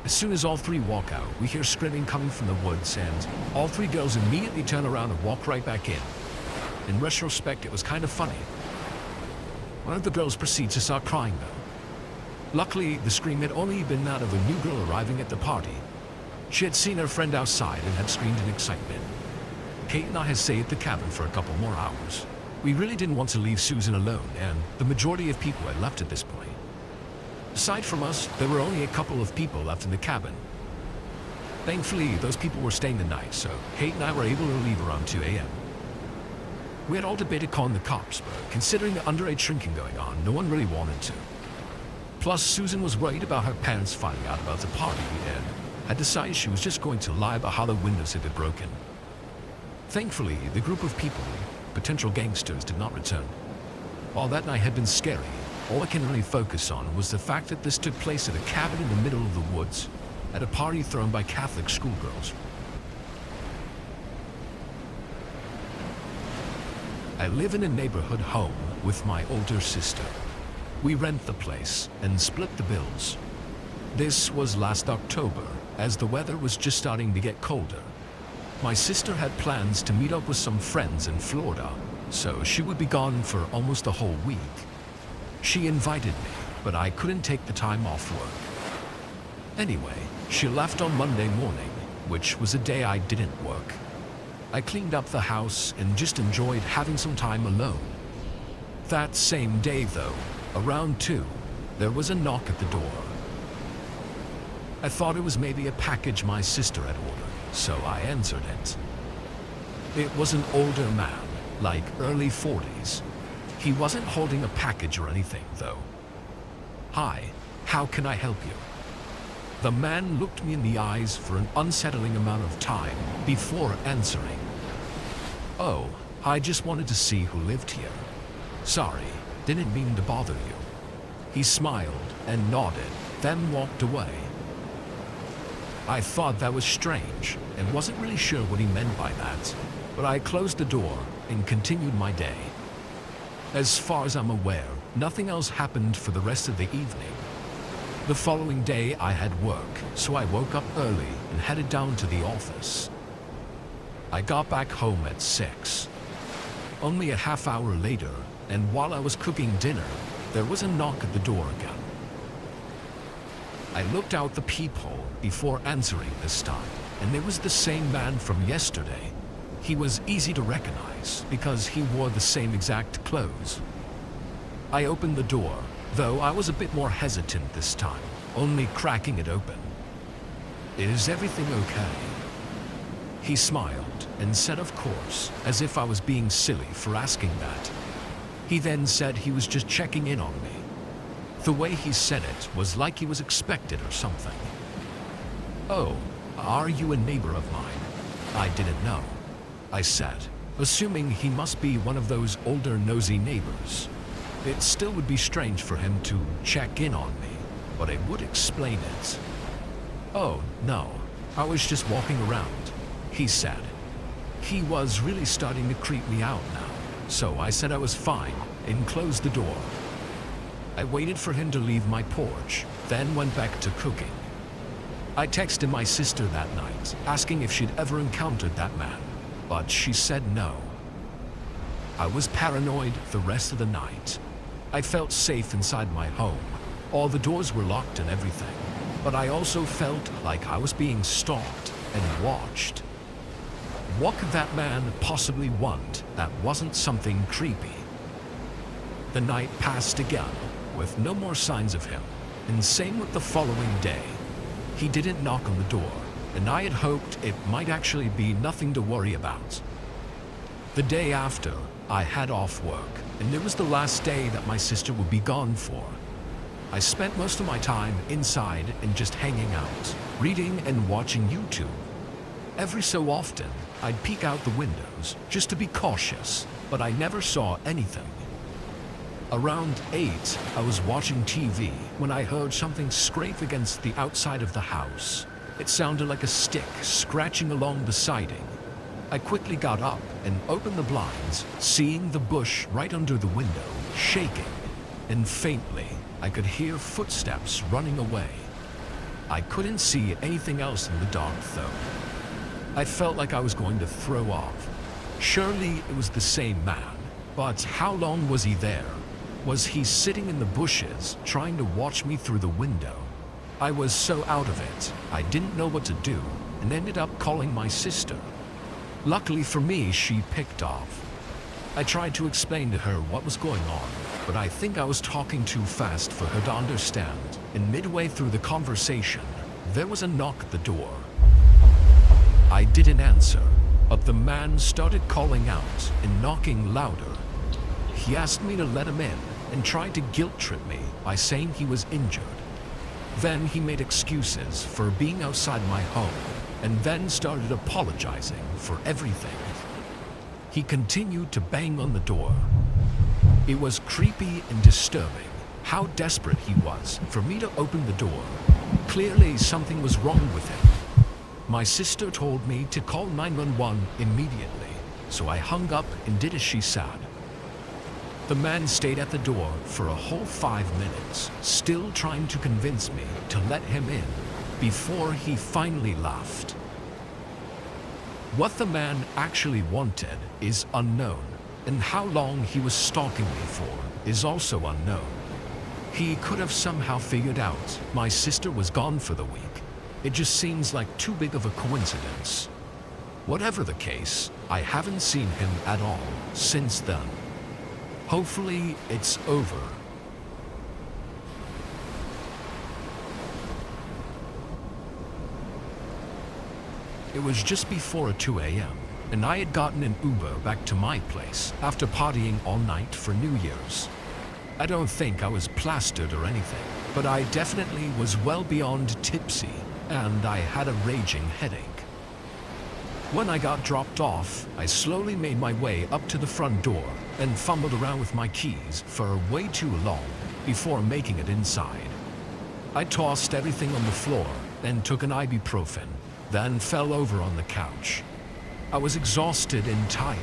As soon as all 3 walk out, we hear screaming coming from the woods, and all 3 girls immediately turn around and walk right back in. In retrospect, it was kind of funny. One of the girls proceeds to start crying, though. Luckily, the scream had only been that of a new girl arriving at the party. She had seen her friend outside and had screamed in excitement. Kate and I had stayed at the cabin for a couple more hours. We really didn't want to leave Susan alone, and the majority of people had left at this point. Aside from us, there were only a couple of people left in the cabin. Thankfully, those people were staying the night, so Kate and I were able to leave around 2 a.m. We had all debated calling the cops, but considering the underage drinking going on, no one really wanted to. Plus, Susan was worried about her parents finding out about the party and had decided she was just going to lie about how the windows had been broken. Thankfully, the group of people, potential gangsters, did not return. While that night had been scary, all I can really focus on was the fact that this took place at a cabin in the middle of the woods, at a party thrown by Catholic schoolgirls. I live in a neighborhood home with my older sister. We rent the place and split the bills. This was last October, as the weather was just starting to get colder. My sister had plans to meet up with some friends in Florida, so she would be gone for almost a whole week. She invited me, but I couldn't take the time off work. Anyway, she left on Monday morning, which was a day I didn't work. I cleaned up the house and just enjoyed having some time alone. That same day, though, around 2, there was a knock at the door. I thought it was maybe a package my sister had ordered, so I answered it. It was an older man, like early 40s. He wasn't holding a package or anything, though. "Hi, how can I help you?" The man looked me in the eyes for an unsettling amount of time before answering. "Oh, I just wanted to see who lived here. Sorry, didn't mean to bother you." He smiled and nodded, then walked away. I thought that was strange and wasn't really sure what he meant by that, but I closed the door and continued my day. As far as I'm aware, nothing else happened for the rest of the evening. The following day I had work, so I woke up early and headed down to the office. I got back home at 6. Only a half hour later, and while I was cooking dinner, there was a knock at the door again. I looked out the peephole before answering this time, and it was the same man from yesterday. He was easy to recognize because he wore the same exact clothes. I opened the door, though I was a bit more hesitant this time, only cracking it open. "Is everything okay?" He smiled and said of course, as if I was being silly for asking that. He then said he was just checking in on me. The way he said it was like he was expected or something. "Oh, are you a neighbor of mine?" "I didn't know," I said, assuming he must be one of those older nosy neighbors. It still would be strange for him to check in on me, but it would explain it. "Oh, no, I was just walking around," he said. He was really starting to creep me out now, so I said I was fine and closed the door. I waited for him to leave my porch, then went back to cooking. I texted my sister that night, asking if she'd ever encountered that man, but she said no. I was paranoid the rest of the night. I felt safe inside my home. All the doors were locked and everything, but I also felt like I was being stalked and watched. What could that man possibly want that wasn't something creepy? The night passed again, with no more signs of him, and same with the following day. He didn't knock on the door, and I had hoped it might actually be nothing to worry about. The day after, I had off work, and it was the last day that my sister would be gone for. I spent most of my time inside and just hanging out, reading and watching YouTube. Every so often, I'd peek out the windows just to be cautious, but I never saw anything. Around 8, I was watching TV when I heard something scrape against the outside of the house. It sounded like a stick scratching along the siding. I quickly got up and opened the blinds, seeing the bush right under the window shaking, and faintly I could hear footsteps running away. I couldn't see anything else in the dark though. I felt like I was going to throw up. Surely it was the same man, but how long was he there? Was he sitting in the bushes trying to watch me through the window? I was so out of it, I didn't know what to do and ended up calling my sister. Luckily for me, she picked up. I tried to explain to her what was going on, but I think I was talking too fast for her to understand, and midway through the conversation, there was a knock at the door. I didn't answer, but the man started calling out and knocking louder. He asked me to let him in and tried to guilt-trip me by saying he was injured. Then he made excuses for being outside my home, and then started apologizing for everything. He continued to bang on the door. It was creepy and disturbing how desperate he was for me to open the door. Clearly something was wrong with him. My sister told me to call 911 immediately, so I hung up and did as she said. The man stayed at the door for a whole 5 minutes, still trying to convince me to let him in, before he finally left. What the man actually wanted is unknown, and how long he was stalking me for is also unknown. He could have somehow figured out my sister was gone for the week. It just seems like too big of a coincidence. Whatever the case, I haven't seen him at all since then. Hopefully, it's over. It was just before 2 a.m. and I had gotten an Uber back to my place after partying all night for New Year's. I don't think I was plastered or anything, but I definitely was well beyond tipsy, and I had a raging headache. When I got dropped off, I slowly made my way up to the front door and fumbled around with my keys for way too long before making it inside. I tossed everything on the floor and took an ibuprofen, then fell over on the couch. I was exhausted and tired,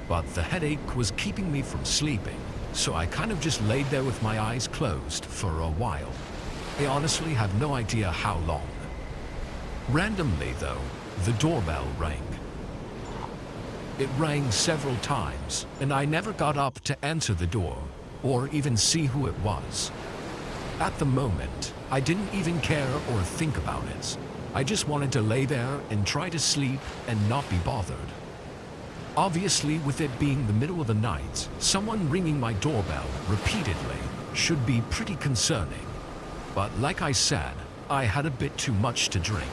but the headache was keeping me from sleeping, so I kind of just laid there with my eyes closed for a while. I honestly have no idea how long. Randomly though, the doorbell rang. It rang several times, and I never got up to answer the door or even see who it was. At the moment, I didn't even care or think about it. I just wanted to lay there and try to sleep and not be bothered. Obviously, with it being the middle of the night, someone ringing my doorbell repeatedly should be pretty concerning. But like I said, I had a bit too much to drink.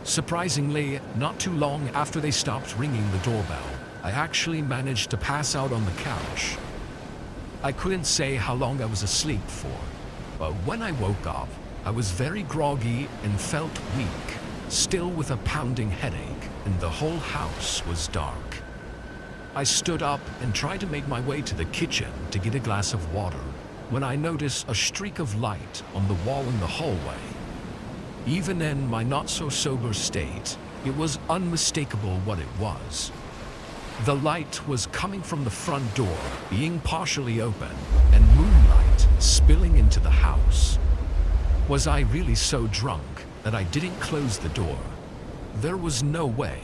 Surprisingly, not too long after they stopped ringing the doorbell, I actually managed to pass out on the couch. I couldn't say how long I was asleep for, but when I woke up, I was very groggy and felt weak, still with a pounding headache, and the whole house was dark. I stood up and tried to make my way to the kitchen to get a glass of water when I noticed a streak of light on the wall in the hallway. Even in my not-so-sober state, it was unmistakable what it was. The light was coming from the front door, being partially open, and moonlight spilling into the house. Was I really so drunk that I didn't close the door? There was no way.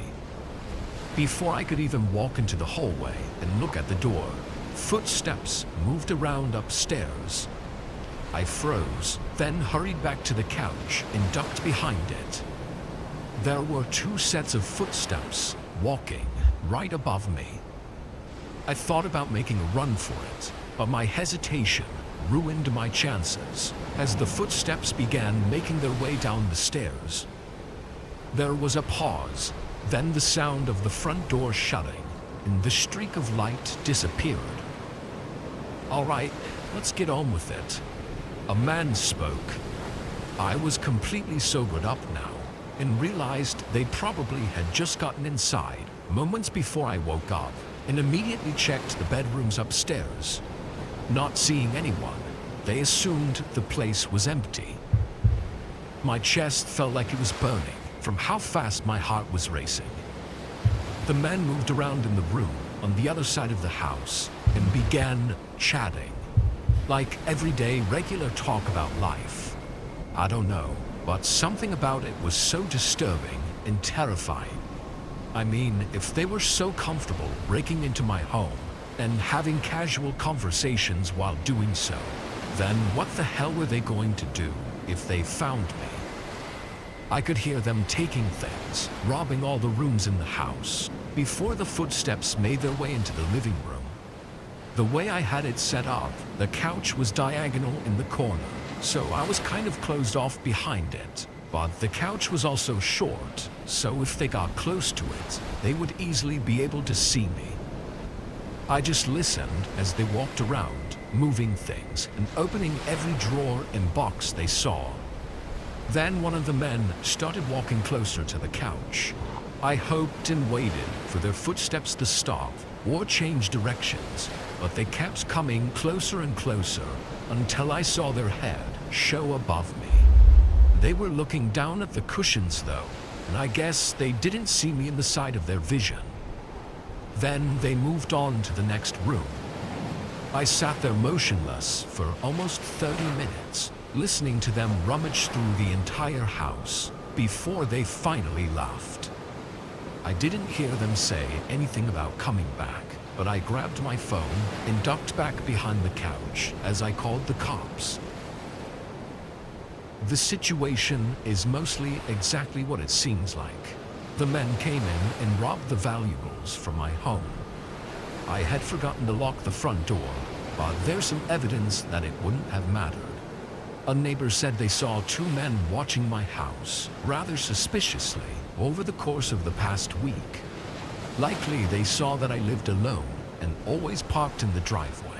Before I could even walk into the hallway and look at the door, footsteps moved around upstairs. I froze, then hurried back to the couch and ducked behind it. There were two sets of footsteps walking right above me. I thought about making a run for it, but my hesitation ruined my chances as the footsteps began making their way down the stairs. There was a pause, then the sound of the front door shutting, and the streak of light disappeared. All right, let's get on with it. A man spoke. I was completely sobered up now and realized they probably had just gotten inside moments before I woke up and immediately checked the bedrooms upstairs. Not seeing anyone, they assumed the place was empty. My chest felt like it was burning from how fast my heart was racing. The man moved around in the room on the other side of the house and began chatting. Like everyday regular talk about life. I don't know, but something about it was so disturbing and terrifying. I mean, if they were so comfortable breaking into my home and having casual conversations while doing so, then what the hell were they going to do if they found me? I could hear them taking things, robbing all the rooms in the house, before the footsteps made their way into the living room. The way I had it set up, the couch was diagonal in the corner, so I was kind of closed off behind it. But the couch was also short, so if they got close to it, they would easily be able to see me. I just listened as they walked around, moving things and opening every drawer and box they saw. Then one of the men started walking closer to the couch. I hoped and waited for their footsteps to stop or change directions, but they kept coming closer and closer until I saw their head show above me. They were looking down at the cushions though, and I guess they didn't see me in the side of their vision. Then they moved on to the next room. I sat there motionless for almost 30 minutes, listening to them rummage through the entire house before they finally left. I didn't hear them say anything about coming back, but I grabbed my phone and ducked back behind the couch as I called the cops. The situation is mostly exactly what it seems like. The men came in and robbed the valuables from my home. I had forgotten to lock the front door, but there's some evidence that it wouldn't have mattered. A neighbor said they saw two men watching my house rather suspiciously over the course of the past week. Likely they saw that I lived alone and always parked in the driveway.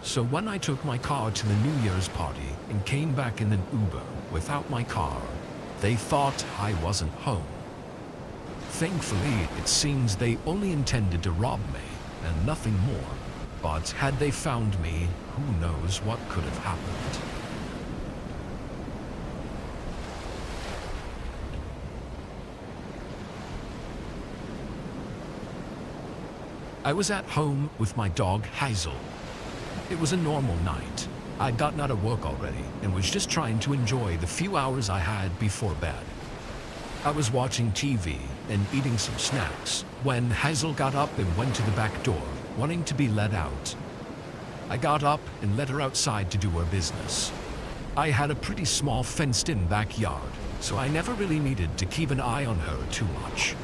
So when I took my car to the New Year's party and came back in an Uber without my car, they thought I wasn't home. Thankfully, it seems they only intended to rob me and nothing more. But had they found me, who knows what could have happened. I was at home with my dog Hazel. It was a normal night. I'd gotten out of work already and was just trying to enjoy the few hours I had before bed. I was watching TV and eating some snacks when Hazel got up and went to the back door, wanting to be let out. I got up and let her outside to do her business. I had a pretty small fenced-in backyard, so I never really needed to keep an eye on her too much.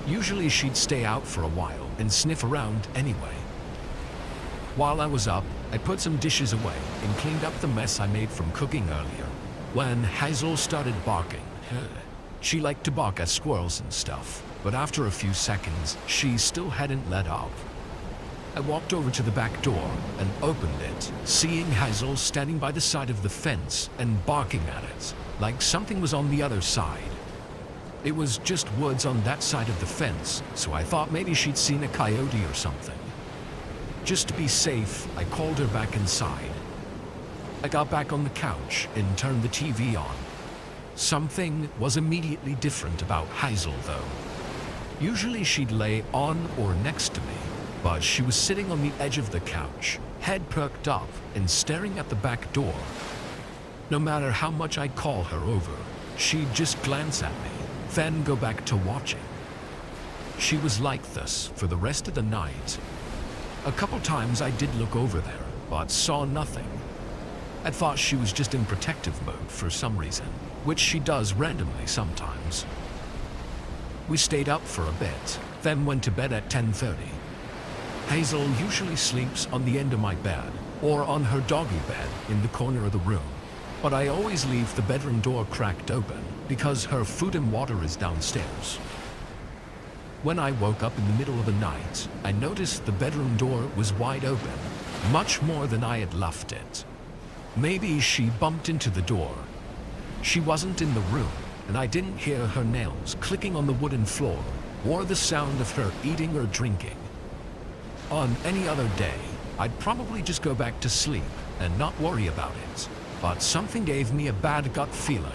Usually she'd stay out for a while and sniff around anyway. While I was up, I put some dishes away and cleaned up the mess I made from cooking earlier, when Hazel started barking. She liked to bark at squirrels and stuff, but after a few seconds, she still hadn't let up. I walked over to the back door and opened it, seeing Hazel standing by the side of the fence and barking at it, like something was on the other side. It was just woods on that side of the fence, so I thought maybe she'd seen a coyote or something. Just to be safe, I called her back inside. I got back on the couch and turned the TV on. Something was immediately different about Hazel, though. Usually she'd lay on or next to me, but she was sitting on the edge of the couch, head perked up and staring at the back door. No matter how much I'd call her over, she'd just glance at me, then go back to watching. She was like this for the rest of the night. A couple times I did look over there, but saw nothing. I thought she was just in protective mode for some reason, which she does randomly sometimes. We stayed up for a bit, then went to bed at 10:30. Hazel usually sleeps on the end of my bed, or on her doggy bed in the corner of the room, but I always leave the bedroom door cracked open because her food and water is downstairs. When I woke up in the middle of the night, I noticed the bedroom door was wide open, much more than I had left it. Maybe she bumped into the door. She wasn't in the room, and I didn't hear her nails clicking on the wooden floor or the sound of her eating or drinking. On any other day, I'd probably just go back to sleep and not worry about it, but something gave me a bad gut feeling.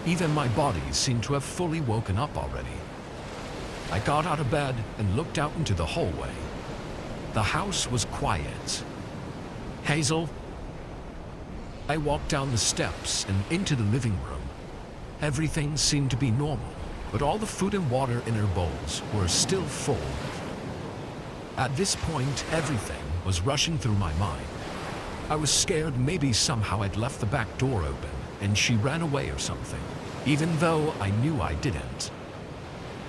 Even my body seemed to have fully woken up already. I got out of bed and looked out into the hallway. The house was quiet. Hazel? I walked down the steps and into the living room. Everything seemed to be normal, but all the food and water in her bowls were still full. At this point, everything was rushing through my mind. I was scared maybe somehow I'd left the back door open and she ran away or something, even though I knew I didn't.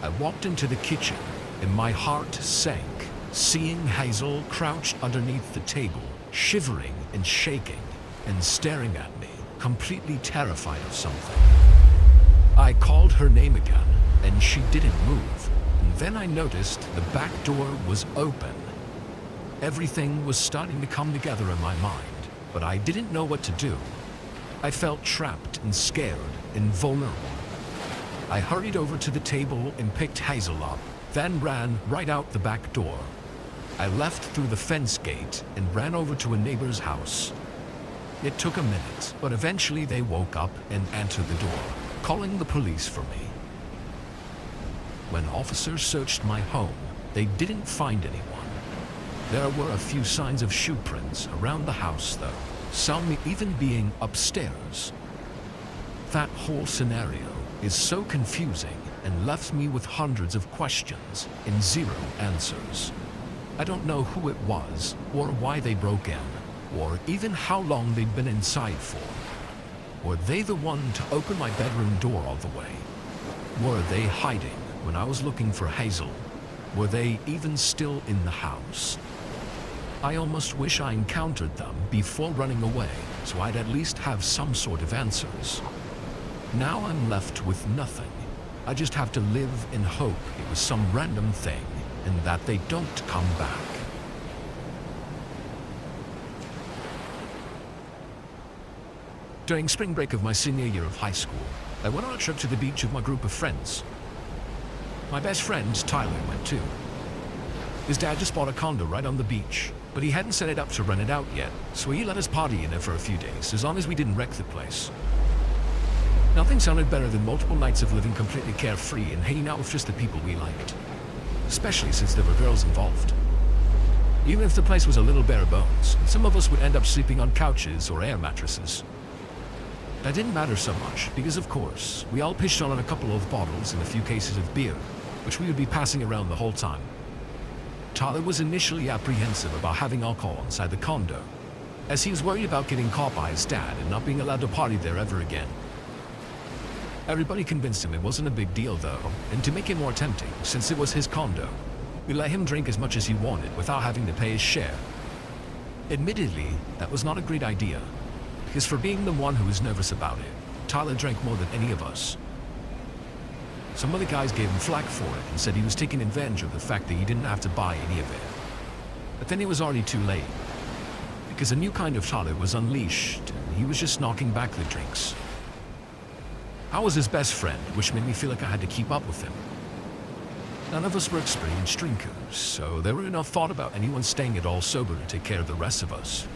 I walked into the kitchen and my heart sank, seeing Hazel crouched underneath the table, shivering and shaking and staring at me, completely terrified of something. I called her name again and she didn't move. And then I noticed the back door was open. Everything was starting to come together in my mind, but I didn't know what to do. I felt trapped and scared and vulnerable. I hurried over to the table and picked Hazel up, then ran right out the back door. I left through the fence gate and ran over to a neighbor's house. It took a minute, but eventually they woke up and answered the door, calling the police for me. When officers searched my home, they didn't find anyone. There were a few signs of shoe prints around the house though, some even being upstairs. That whole scenario is so confusing and left me with hundreds of questions and zero answers. I don't know who it was, or why they broke in, or even how long they'd been inside for. Were they the one to open my bedroom door all the way? Were they hiding when I was looking for Hazel? Were they even still in the house? I almost wish I encountered them before running away, so I'd at least have some sort of answers. Now I'm left with nothing. I just have to live and hope it was some random thing and that they don't come back. During spring break of my senior year of high school, I went on a trip to the beach with my group of friends. My best friend, Tyler, went too. His dad just bought a condo right on the beach, but he hadn't set it up to rent it out yet, so he let us party in it for a few days, as long as we didn't wreck the place. Nothing sounded better than multiple nights of living completely carefree and hanging out with just the people we liked, especially since there were girls involved. Even if the place was a little bare bones, some of us would end up sleeping on couches or air mattresses. That didn't matter so much, because of course, we all pitched on a couple of bottles and a few cases of beer, which we would be passing around the whole time. Tyler was initially apprehensive about having alcohol inside the condo, as he was worried about getting caught by his dad and not being allowed to party there ever again. Everybody convinced him it wasn't a big deal though, and to make it more tempting, since it was his condo, we let him drink as much as he wanted without having to pay his share. Admittedly, that was not a great idea, because for being the one who was nervous about it, Tyler drank more than any of us. Some of the guys gave him flack for it and said he was taking advantage of the fact that he didn't have to buy any of it. But then it was already too late, because a new kind of Tyler was unleashed and he was just knocking back the drinks. I was his best friend, which made me feel like I had to keep up with him. None of us were experienced drinkers, so there were enough thought about anyone staying at all sober to take care of the rest of us.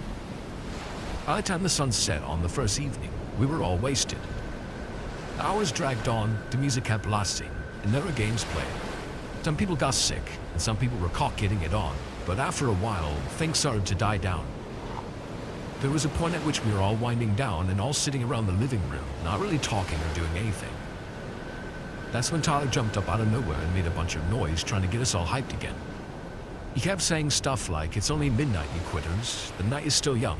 By the time the sun set on the first evening, we were all wasted. The hours dragged on, the music kept blasting, and there were games played. Some people got sick, and some people were caught getting it on, but after a while, things started to die down. There was a point at which we were all winding down and all sitting around the living room, not really talking or doing anything. That's when Tyler jumped up out of nowhere and made a bunch of noise trying to get us all hyped again. He kept saying stuff like, "It's only midnight, you quitters. The night is still young."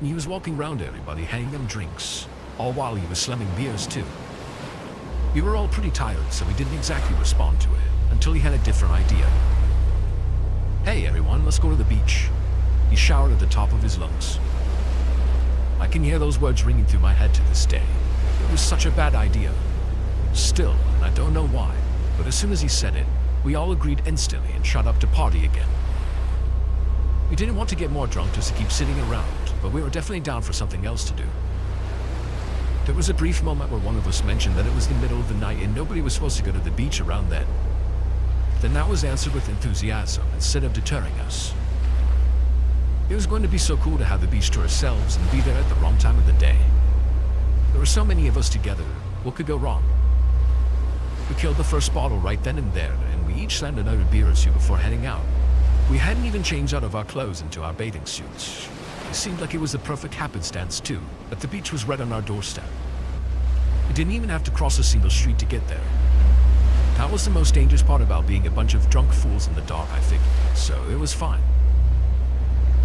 And he was walking around everybody, handing them drinks, all while he was slamming beers too. We were all pretty tired, so we didn't exactly respond to it, until he had a different idea. "Hey everyone, let's go to the beach." He shouted at the top of his lungs. I can hear those words ringing through my head to this day. It was such a bad idea. Still, I don't know why, but as soon as he said it, we all agreed instantly and shut up to party again. We didn't want to get more drunk just to keep sitting around, but we were definitely down for something else to do. There was a brief moment where one of us mentioned that it was the middle of the night and nobody was supposed to go to the beach around then. Then that was answered with enthusiasm instead of deterring us. It was going to be so cool to have the beach to ourselves and be there at the wrong time of the day. There were so many of us together, what could go wrong? We killed the first bottle right then and there, and we each slammed another beer or two before heading out. We hadn't even changed out of our clothes into our bathing suits. It seemed like it was the perfect happenstance too, that the beach was right on our doorstep. We didn't even have to cross a single street to get there. That was the most dangerous part about being a bunch of drunk fools in the dark, I figured, so it was fine.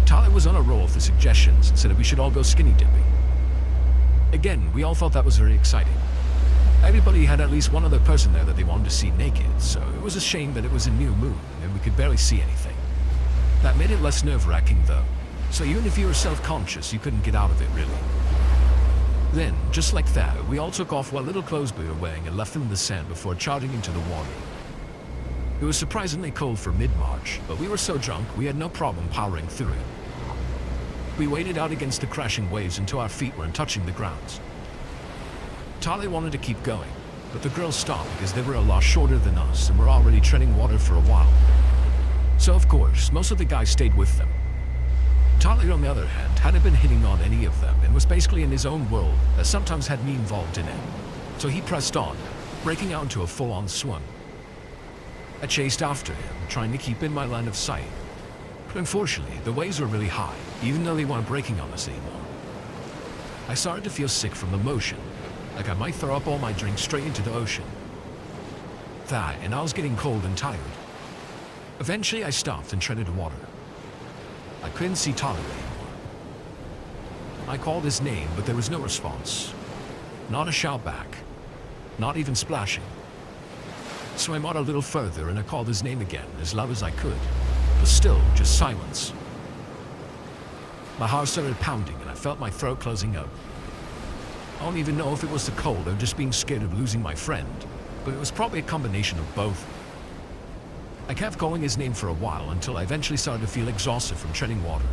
Tyler was on a roll with the suggestions and said that we should all go skinny dipping. Again, we all thought that was very exciting. Everybody had at least one other person there that they wanted to see naked, so it was a shame that it was a new moon and we could barely see anything. That made it less nerve-wracking though, so even if you were self-conscious, you couldn't get out of it really. Then, just like that, we all took off what little clothes we were wearing and left them in the sand before charging into the water. It was surprisingly cold for mid-March, but we were so drunk we had no problem powering through it. We waded out against the crashing waves until our feet weren't touching the ground. Tyler wanted to keep going, but the girls stopped because they were a lot shorter than us and were already treading water for a while. So of course, most of the guys stayed with them. Tyler, on the other hand, hadn't been hitting on any of them and was basically in his own world that sometimes had me involved in it. So he pressed on, breaking out into a full-on swim. I chased after him, trying to keep in my line of sight. But unfortunately, the waves were really high, even though they weren't breaking on us anymore. I started to feel sick from the motion, like I might throw up all my drinks straight into the ocean. That, and I was getting cold and tired. Eventually, I stopped and treaded water. I couldn't see Tyler anymore. I called his name, but there was no response. Not a shout back. Not even splashing. So I moved a little further and I called his name again, as loud as I could. But still, just silence. My heart started pounding and I felt my throat closing up. I don't even know if it was the cold or just being scared of losing my friend, but it was probably a combination of both. I kept calling his name for a while until I eventually started to feel exhausted from treading water.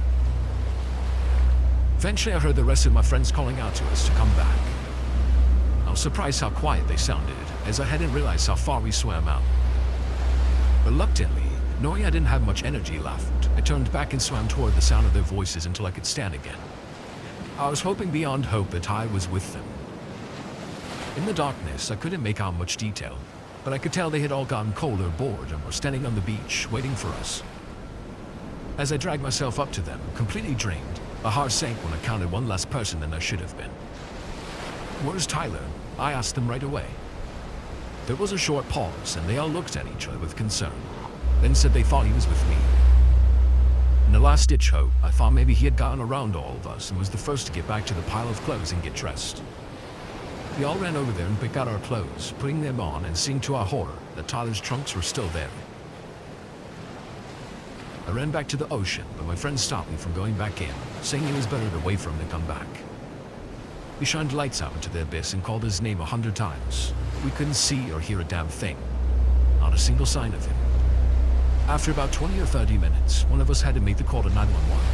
Eventually I heard the rest of my friends calling out to us to come back. I was surprised how quiet they sounded, as I hadn't realized how far we swam out. Reluctantly, knowing I didn't have much energy left, I turned back and swam toward the sound of their voices until I could stand again. I was hoping beyond hope that I was with them. In the darkness, I couldn't make out much detail, but I could tell they had all gotten cold or bored and were standing on the beach, waiting for us. As I dragged myself up to them, completely drained, my heart sank when I counted one less person than I should have been. "Where's Tyler?" I asked them right away. There was a short pause, and they all looked at each other with concern, then said they thought he was with me. In a last-ditch hope, I thought maybe he had gotten around all of us and was the first to get back to the pile of clothes and get dressed. We all ran over there and picked out our clothes, putting them on and seeing to our horror that Tyler's trunks were still there. I ran back to the ocean, but my friend stopped me from going back in, saying it was better to wait for him to come back. We shined lights out into the abyss and called his name 100 times. We couldn't see or hear a damn thing. Not a single sign of him. After about 20 or 30 minutes, one of us had to make the call to 911.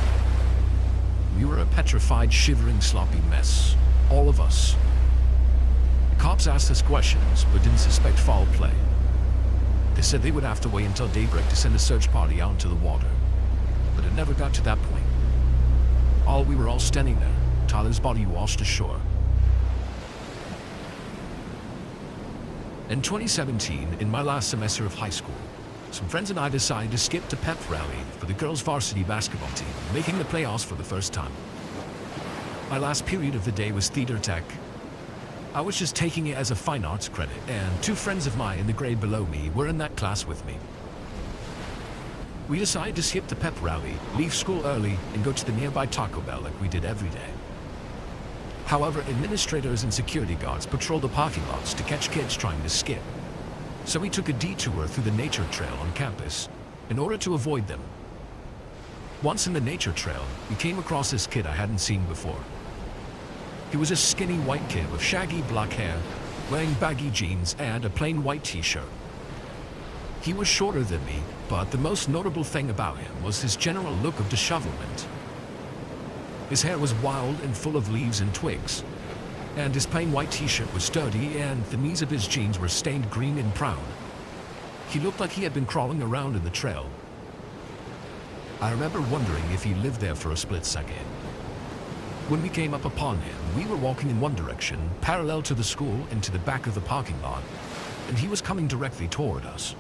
We were a petrified, shivering, sloppy mess. All of us. The cops asked us questions, but didn't suspect foul play. They said they would have to wait until daybreak to send a search party out into the water. But it never got to that point. We were all standing there, Tyler's body washed ashore. In 2017, in my last semester of high school, some friends and I decided to skip the pep rally for the girls' varsity basketball team, making the playoffs for the first time. My last period of the day was theater tech. I was just taking it as a fine arts credit, and 2 friends of mine in the grade below me were in that class with me. We decided to skip the pep rally, leave school early, and go to the nearby Taco Bell like we did every day. However, administrators and security guards patrolled the parking lots to catch kids trying to skip. So we took a detour through the nature trail on campus in order to avoid them. Once in the nature trail, we came across this kid I hadn't seen before. He was a skinny white kid with shaggy black hair, wearing baggy jeans and a plain white t-shirt. He was shorter than me, but the most notable thing about him was his general look of dishevelment. His hair was wild and full of leaves and twigs, and his plain white t-shirt was dirty and the knees of his jeans were stained green and brown. He looked like he had been crawling around in the trail. I remember wondering if he lived there for a split second. When we came up upon him, we were walking in one direction, parallel to the school and to the back of the parking lot, and he was coming directly toward us.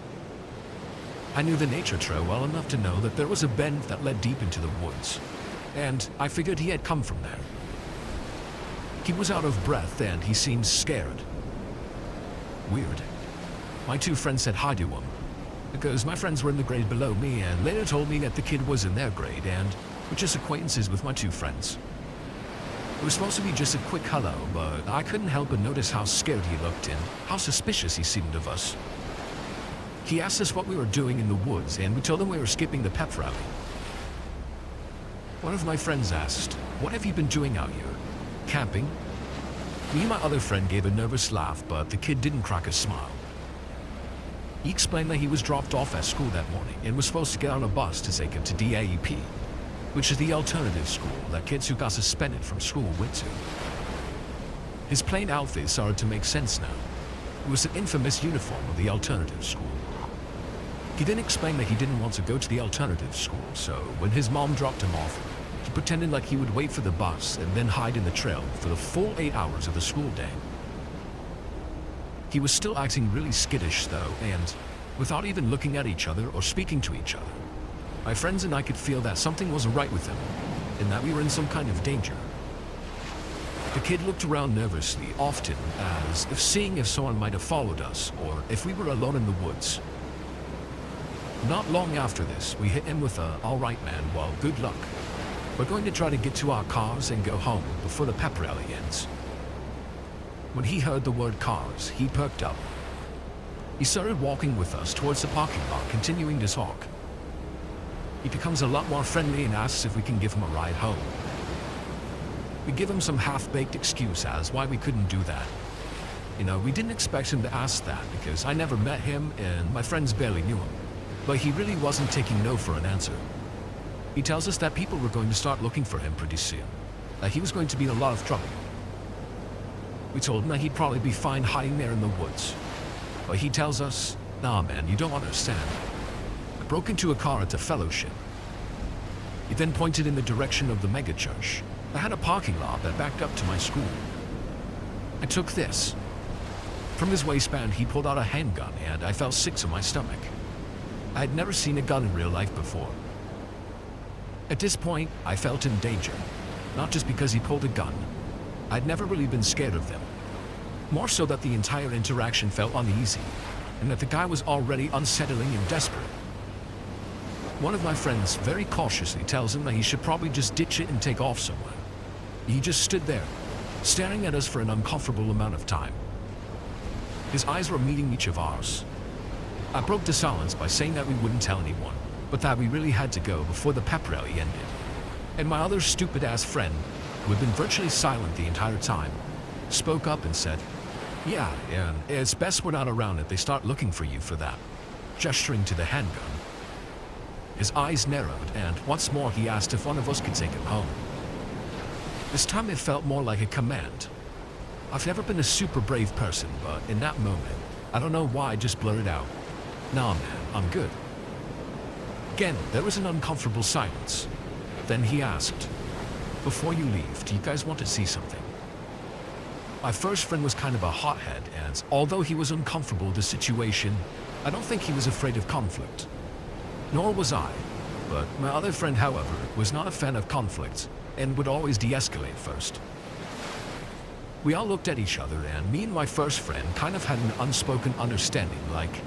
I knew the nature trail well enough to know that there was a bend that led deep into the woods, and I figured he had come from there. He was out of breath and he seemed scared. Weird. My 2 friends said hi to him, because my friends were in the grade below me and later told me that the kid was in their grade and were just acquaintances with my 2 friends. It was supposed to be just a quick hello, but I couldn't help but notice how scared he looked and how suspicious he seemed of us. He asked us what we were doing in the woods, and we told him we were skipping the pep rally. One of my friends asked, "What have you been doing out here? Camping?" Me and my other friend gave a nervous laugh, but the kid didn't crack a smile. He explained that he was dropped off at school that morning and was supposed to get on a bus to take him to DAEP, which is the alternative school that kids who got suspended from school went to. His plain outfit started to make sense now. It was an infamous uniform of the alternative school. He then explained that he didn't want to go to the alternative school, so when his mom dropped him off, he pretended like he would wait for the bus and then hide in the trail for the full 8 hours of the school day. He was still acting really skittish though, and without even looking at each other or speaking to each other, my friends and I could feel that something wasn't right with him, and that we were in some kind of danger. The kid looked around nervously, often as if seeing if someone might have followed us or if we were alone in the woods. Not long after this, we hit him with a "all right man, well, good luck. We're going to try to get to our cars and go home before the pep rally ends." When he heard the word cars, he perked up. He started walking with us towards the parking lot, continuing to talk. He becomes a lot more friendly and asks if we can give him a ride home. We give him some half-baked excuse as why we couldn't do that. We didn't expect him to ask that because I never met him and my friends barely knew him. but he really wasn't taking no for an answer. He tells us that people were going to start looking for him pretty soon, that he was going to be in a lot of trouble. We told him that he'd probably be fine hiding there in the woods, but he tells us, "Nah man, you don't understand. I broke into a car at the fellowship." He then pointed in the direction of the megachurch that had a parking lot that backed up to my school. I took this. From his waistband he pulled out a handgun and I felt sick to my stomach. I had never seen a gun in real life before. At this point, I felt in danger, not just because he pulled a gun. I'd never really been scared of them. More so that the entire interaction felt uneasy, and that the guy was already unsettling and desperate. One of my friends very cautiously tells him that he should probably just ditch it and take off somewhere. He just stood there, staring at us for an uncomfortable amount of time. His eyes were meeting each of ours. I broke the silence by saying that we wouldn't tell anyone, but that we really had to go before the pep rally ended. And my other stupid-ass friend, who had been virtually silent the entire time, spoke up and said, "Yeah, and it's best we're not around if they start looking for you for that," gesturing to the handgun. His eyes narrowed, and once more he asked if one of us could take him home. This time it felt more like a command. I've never been a super brave person, but in that moment, I don't know why I just blurted out, "Nah man, I'm good." Again, there was an uncomfortable silence. Then he asked, "Before you leave, do you guys want to see something?" My first friend was kind of a hothead, and although he was uncomfortable with the situation, I don't think he was afraid of conflict. Nor was I. But my other friend, however, was not a fan of conflict and would always de-escalate first. We all looked at each other, and me and my first friend kind of had an unspoken understanding, like,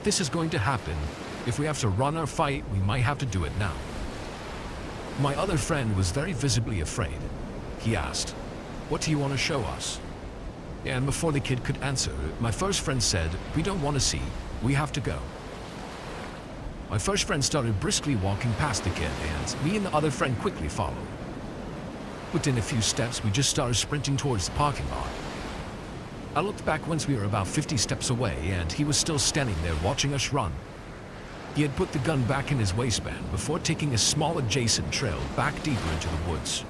this is going to happen. If we have to run or fight, we might have to do it now. My other friend was very visibly afraid. He asked, "What do you want to show us?" And before the kid could answer, my first friend said, "We don't want to see, we have to go." My first friend started briskly walking past the kid, and me and the other friend quickly followed. Within a few steps, we just started sprinting towards the parking lot. I looked back once we were about 50 steps away, and he was still standing there watching us run. He had put the gun back in his waistband before taking a small adjacent trail back deeper into the woods.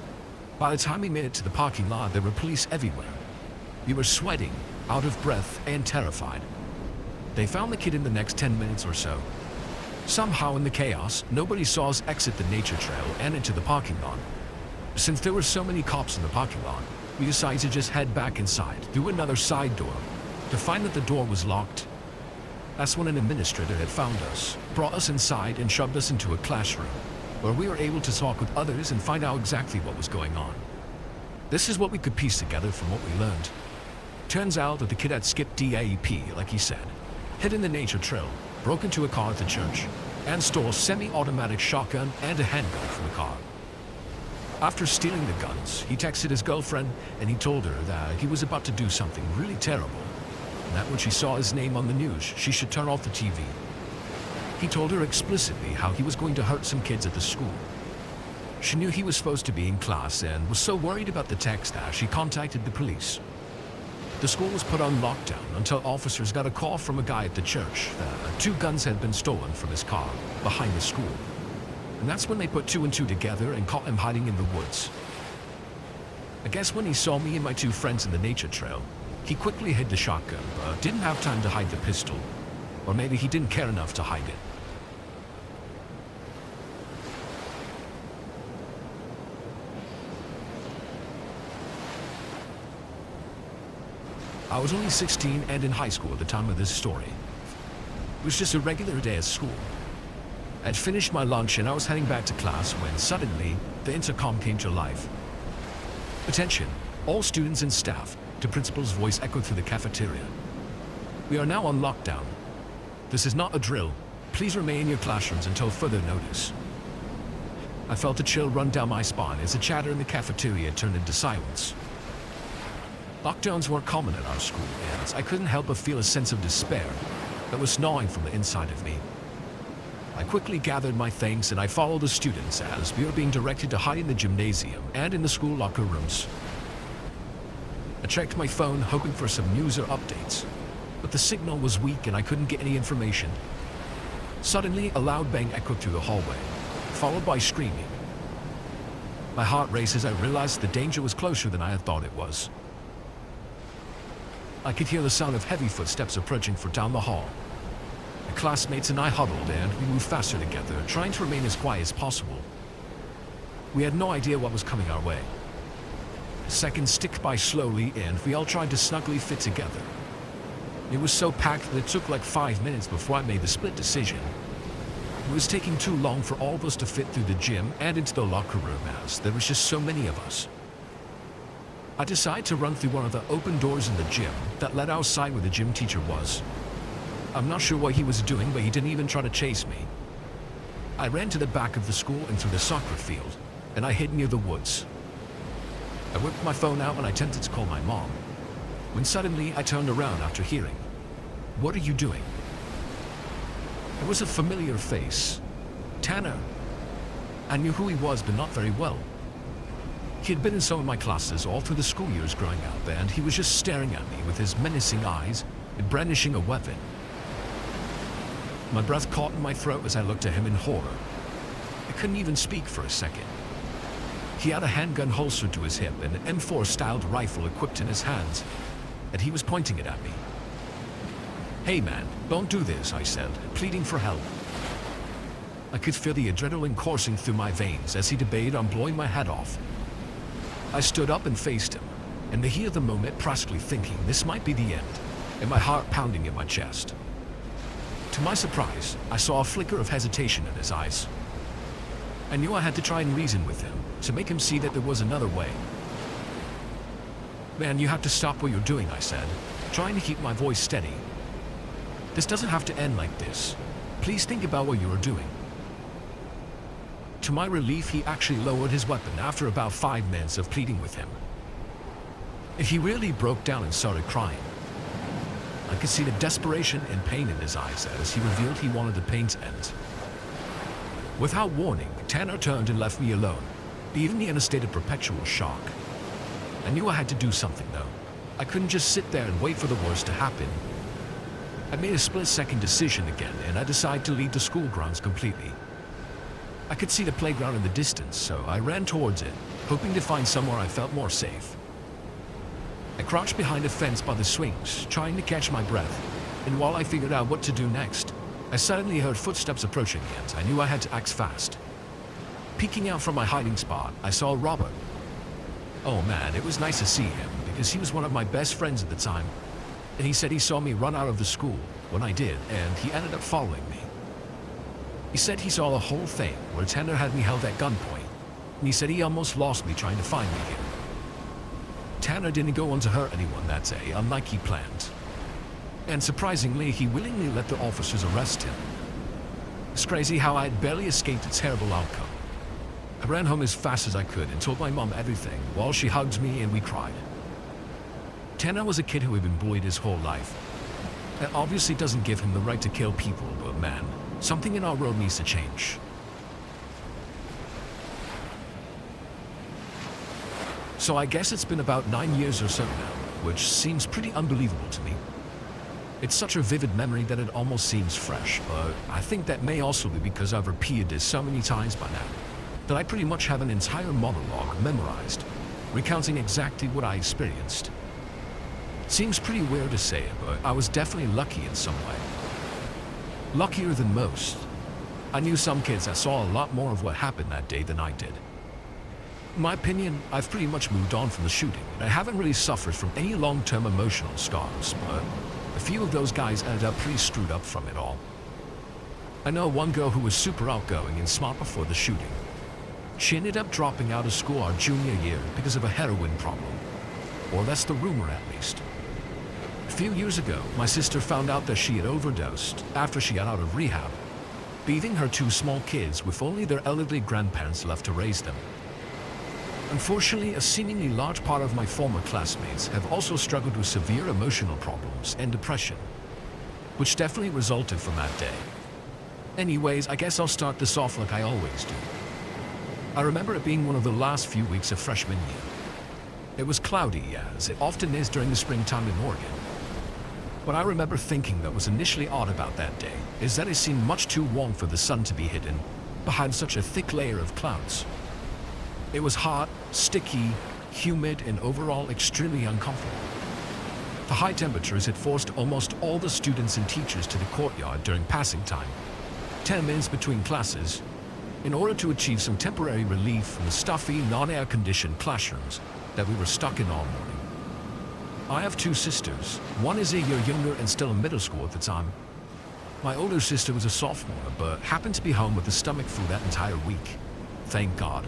By the time we made it to the parking lot, there were police everywhere. We were sweating, out of breath, and terrified. They found the kid in the next 10 minutes or so. Somehow in the chaos, nobody saw us exit the nature trail and into the parking lot. Since there were so many cops in the parking lot, we decided to just head back inside, through another side door, to find that the door was locked. That's when an administrator had found us, brought us inside, and shoved us into a classroom, where we were able to talk with others and find out exactly what was going on. This is what we could piece together from what we learned. Turns out that the kid had skipped DAEP, like he said, hid in the nature trail, broke into a car at the church, and stole a semi-automatic shotgun and a handgun from the car. After stealing the guns, he texted his girlfriend and he told her that he was about to do something really terrible, and that when she saw his name on the news, she should turn off the TV. He told her explicitly how he was going to hurt some kids at the school. She knew he was supposed to be in class and was so worried about the text that she contacted the police. The school was put on lockdown until officers got a call from a guy at the church that 2 guns had been stolen from his car behind the school. And that's when they put 2 and 2 together and caught him hiding in the woods. I guess when he saw me and my 2 friends in the nature trail, he quickly hid the shotgun, but didn't have time to hide the pistol. Or maybe he didn't care enough to hide it. I was only 16 and in high school at the time of this story. It was just a regular day at school. I'd finished my lunch and I was heading back to class when suddenly the intercom came to life. "Attention, all students and staff," the principal's voice echoed through the cafeteria. "We are now on lockdown. This is not a drill. Please remain in your classrooms until further notice." I felt a chill run down my spine as the chatter in the cafeteria turned into silence. Lockdowns weren't common at our school, and I couldn't help but feel a sense of despair that was gnawing from the inside of me. I quickly gathered my things and I followed the students as we were being directed to hide in the gymnasium and in the school locker rooms. I checked my phone hoping for some news or updates, but the signal was weak and I couldn't get any information. Suddenly, a loud bang echoed through the hallway, followed by screaming. My heart raced as I realized the danger was closer than I had thought it was. I could hear the sound of heavy footsteps approaching from down the hall. My classmates and I huddled and we moved faster together, trying to remain as quiet as possible. We had no idea what was coming our way. Seconds ticked by slowly and we all tried to snugly fit together. It was so packed that it took like 5 minutes before I made the split decision. It was taking too long for all of us to fit through the gym and into the locker room as there was just so many of us. I decided to run through one of the open doors in the gym that led outside where the gym teacher was. I'm not sure what he was doing, but he didn't even try to chase me. I ran to the back of the school and through the soccer field, and I hid near the woods. I whipped my phone out and I attempted to call my mom, when suddenly I turned around after hearing, "What are you doing?" It was a familiar face. Tanner. I knew who he was, but not very well. He had been in some of my classes all through the school years growing up, and he was just staring at me with his menacing eyes and brandishing a weapon. My breath caught in my throat as I looked at him in horror. I couldn't even speak for a second. He had a handgun holstered to his hip and an M4-styled rifle equipped in his hands, and he was pointing it at me. "Hey man, don't do this," I said, pleading for help. I could feel the adrenaline coursing through my veins as he debated on blowing my head off. I stood up and faced him, in the heat of the moment practically thinking this might be the end, and my heart pounding in my chest. To my surprise, I saw a flicker of hesitation in his eyes. I knew I had to try and reason with him, to make him see that there was another way. "Man, you have to stop what you're doing," I said, trying to keep my voice steady. "This doesn't have to end like this. Please think about what you are doing." To my relief, he actually lowered his weapon after about 5 minutes of pleading with him. He really broke down and started crying. I could see the desperation and pain in his eyes as he revealed he wanted the pain to end. Without warning, Tanner turned and left me alone, leaving me in a state of perpetual shock. I knew I had to do something though. I couldn't just sit there and wait for the worst to happen. I made a split-second decision again, and I decided to leave the school grounds completely. I could see the playground in the distance, so I ran towards it, hoping to find somewhere I felt more safe. I crouched behind a fence by the swings, trying to catch my breath, and while I figured out what to do next, I suddenly heard footsteps approaching me, and I knew I had to act fast. Peeking out from my hiding spot, I saw Robert. Oh man, it was nice to see him, because he was one of my best friends at the time. And he said he saw me run out of the school when I did, and he ended up following me. He said he saw the whole thing where Tanner had me held at gunpoint, and he said he almost lost me trying to find me here. Tanner didn't go on to hurt anyone that day, unlike he planned. And surprisingly, he willingly let the officers arrest him. It's crazy how I had barely escaped a terrible outcome. I ran home as fast as I could and told my mom everything, while she hugged me and we cried. Tanner was a kid who had been bullied his whole life. That obviously doesn't give him the right to kill people, but man, something in our world needs to change. So I guess it's been about 9 years or so now, which seems pretty unbelievable to me. It's such a vivid memory that it almost seems fresh, but I think that may also be because I've repeated this so many times by now, that I pretty much have an entire monologue memorized, recounting exactly what I experienced. Seems pretty weird to say it, but I was definitely lucky in some way. Luckier than most. I knew some kids that saw a lot more of what happened that day than I did. In my opinion, I've pretty much moved on from the shooting, and I haven't really suffered from any long-term emotional scars, but a few of those guys ended up pretty screwed up from it all. I know one girl who was super outgoing and smart before the shooting. She ended up dropping out of school our junior year because of a heroin problem. Or that's the rumor at least. A few years ago, my sister found out that she had overdosed after she got out of rehab, leaving her 2 small kids with only their elderly grandparents left to raise them. Unfortunately, a seemingly large part of my former classmates have also struggled with severe emotional problems and depression, which definitely resulted from that day. Anyways, I guess I'll start this off like I always do. I remember it being one of the last few weeks of freshman year. It was cloudy, as it often is during the springtime in Oregon. What I remember thinking that was initially odd about that day is that it seemed much too warm for the sun to be hidden behind such a thick layer of clouds. It was hot, sticky, humid, and overall extremely uncomfortable. The high temperatures had forced almost all the students and teachers to the courtyard during passing time, 10 minutes between classes, in order to achieve some temporary relief from the stuffy, non-air-conditioned classrooms that we were stuck in all morning. I have two sisters. One is a year younger and still in middle school at the time. My older sister was a sophomore, but happened to be home with the stomach flu that entire week. Thank God.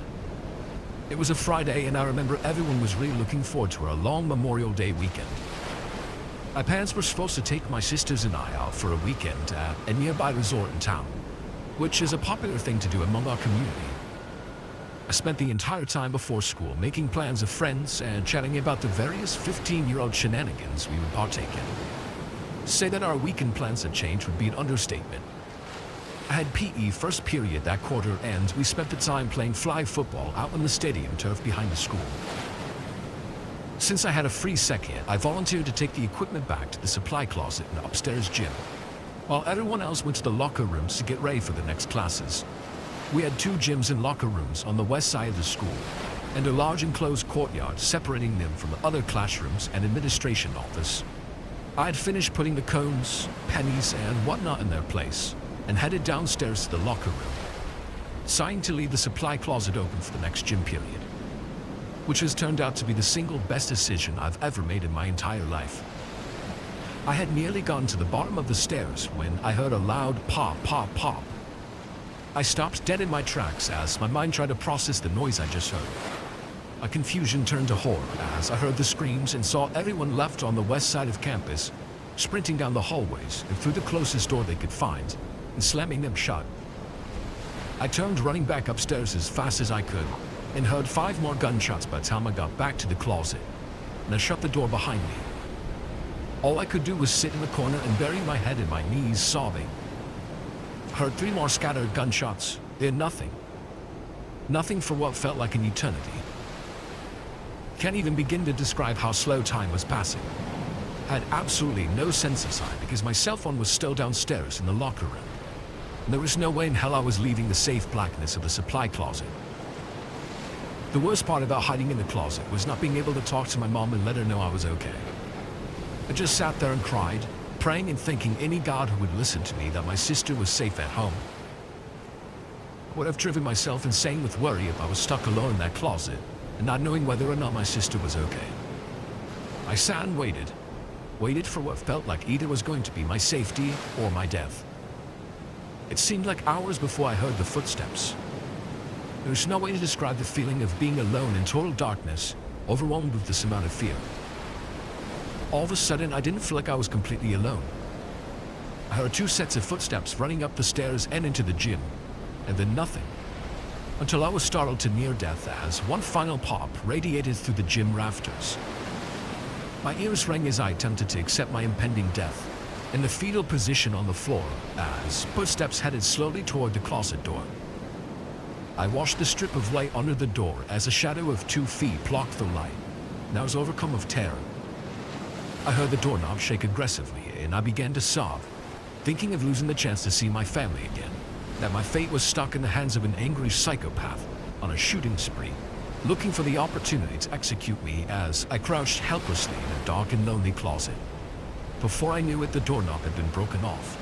It was a Friday, and I remember everyone was really looking forward to a long Memorial Day weekend. My parents were supposed to take my sisters and I out for a weekend at a nearby resort in town, which is a popular thing to do among our community. I spent the entire time before school making plans with friends and chatting about the various 15-year-old shenanigans we would partake in. To say that our weekend plans had changed would be an understatement. I had PE first period that quarter, and we spent the time playing flag football out on the stadium turf behind the school. Since I had a free second, I volunteered to take the equipment back to the supply closet in the upstairs gym, while everyone else went to the locker rooms to get ready for the next classes. We had two gyms and locker rooms on the west side of the school, and a large enclosed courtyard separating them from the other classrooms and administration office. I had finished putting the cones, pennies, and whatnot in their place, and headed downstairs to the locker room, deciding to leave the supply closet open for the next gym period, which has turned out to be the single best decision I've ever made in my entire life. I had nearly gotten to the bottom of the stairs when I heard a loud pop, pop, pop. I stopped dead in my tracks as my mind tried to process the noise I just heard. My confusion turned to horror as I heard the screams and saw everyone left on the west side of campus, sprinting down the hallways and through the closest door they could find, and slamming them shut. I turned running back upstairs as fast as I could, and heard 5 more gunshots by the time I got back to the closet, and I shut the door behind me. All I could do was sit in the corner and bury my head in my knees, sobbing. I heard 3 more scattered gunshots, then nothing. Nothing for what felt like an eternity. Can't even begin to describe how slow time was passing. I had absolutely no sense of time because my cell phone was still downstairs in the locker room, and there was no way in hell I was leaving the safe blackness of the supply closet. The worst part about hiding in the closet was not being able to talk to my mom and let her know I was okay. I just sat there and cried, praying and thanking any God who would listen to me that my sister was safe at home. I would have driven myself insane with worry if I was stuck alone in that closet and not knowing whether or not my sister was okay. I sat and waited for what felt like either was going to be my safety or my death. It seemed like hours before I heard the footsteps. There's no way to describe the feeling of being alone in total darkness, overwhelmed with this amount of fear. All of a sudden, I didn't feel like I was completely alone. I heard 2 sets of footsteps running up the stairs and into the gym, and then nothing, until I was startled to near death as one final pop radiated through the gym rafters. My ears rang as I attempted to accept my impending death, in the fetal position on the floor as footsteps headed slowly toward the closet door. I watched the strip of light under the door as a shadow of 2 feet blocked the light, and I was overcome with terror. I heard the doorknob shake aggressively, and I began to sob, thinking of losing the chance to see my family again, that my fate was stuck in the hands of an angry psychopath on a shooting spree, looking for the opportunity to execute me as I crouched helplessly in a dark and lonely closet. Before I knew it, the doorknob had been broken off.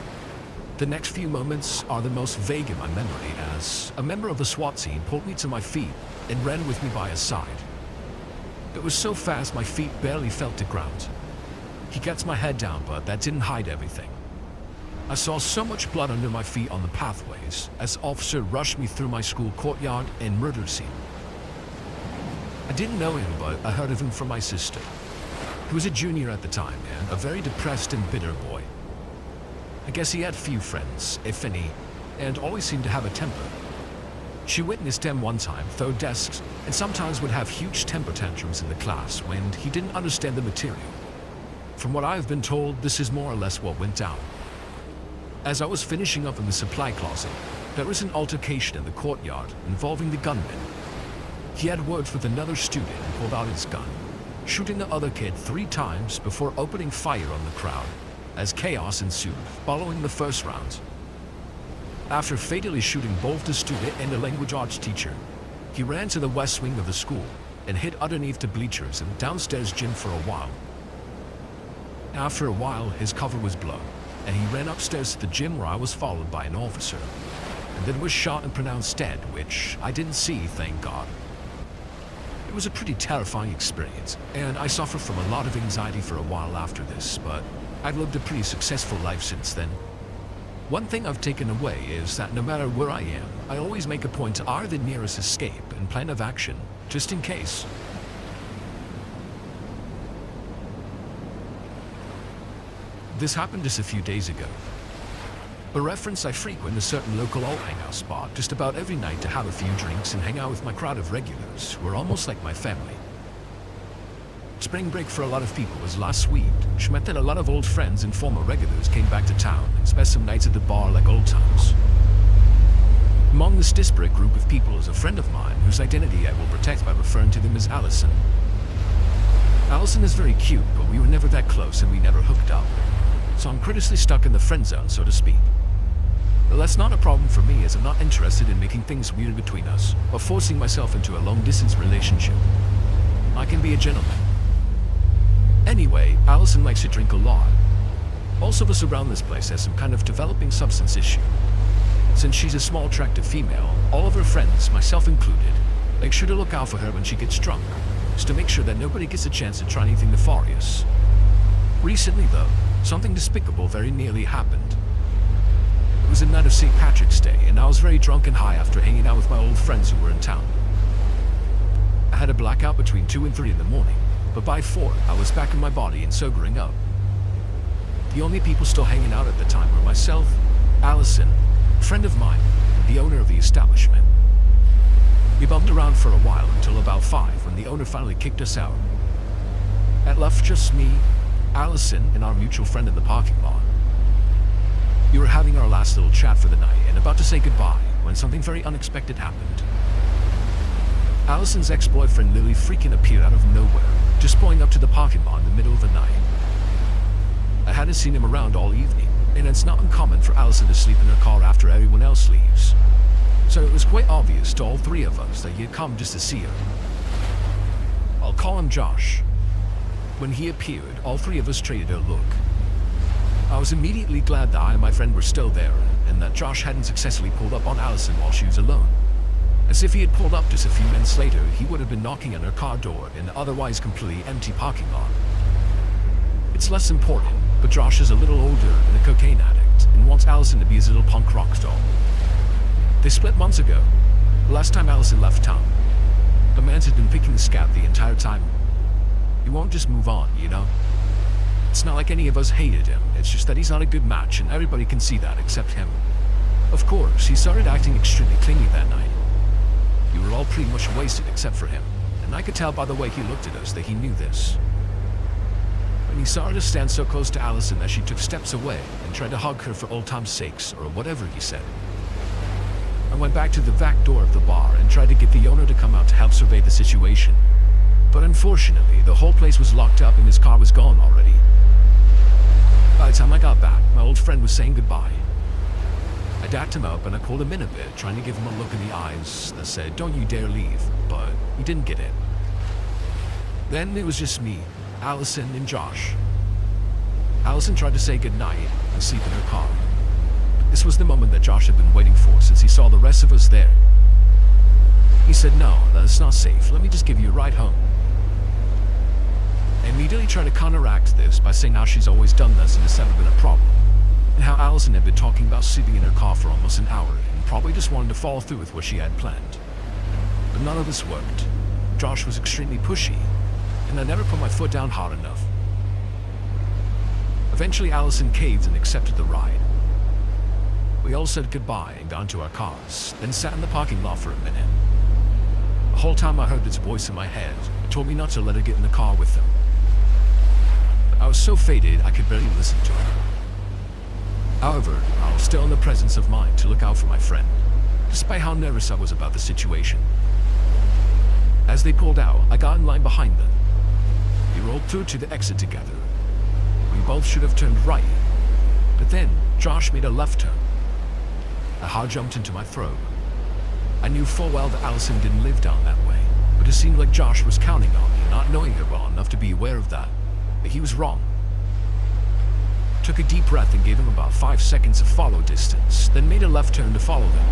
The next few moments are the most vague in my memory as a member of the SWAT team pulled me to my feet and ran with me by his side. It was so fast my feet barely felt the ground. He gets my head down, but that didn't hide everything. I saw so much blood under my feet on the pathways as officer rushed me through my school courtyard and murder scene. I didn't know him, but I heard of him from my sister. He was a junior at the time and a very depressed and bitter boy. I guess he had few friends, if any, and always seemed to have a temper. She witnessed him one time throw desks and sometimes would have huge temper tantrums in the class when he didn't understand the material. From what I've been told, this is more or less what went down. As I was finishing up in the supply closet, there was an altercation in the courtyard involving the gunman. He had words with another student and pulled out his gun, shooting the other kid 3 times before opening fire on the crowd as chaos ensued following the first round. After fatally shooting both the student and the language arts teacher, he ran to the west wing of the school and hid underneath the bleachers and downstairs gym for a while. After a while, his cover was blown, and he ran upstairs to the gym where I was followed by an officer, and then was shot and pronounced dead, which I didn't see, thank God. It was a pretty terrifying experience, and I suffered from a lot of anxiety for a while after this, but I've lived a pretty successful life since then. One thing I've taken away is that no matter where I am, I always make a point to eye the nearest escape and plan of action, just in case. This happened just a few days ago. For reference, I frequent a certain local alt hangout spot just about every night to have a few drinks and hang out with my crowd of regulars who are almost like my family. Spring break for a lot of people was last week, which meant that a lot of old friends and former regulars came back to town and spent some nights at the bar like old times. Among this disparate group of people is a friend of mine whose identity I will protect by referring to them as Allison. Allison is very cute, but we were never that close and we never hooked up. So I'm critically stuck in the friend zone, so to speak. But that's not a problem for me, as I'm not interested in making things weird between us or forcing myself into a long-distance relationship. I can be a gentleman. Anyway, Allison likes to drink a lot. Most of us around this place has some kind of developing substance issue. Since she's a small, attractive female, all of her friends, myself included, make sure to look out for her when she gets drunk, just to make sure that nobody gets a chance to try anything nefarious. Recently, though, something despicable very nearly happened. It was the night of St. Patrick's Day, and I was very drunk and high after hanging out with my old friends who were in town. I had a blackout between 2 and 3 in the morning, but by 4, I was back in my body and sobering up. The only people still hanging out at the time were myself, Allison, a friend of mine, and the owner of the establishment. We bumped around for a while until about 5, when the owner finally kicked us out. That left just me, Allison, and our mutual friend in the parking lot. We were having our last little chat for the night and about to say goodbye when something very unexpected happened. Allison's ex-boyfriend Lily freaking appeared out of nowhere, just pulling up to the parking lot in the middle of the night. I hadn't seen him around all evening, and it's not uncommon for Allison to sleep in her car after everyone else leaves. So it was quite obvious to all 3 of us that he had come just to see her. I'll call him Josh. When he appeared, all 3 of us traded a look. I was immediately glad that I and my friend were still there, and that Josh hadn't successfully pulled up on Allison while she was alone. As if he had pulled up just a few minutes later, he would have been knocking on her car door in the otherwise completely empty parking lot. It's less important, but Josh is a little older and a cocaine addict, and wants Allison to be his little punk rock star. They split months ago, the last time Allison left town. The man had been picking the scab the entire time. He won't just move on, you know? It's not like any of us hated him, it's just that he's not a good match, and everybody can see that except him. Of course, he started acting extremely clingy that night. We were all pretty much wasted except for him, and I could tell by the way he looked at us that he knew this. When he saw her stand so close to Allison that she took steps away and tried to hug her for old time's sakes, or whatever he said. I went back to the back door of the bar and tried to get the owner to come out to help survey the situation. But unfortunately, the whole place was locked up and his car was gone already. By the time I got back, my old friend was saying goodbye. I dapped him up and I called him in a bit, trying to give him a look in the eyes that said, "Don't you dare leave," but he didn't get it. Then it was just me, Allison, and Josh. Allison tried to say goodnight and sleep in her car. This was the moment that Josh had been waiting for since he saw the rest of us there. He said, "No, that's not safe. Let me just give you a ride home." I immediately tried to counteract this by saying how she's always done this and it's never been a problem, and how Allison had been talking about sleeping in her car for almost an hour and probably just wanted to follow through with what she had planned. But none of this worked. Josh was extremely pushy, and I never put my foot down hard enough. Eventually, Allison caved and accepted the ride. We all said goodbye and got into our cars, then sat in the parking lot for a minute. The whole time I heard this voice in my head, it told me not to let her get in the car with them. I was so faded I could barely listen to her. However, I was still in the presence of mind to look out for my friend, despite how nervous I was about the situation. As they pulled out, I got in line behind them. We rolled through to the exit together. We both should have turned right, But then, Josh made a left turn. A heart jumped into my throat. I knew full well that Allison didn't live down that way, but it seemed like Josh was counting on me, not knowing her well enough to be aware of that. But he was wrong. Took a deep breath and gave him about 5 seconds of follow distance, then made a left turn to follow them.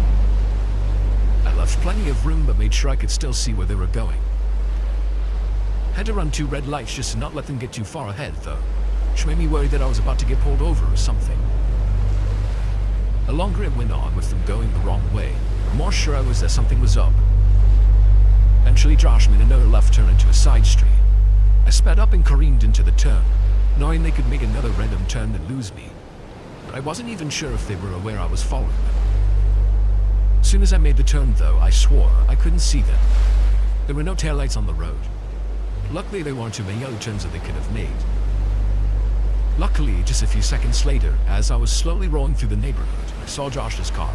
I left plenty of room but made sure I could still see where they were going. Had to run 2 red lights just to not let them get too far ahead, though, which made me worry that I was about to get pulled over or something. The longer it went on with them going the wrong way, the more sure I was that something was up. Eventually Josh made another left turn into a side street. I sped up and careened into the turn, knowing they could make another random turn and lose me. But I wasn't even sure if they were aware I was following them. As soon as I made the turn, though, I swore I couldn't see them. There were no taillights on the road. Luckily, there weren't too many other turns that they could have made. Luckily, just a few seconds later, as I was slowly rolling through the neighborhood, I saw Josh's car.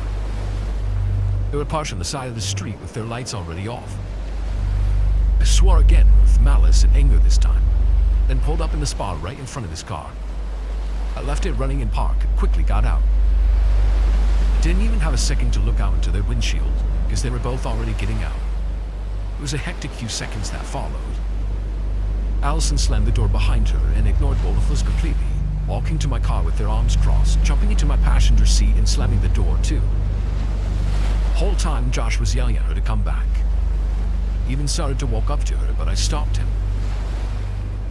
They were parked on the side of the street with their lights already off. I swore again, with malice and anger this time, then pulled up in the spot right in front of his car. I left it running in park and quickly got out. I didn't even have a second to look out into their windshield, because they were both already getting out. It was a hectic few seconds that followed. Allison slammed the door behind her and ignored both of us completely, walking to my car with their arms crossed, jumping into my passenger seat and slamming the door too. The whole time Josh was yelling at her to come back. He even started to walk up to her, but I stopped him.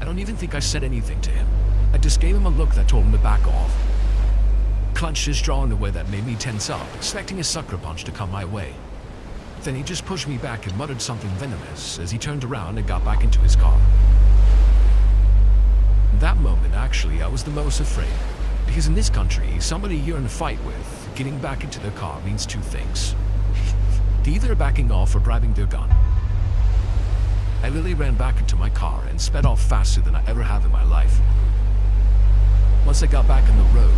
I don't even think I said anything to him. I just gave him a look that told him to back off. Clenched his jaw in a way that made me tense up, expecting a sucker punch to come my way. Then he just pushed me back and muttered something venomous as he turned around and got back into his car. In that moment, actually, I was the most afraid. Because in this country, somebody you're in a fight with, getting back into their car means 2 things. Either backing off or grabbing their gun. I literally ran back into my car and sped off faster than I ever have in my life. Once I got back on the road,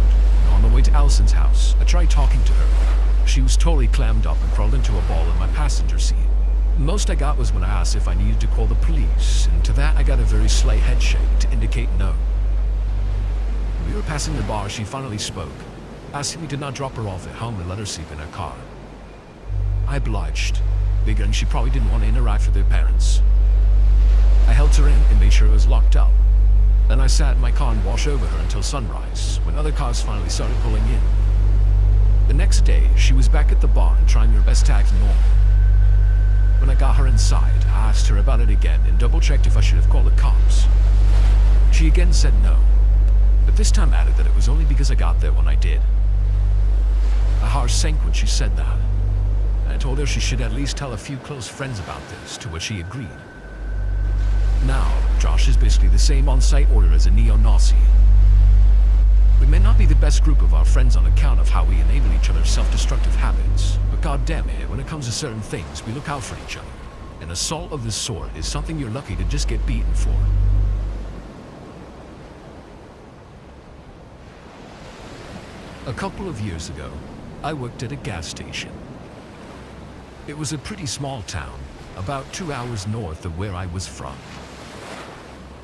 on the way to Allison's house, I tried talking to her. She was totally clammed up and crawled into a ball in my passenger seat. The most I got was when I asked if I needed to call the police, and to that I got a very slight head shake to indicate no. When we were passing the bar, she finally spoke, asking me to not drop her off at home and let her sleep in her car. I obliged, figuring she probably didn't want to interact with her parents. I held her in and made sure it was locked up. Then I sat in my car and watched over her until sunrise, when other cars finally started pulling in. The next day, she was back at the bar and trying her best to act normal. When I got her inside, I asked her about it again and double-checked if I should have called the cops. She again said no, but this time added that it was only because I got there when I did. My heart sank when she said that, and I told her she should at least tell a few close friends about this, to which she agreed. Now, Josh is basically the same on-site order as a neo-Nazi. We may not be the best group of our friends on account of how we enable each other's self-destructive habits, but goddamn it, when it comes to certain things, we look out for each other. An assault of this sort is something you're lucky to just get beaten for. A couple of years ago, I worked at a gas station. It was a pretty small town, about 2 hours north of where I was from.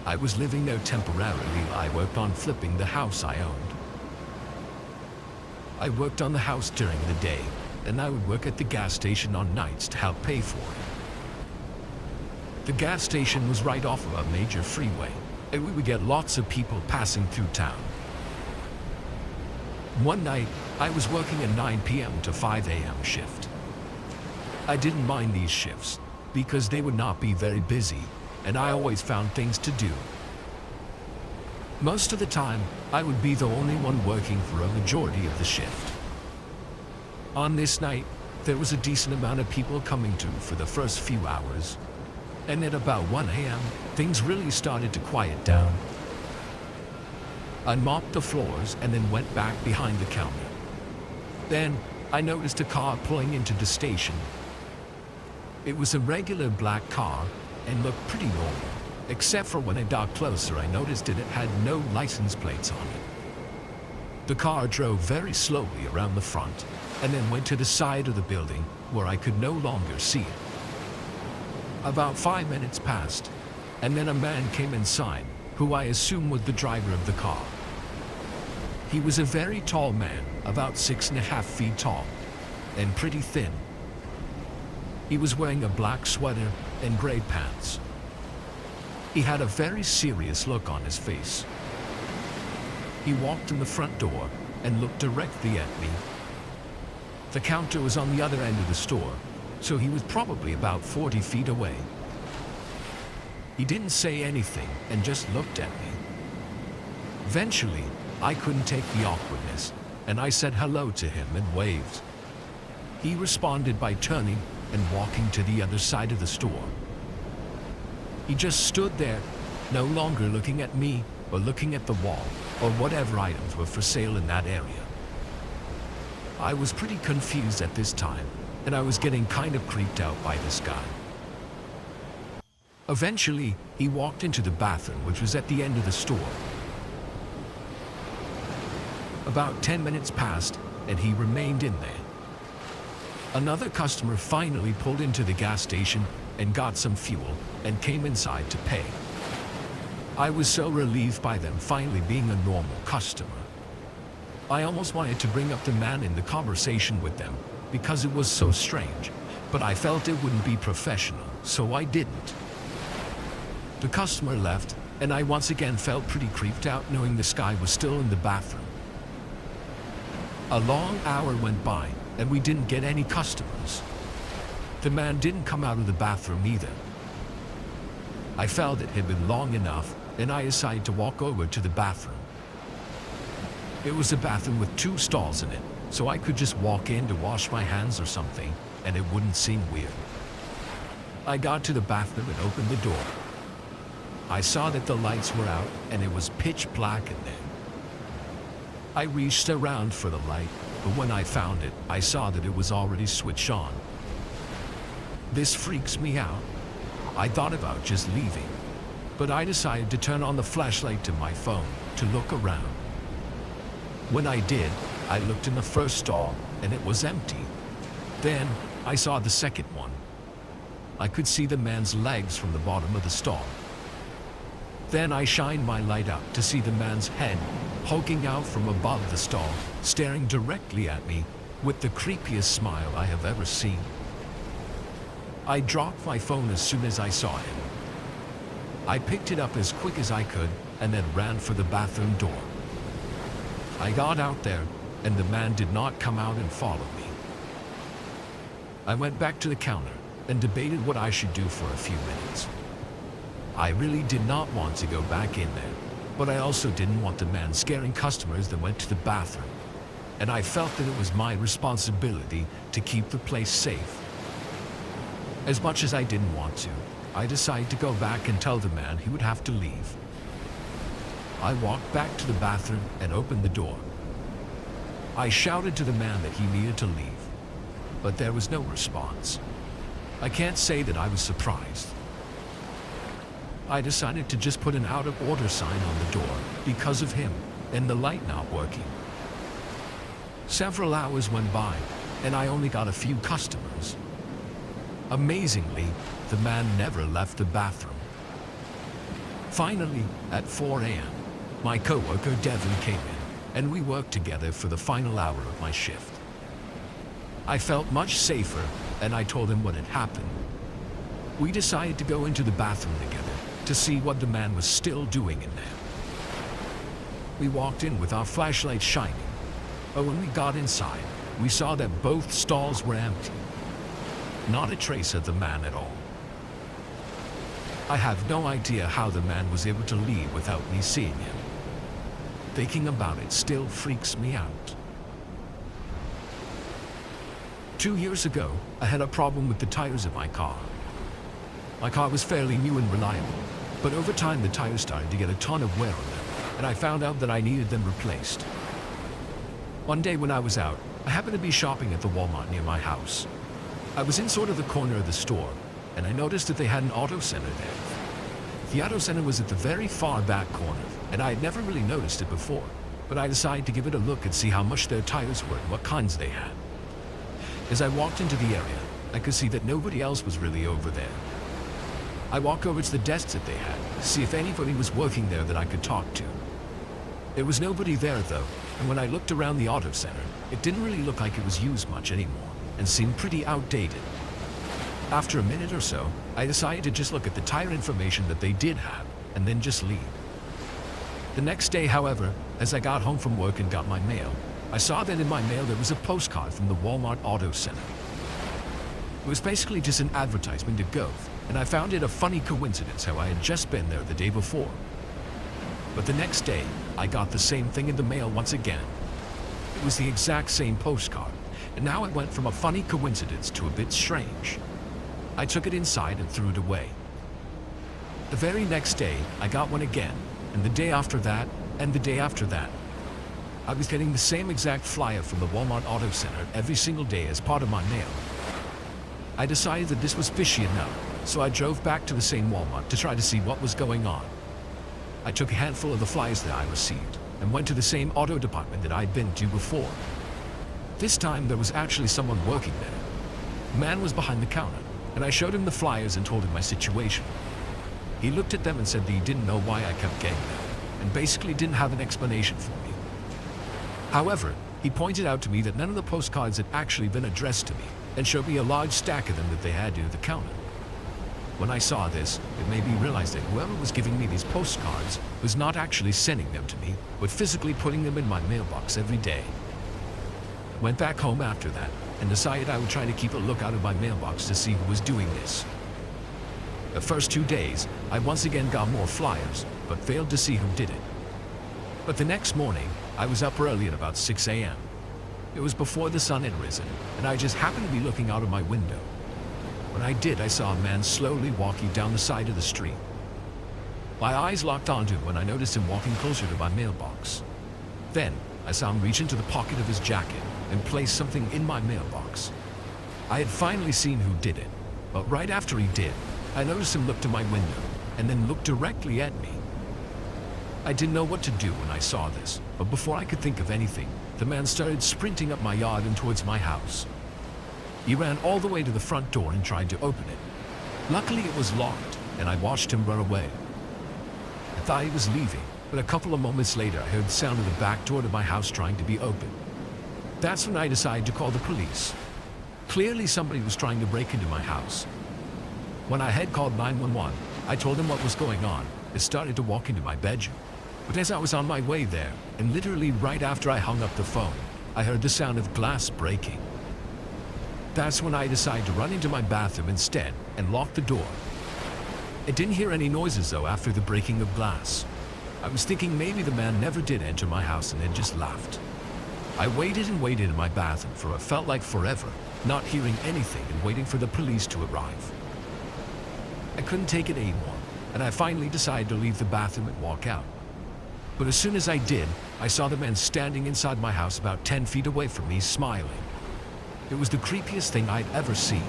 I was living there temporarily while I worked on flipping the house I owned. I worked on the house during the day, and I would work at the gas station on nights to help pay for it. The gas station was right off of a major freeway, and we would get lots of people passing through town. One night, I was working a 9 p.m. to 5 a.m. shift. I didn't mind these shifts, because they would not be very busy, and I always found things to do. Most of the time, I would be the only one working for a majority of the shift. On this night, there was a decent amount of people coming to for the first few hours, and at about 1 a.m., things really started to quiet down. I mopped the floors and then went back behind the counter. Then, I noticed a car pulling into the station. It was a regular black car and looked pretty normal, except for when I got closer I noticed that it had no license plates on it. The car drove very slowly around the front and then went to the side of the building where I could no longer see it. About 5 minutes passed, and then a man came inside, who I assume was the driver of the car. He was a very tall man, about 6.5 feet tall, and pretty thin. He was wearing a black sweater and gray pants. He had a very serious look on his face. He walked in the front door and looked directly at me. The counter was on the other end of the store, so he was probably about 40 feet away. He didn't say anything and just looked at me. Eventually, I couldn't take the awkwardness, and I said hello to him and waved. He responded by turning and walking to the other side of the store. He just stood there, no longer looking at me or looking at the wall or whatever items were for sale in that area. I was pretty confused at this time, and I was getting kind of creeped out by this guy. Eventually, he walked into the bathroom, which was at the end of the store. About 10 minutes passed, and he remained in there. Another customer finally pulled into the gas station and got some fuel and came inside to pay. I was so relieved by them finally being a normal customer. I almost wanted to bring up the man in the conversation with them because it was so strange, but I felt it wouldn't be professional, so I didn't. The customer left, and I once again felt pretty creeped out knowing this guy was still in the bathroom. A long hour went by, and we didn't get any customers. The man didn't come out of the bathroom either. I felt it had been long enough, and I decided to walk over to the bathroom. It was a bathroom with 2 stalls in it, so I could just walk in to wash my hands or something, and it wouldn't seem weird. I got to the bathroom and opened the door. I saw that the lights were out, and it was pitch black in there. I reached around for the light, but when I found it, I saw that it was already switched on. This freaks me out. I thought about just leaving, but I decided to turn on the flashlight to my phone to look around. When I did, I looked in the first stall, and it was empty. Then, I saw the second one. I could see the man's legs from the bottom of the stall. Then I shined my light up to see the man's head poking out from above the stall, staring directly at me with the creepiest smile I have ever seen. I dropped my phone as soon as I saw him. I picked it up as quick as I could and then ran for the bathroom door. I got out there, and the man did not come out and follow me. I went back to the counter and debated what I should do for a few minutes. I really did not want to go back in there, but I also didn't want the man scaring customers that went to the bathroom, and I felt that it was my responsibility to keep the place safe. As much as I didn't want to, I decided to go back and tell the man he would have to leave. I walked back to the bathroom and opened the door. I shouted to the man that he needed to leave, but there was no response. I can't say that I was surprised. I decided to just put an out of order sign on the door because of him and the light not working. Several hours went by, and I only got a few customers. Amazingly, the man never left the bathroom. Finally, at 4 a.m., my coworker Devin came in, and we worked together for the final hour of my shift. I felt much safer, and I told him what had happened. We decided to go into the bathroom together to see what the man was still doing in there. We walked in with our flashlights shining, but when we got inside, we saw that both stalls were empty. Not a trace of the man at all. I have no idea how the man was able to leave without me seeing him. Thinking about it still freaks me out. 2 years ago, I had a problem with the tires of my car. My car was fairly new and reliable, but over time the tires started to get a ton of wear on them, and I found out that I needed them replaced. One day when I was out, I happened to be shopping at the Walmart near my house. I was in sort of the corner of the store, and I noticed that they had an auto center there. The auto center was at the very far back corner, and I had never really noticed it before, but I decided to give it a look and see how much their tires were and what kinds they had. As I walked into the area, I could see that nobody else was really over there. I walked over to the desks that they had to see if anybody was working there that I could talk to. There was nobody there though, and when I looked around the auto center, it didn't really look like it was used much anymore and seemed pretty outdated. After a minute or so, I decided to just look at the tire information that they did have and then just leave. The next day, however, as I got home from work and got my mail, I saw that in my mail there was a postcard from the Walmart Auto Center. It was basically just an advertisement to go, and I found it a funny coincidence how I had just been there the day before. But the next day, I got the same thing in the mail once again. It was the exact same postcard, and now it went from a funny coincidence to a bit strange. I took it inside and threw it away. The very next day, I got one again, and the day after that, and the day after that. I was getting the same exact flyer from the Walmart Auto Center every single day as part of my mail. I decided that this was fishy enough, so I drove back to the same Walmart to try to see what was going on. I took a handful of the flyers that I received and went to the same auto department that I'd been to before. This time there was actually someone working there. The man was behind the counter, and I showed him the flyers and told him my situation. He looked at them and said that he didn't know why I kept getting them, and basically didn't have an explanation for me. However, he pointed out to me that none of the postcards had actually been addressed to me, and showed me a large stack of them that they had near the counter. When I saw this, it made me realize that whoever was giving me these postcards was not actually sending them to me, but physically putting them in my mailbox every day. I went back home after that, and decided I would try to keep a lookout of my mailbox to see who was doing this. The first 2 days, I once again got more flyers, but failed to see who did it. But the next morning, I was up early at about 6 a.m. It was before the sun had risen, and I just happened to be looking out of my window. When I did, I saw a man slowly walking down the side of the street. My eyes locked onto him when I noticed him walking closer to my mailbox. Then, I saw him reach into the pocket of his jacket and place something in my mailbox. I had finally seen who did it, but right after he did, I noticed him look to my window and then look directly at me. I didn't know what to do when I saw this, but before I could think of anything, the man started sprinting up my yard and towards my house. He ran all the way to the front door and tried to open it. Luckily it was locked, and I watched him run away. I thought he was leaving, but a couple of moments later I heard the sound of the back door to my house trying to be opened. That's when I decided to call the police. Clearly somebody was trying to break into my house. When I had called 911, I told him what was going on and started to walk into my bedroom. But as I was on my way there, and literally right after I hung up the phone, I heard the sound of glass breaking. That's when I decided to run into my bathroom instead and lock the door. I didn't hear any noises though after the breaking of glass. I was thinking maybe the man never did enter my house and then just left. I waited and waited in my bathroom for what felt like forever, not hearing anything and waiting for the police to arrive. I couldn't take it anymore, and I finally decided to leave the bathroom and walk out. But as soon as I did, I saw the man standing inside my house about 10 feet away from me, smiling. It was the creepiest thing I'd ever seen.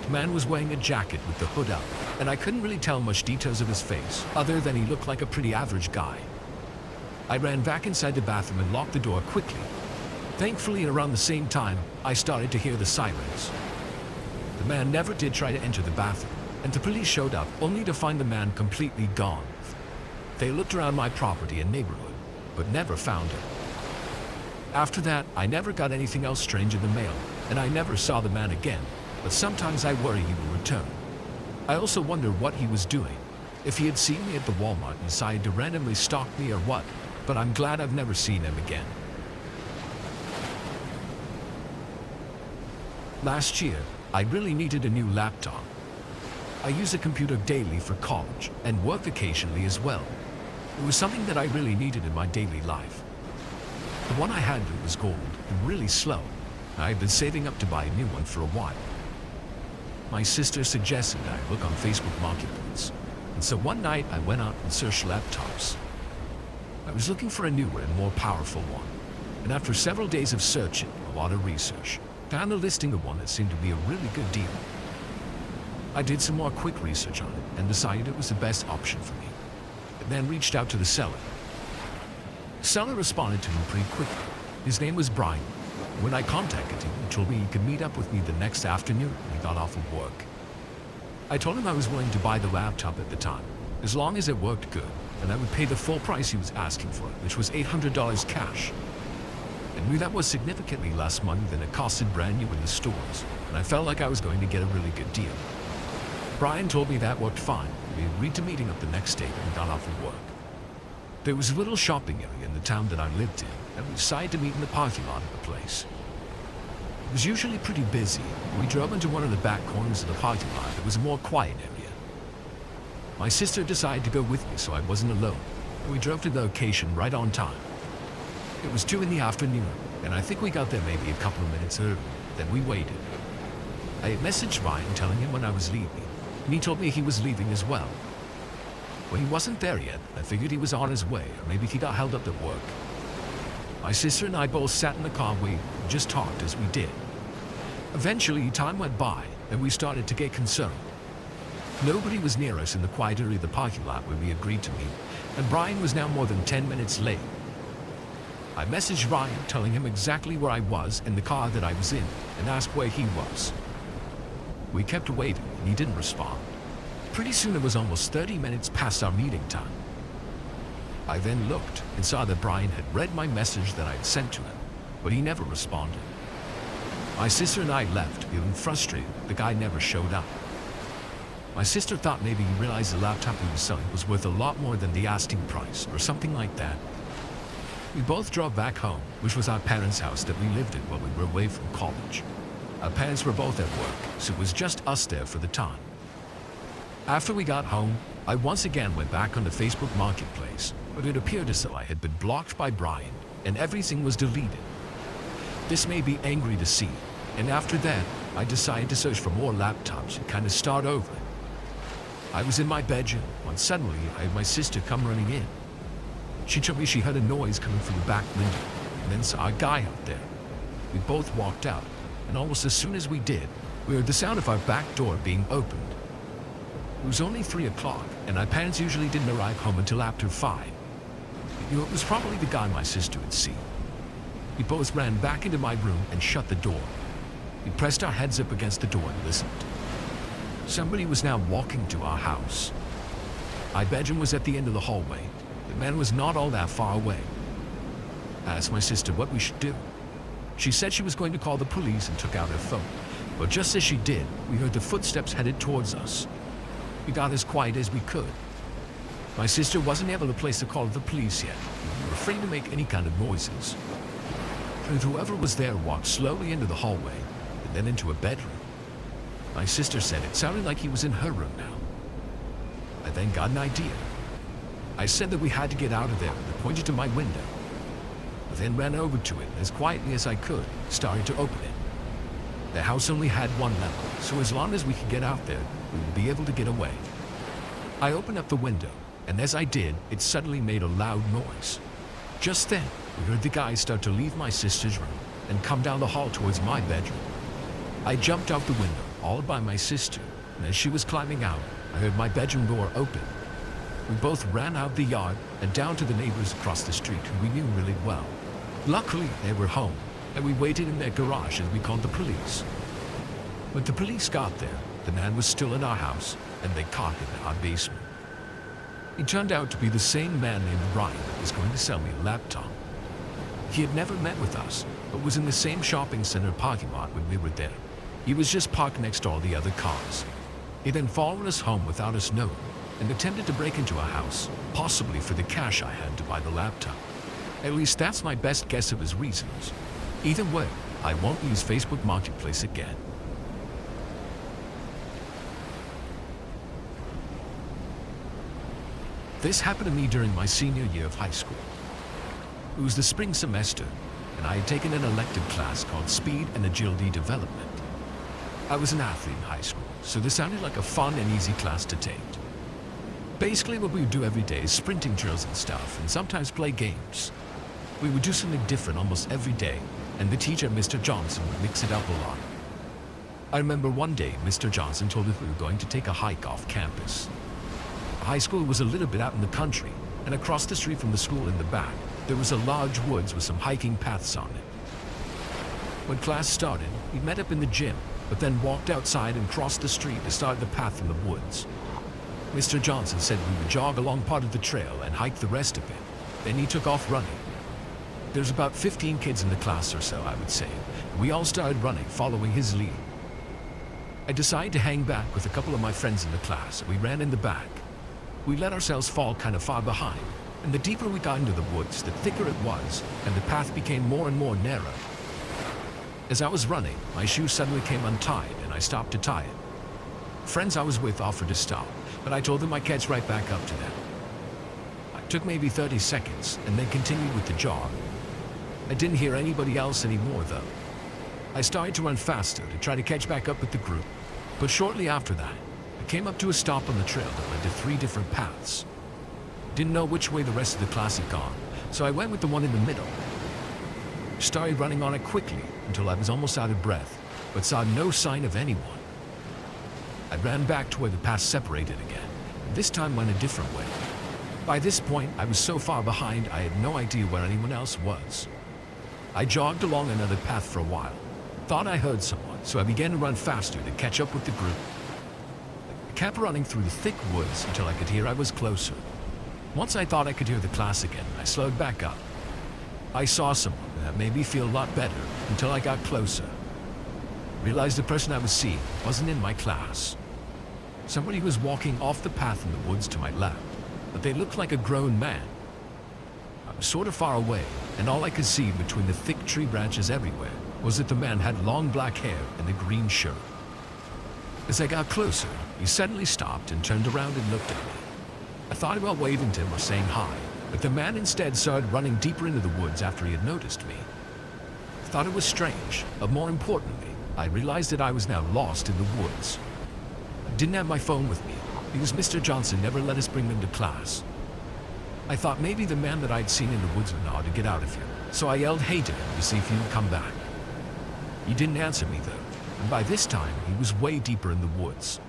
The man was wearing a jacket with the hood up, and I couldn't really tell much details of his face, other than he looked like a pretty average guy. I ran back inside the bathroom and locked the door quickly. Thankfully, around the same time, I started to hear the sirens. The man never did try to enter the bathroom, and the police showed up only to find the man completely gone. They looked around my property and neighborhood, but never found him. After that, I never got anything else strange in the mail, and I never saw the man again, but sometimes I worry he will return. I also wonder what he was doing, if he had seen me at the Walmart and decided to randomly stalk me or what, but I'm glad I've never seen him again. Last year, I really needed a new laptop. I use a computer daily for college and work occasionally as well. It was something that I really needed in my daily life. The one I had was gold and really slow. I had been saving up to buy a new one for a while. My sister suggested that I look on Facebook Marketplace, and so one night I went out and searched laptops. I was looking for a newer and more powerful one, and after several days of searching, a lot of research, found a listing of one that seemed to be a really good deal. I did some more quick research on it and decided it was the best option for me, and then reached out to the seller. The seller responded to me pretty quickly. His name was Brian. When I contacted him, he told me he could meet up with me the next afternoon when he got off of work. I told him I was willing to buy the laptop at the time, as long as it worked good, and I would pay the full price he was asking for it, which was $800 cash. I knew that was significantly less money than it costed brand new in the stores, and I felt like I was going to get a really good deal. Brian told me that worked fine. We agreed to meeting up the next day when we got off of work. There was a little shopping area in the town that I lived in, and we decided to meet in the parking lot of the place. It was usually pretty busy. We drove into one of the back corners of the parking lot that was a more quiet area. My sister decided to go with me so I wasn't alone, and we drove to the location right on time. It was 2 in the afternoon, and I think we got there maybe a couple of minutes early. Then we waited. I had messaged Ryan telling him when I was leaving, and he told me he was leaving as well. When he wasn't there yet, I figured he was on his way, or maybe he got held up at work. My sister and I both sat in the car and just talked as we did. Eventually, time went by, and we started to get concerned. Nobody was near us in the quiet area of the parking lot where we agreed to meet, and Brian was now more than 10 minutes late. I messaged Ryan telling him exactly where I was in the car that I was in, and asked where he was. We kept waiting, and he didn't respond. Pretty soon it was almost 30 minutes past our meeting time. I then looked and saw that Brian had read my message that I had sent to him, but he never responded. My sister and I left, feeling frustrated. The guy never showed up. My sister thought maybe he realized the laptop he was selling was worth a lot more than the asking price, or something like that. We both drove back home, which was our parents' house that we lived in while we were away from college. Our parents were both at work, so it was just us there for the time. After we got home, I once again went back on the Facebook Marketplace, but it appeared as though I had been blocked by Brian, and everything was deleted. This made me angry to see, and after that, I decided to search for more laptops and kind of start over. I was in my bedroom when suddenly I had my sister come running in. She told me she heard a noise coming from the back window, and then saw a guy out there. We both walked out, and almost as soon as we did, we heard the sound of our back door being opened. It was only 3 o'clock, and our parents usually didn't arrive home until after 5. It was probably the guy my sister had seen. We both ran back into my room and shut the door. We pressed our heads up against the door and listened. Somebody was now walking to our house. My bedroom was at the end of the hallway. The man was not all that far away. I asked my sister what we should do. She said she was going to call the police and took out her phone. But just as she did, we heard the footsteps headed towards us. We got as quiet as we could. My sister wasn't able to place a call to the police yet. We were afraid to make any kind of noises. And whoever was there walked slowly into the hallway and then into a bedroom. My sister said it sounded like he was in her room now. I then got an idea. I said that we had to get out of there and pointed to my window. I then ran over to it as quietly as I could, started to open it. The house only had 1 level, so as long as we could get out there, we would be able to get away. I opened up the window, and as I did, it suddenly made a loud noise. Just then, we heard the guy start to leave my sister's room and come down the hall towards my bedroom. I jumped out the window, all by my sister, and as she was climbing out, I heard my bedroom door open. We both ran out the yard and down to the neighbors across the street who we knew really well. Luckily, they were home, and we waited in their garage as we called the police. When the police got there, the man was still in our house, and they caught him in our basement. He turned out to be the same man named Ryan that was going to sell me a laptop. He had never met with us, but was in the same shopping center parking lot when we were there. He was just parked next to all the other cars. He then followed us home without us knowing, and attempted to break into our house, possibly for the cash I had to buy the laptop. At least that's my best guess of his reasons. Either way, I won't use Facebook Marketplace again. This happened to me during my senior year of high school. It was the spring semester, and I had taken an elective class called Speed and Agility Development. I was an athlete in high school, so this sounded like a fun and easy class to take. Basically, what we would do every day is sprinting drills and stuff, and sometimes play games. We would do something different almost every day, and the teacher, Mr. Johnson, would mix it up a lot. I remember one day, Mr. Johnson told us we were going to take a hike off campus. The high school was a little bit out in the country, and across the street from the school in the back, there was a large woods with some hiking paths on it. When class started, we met up in the gym, but then walked outside and crossed the street to start the path in the woods. Mr. Johnson said we would jog along part of the trail and hike the rest of it. Then he took off running. There's about 15 kids in the class or so, I would say. We all started running, following his lead. I decided to hang back with a couple of my friends in the class. We ran in the back. We let ourselves fall kind of far behind, and the deeper we got into the woods, the thicker it was, and the path became more and more narrow. As I was running, my shoe suddenly came untied, and I stopped to tie it. Friends I was with offered to stop, but I told them I'd catch right back up to them. It took maybe 30 seconds, and then continued with the jog. I didn't hear anybody else anymore, though. I started to run faster to try to catch back up with the group, but shortly after that, I came up to a stop on the trail that led to 3 different paths. Didn't know which way the rest of the class had gone, so I went with the one in the middle. Started running on it quickly until I was almost out of breath, but saw no sign of anyone. I ran back to where the paths separated again, and this time went a different way. By this point, I was so far behind I had no idea where anyone else was. I jogged along another path for a while. Thought I heard someone, so I began to run faster to catch up with the group. I kept running through the thick woods until I could hear I was closer. Once I thought I could hear the class again, I slowed back up. I saw someone that made me feel a lot better until I got closer. Realized the person I was seeing wasn't in my class. Somebody was walking off the path in the woods to my left, but they looked like a grown man. I was sort of far away, and all I could see between the thick tree branches everywhere was that the man had long black hair and a green shirt. As I got closer, he suddenly stopped and turned around and looked at me. I thought about waving to him or saying hi, but the man instead started running deeper into the woods after he had noticed me. I thought it was strange, but more importantly, I realized that I was now lost in the woods. I didn't have my phone with me, because Mr. Johnson never let us bring them to class. I thought maybe the man that I'd seen in the woods would know how to get out of here, so I yelled hey to him to see if he would come back. He didn't answer me though, and by this time he was way deeper in the woods.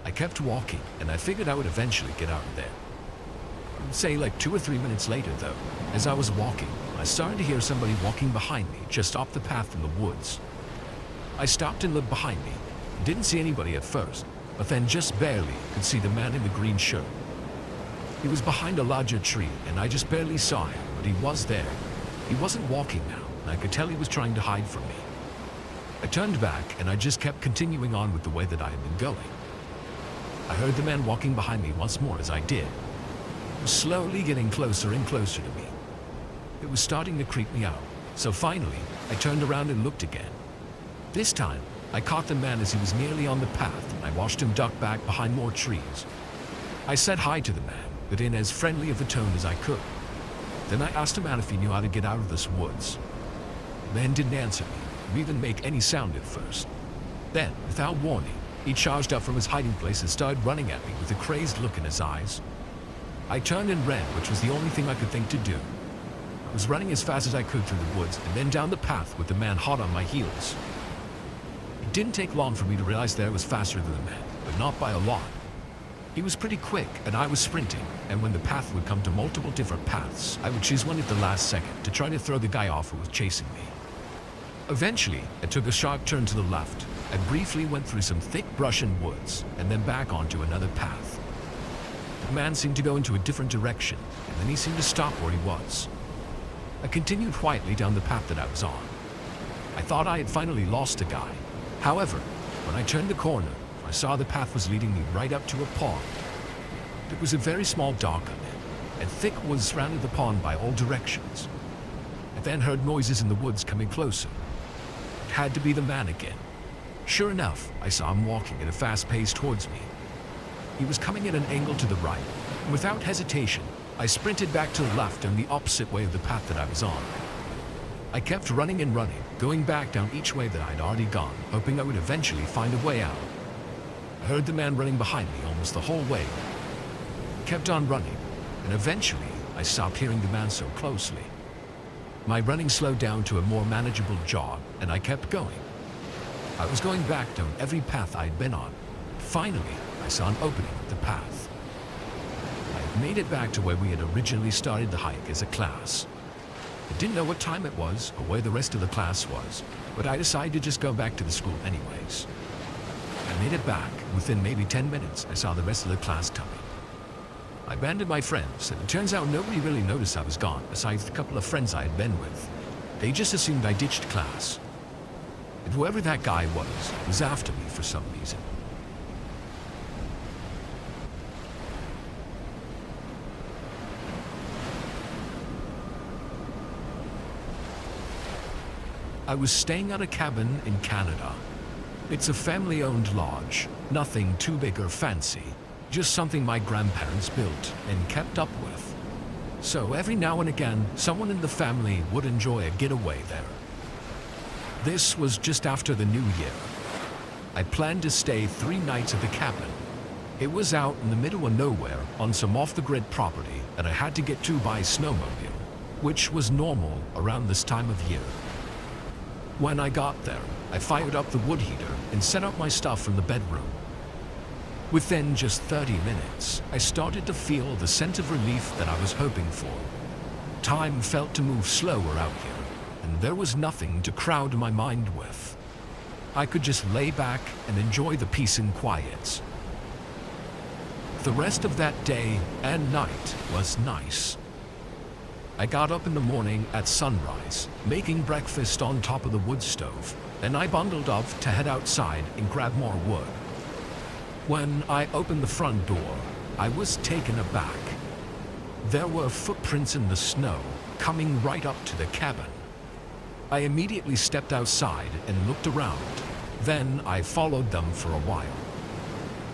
I kept walking, and I figured I would eventually get out of there. Say like 2 or 3 minutes later though, as I was walking, I started to hear somebody walking behind me just off the path in the woods. I stopped and looked behind me. Didn't see anybody at first, but then just barely could see the man in the green shirt. He was behind a larger tree, and I just barely saw him, but he was there. He wasn't walking now, and I could tell he was trying to hide from me. I turned back, and I just kept continuing on with the way that I had been going. I heard the man walking behind me once more as I did. He was slowly getting closer and closer to me. It was starting to creep me out, so finally, I turned around and looked again. This time, I caught the man as he was nearly on the path, and I watched him duck back behind more trees. I said hi to the man, but in as friendly of a tone as I could. Then I asked the man if he knew how to get out of this woods. The man didn't answer me, or even make any sound at first. Then, without warning, he charged up from his hiding place and started running at me with a crazed look in his eyes. I turned and ran, which was the only thing I could think to do. I was running as fast as I could through the woods and then down the path with the man hot on my heels. It didn't take long for me to realize that I was faster than the man, but not by a lot. He was pretty quick, and I was sprinting, and when the path would come to multiple different paths, I would choose one at the last second to try to throw the guy off who was chasing me. Eventually, I took a sharp turn to the left. I briefly went through some thick brush and woods, and then back onto another path. The man seemed to go into a different direction, and then he seemed to stop where he was. I continued quietly down the path that I was on. I thought I had finally lost the guy. However, when I turned the corner, I saw the path was leading me right up to a pond. There was a very small dock on it, and thick woods surrounded the pond by all directions. I then heard noises in the woods coming closer. It had to be the man again. Sure enough, I saw him walking at a fast pace towards me. He was coming at an angle to the right, and without hesitation, I sprinted back to the left down the opposite way of the path that I was on. I kept running and running, going back down each way that I'd already gone, hoping I would eventually find a way out. I heard the man running behind me almost the whole way. I kept on running, and eventually I stopped hearing the man so closely. My running slowed down to a more manageable jog, and I kept going. I was going back down every path I'd been on. Finally, I saw an opening at the path. I had made it back to where we had originally started the hike as a class. I didn't know what time it was or where the rest of the class was, but I decided to just go back to the school anyways. I made it back. Within maybe 10 minutes, I saw the rest of the class coming. I abandoned my friends, and it turns out nobody really noticed I was gone, besides the couple of friends I had been with. They just assumed I ditched class. And whoever that guy was after me for some reason. I was staying at a cabin in Canada. It's a family-owned lodge, nothing too big or fancy, just something my grandparents built and kept up with. So every now and again, someone in the family would enjoy a getaway there. This was just after the new year. I planned to stay 3 nights at the cabin. It was out in the middle of nowhere on some off-the-grid property that I had to get to by snowmobile, which was normal around this time of year. When I got there, I fired up the wood heater and set up my stuff in the bedroom. Within just 30 minutes, I started to feel the sense of relief that I was hoping for. Time felt to move slower out here, and there was nothing to crowd my mind with. I could just lay back and enjoy the peace and quiet. The rest of that day and night was nice. I got up in the morning at sunrise, making breakfast on top of the wood stove, and I bundled up to head outside and grab more wood. When I opened the front door, I was taken aback. There were footprints in the snow, coming right up to the cabin. I immediately stepped outside and looked around. Then I followed them for a while.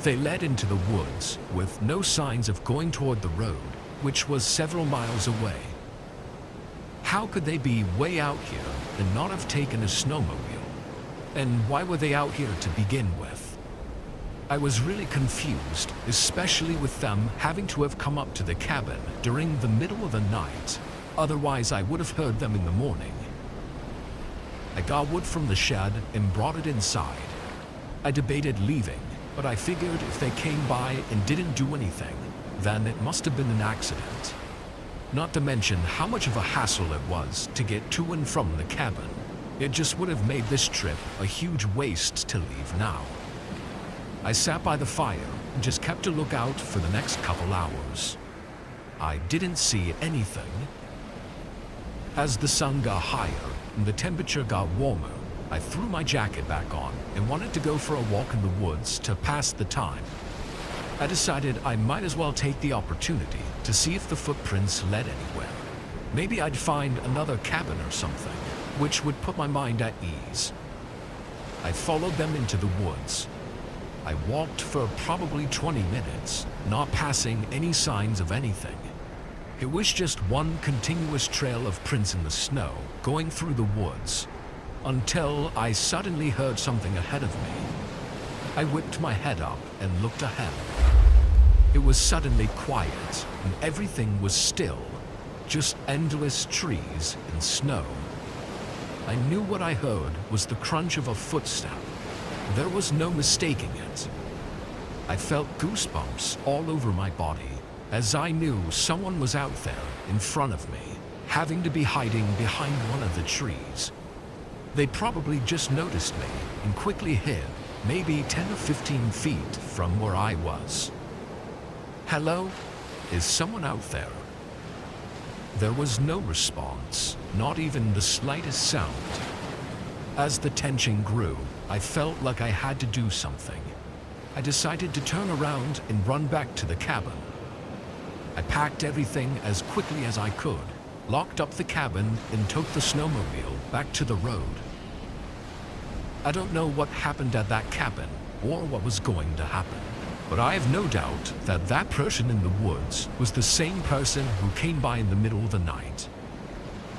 They led into the woods, with no signs of going toward the road, which was several miles away. How could they be way out here and not have taken a snowmobile? And why were they out here to begin with? I was really confused, especially with them having to have come up to the cabin during the middle of the night. Otherwise, I would have heard them in the morning. I got wood from the shed and brought it inside. I debated leaving, but I figured if they came by and didn't do anything, then it must have been an accident. Not to mention how much of a hassle it was to get to and from the cabin. It just would have made this trip a huge waste to leave now. I sat by the fire and just kept a lookout for the next couple hours. I didn't see anything. As the sun got higher and the temperature got warmer, I threw my jacket back on and wanted to go for a walk in the woods to pass the time. I decided I might as well take the opportunity to see if the footprints led anywhere. Maybe I'd find another cabin or something, which would put my mind at ease. I followed them into the woods. I walked for probably 20 minutes, not passing any signs of anything. It was just one continuous trail of prints in the snow going through the woods, until I suddenly heard something ahead of me. I whipped my head up and looked ahead. It was suddenly quiet, and everything was still, just endless trees and snow. I knew what I heard was the crunch of a footstep. There was no mistaking it. I felt goosebumps all over my body, as I knew someone was out there in front of me, having to be hiding behind one of the trees. They probably just noticed me and quickly hid, maybe 10 or 15 feet from where I was. Hello? Is someone out there? There was no response, not even the slightest sound. As the tension grew, I felt like I had to do something. I decided to turn around and run back to the cabin. I packed everything as quickly as I could, locked up the cabin, and took the snowmobile back to the road. I don't know what happened at that cabin or what was going to happen, but I have no doubt that that person in the woods was the same person who came by in the middle of the night.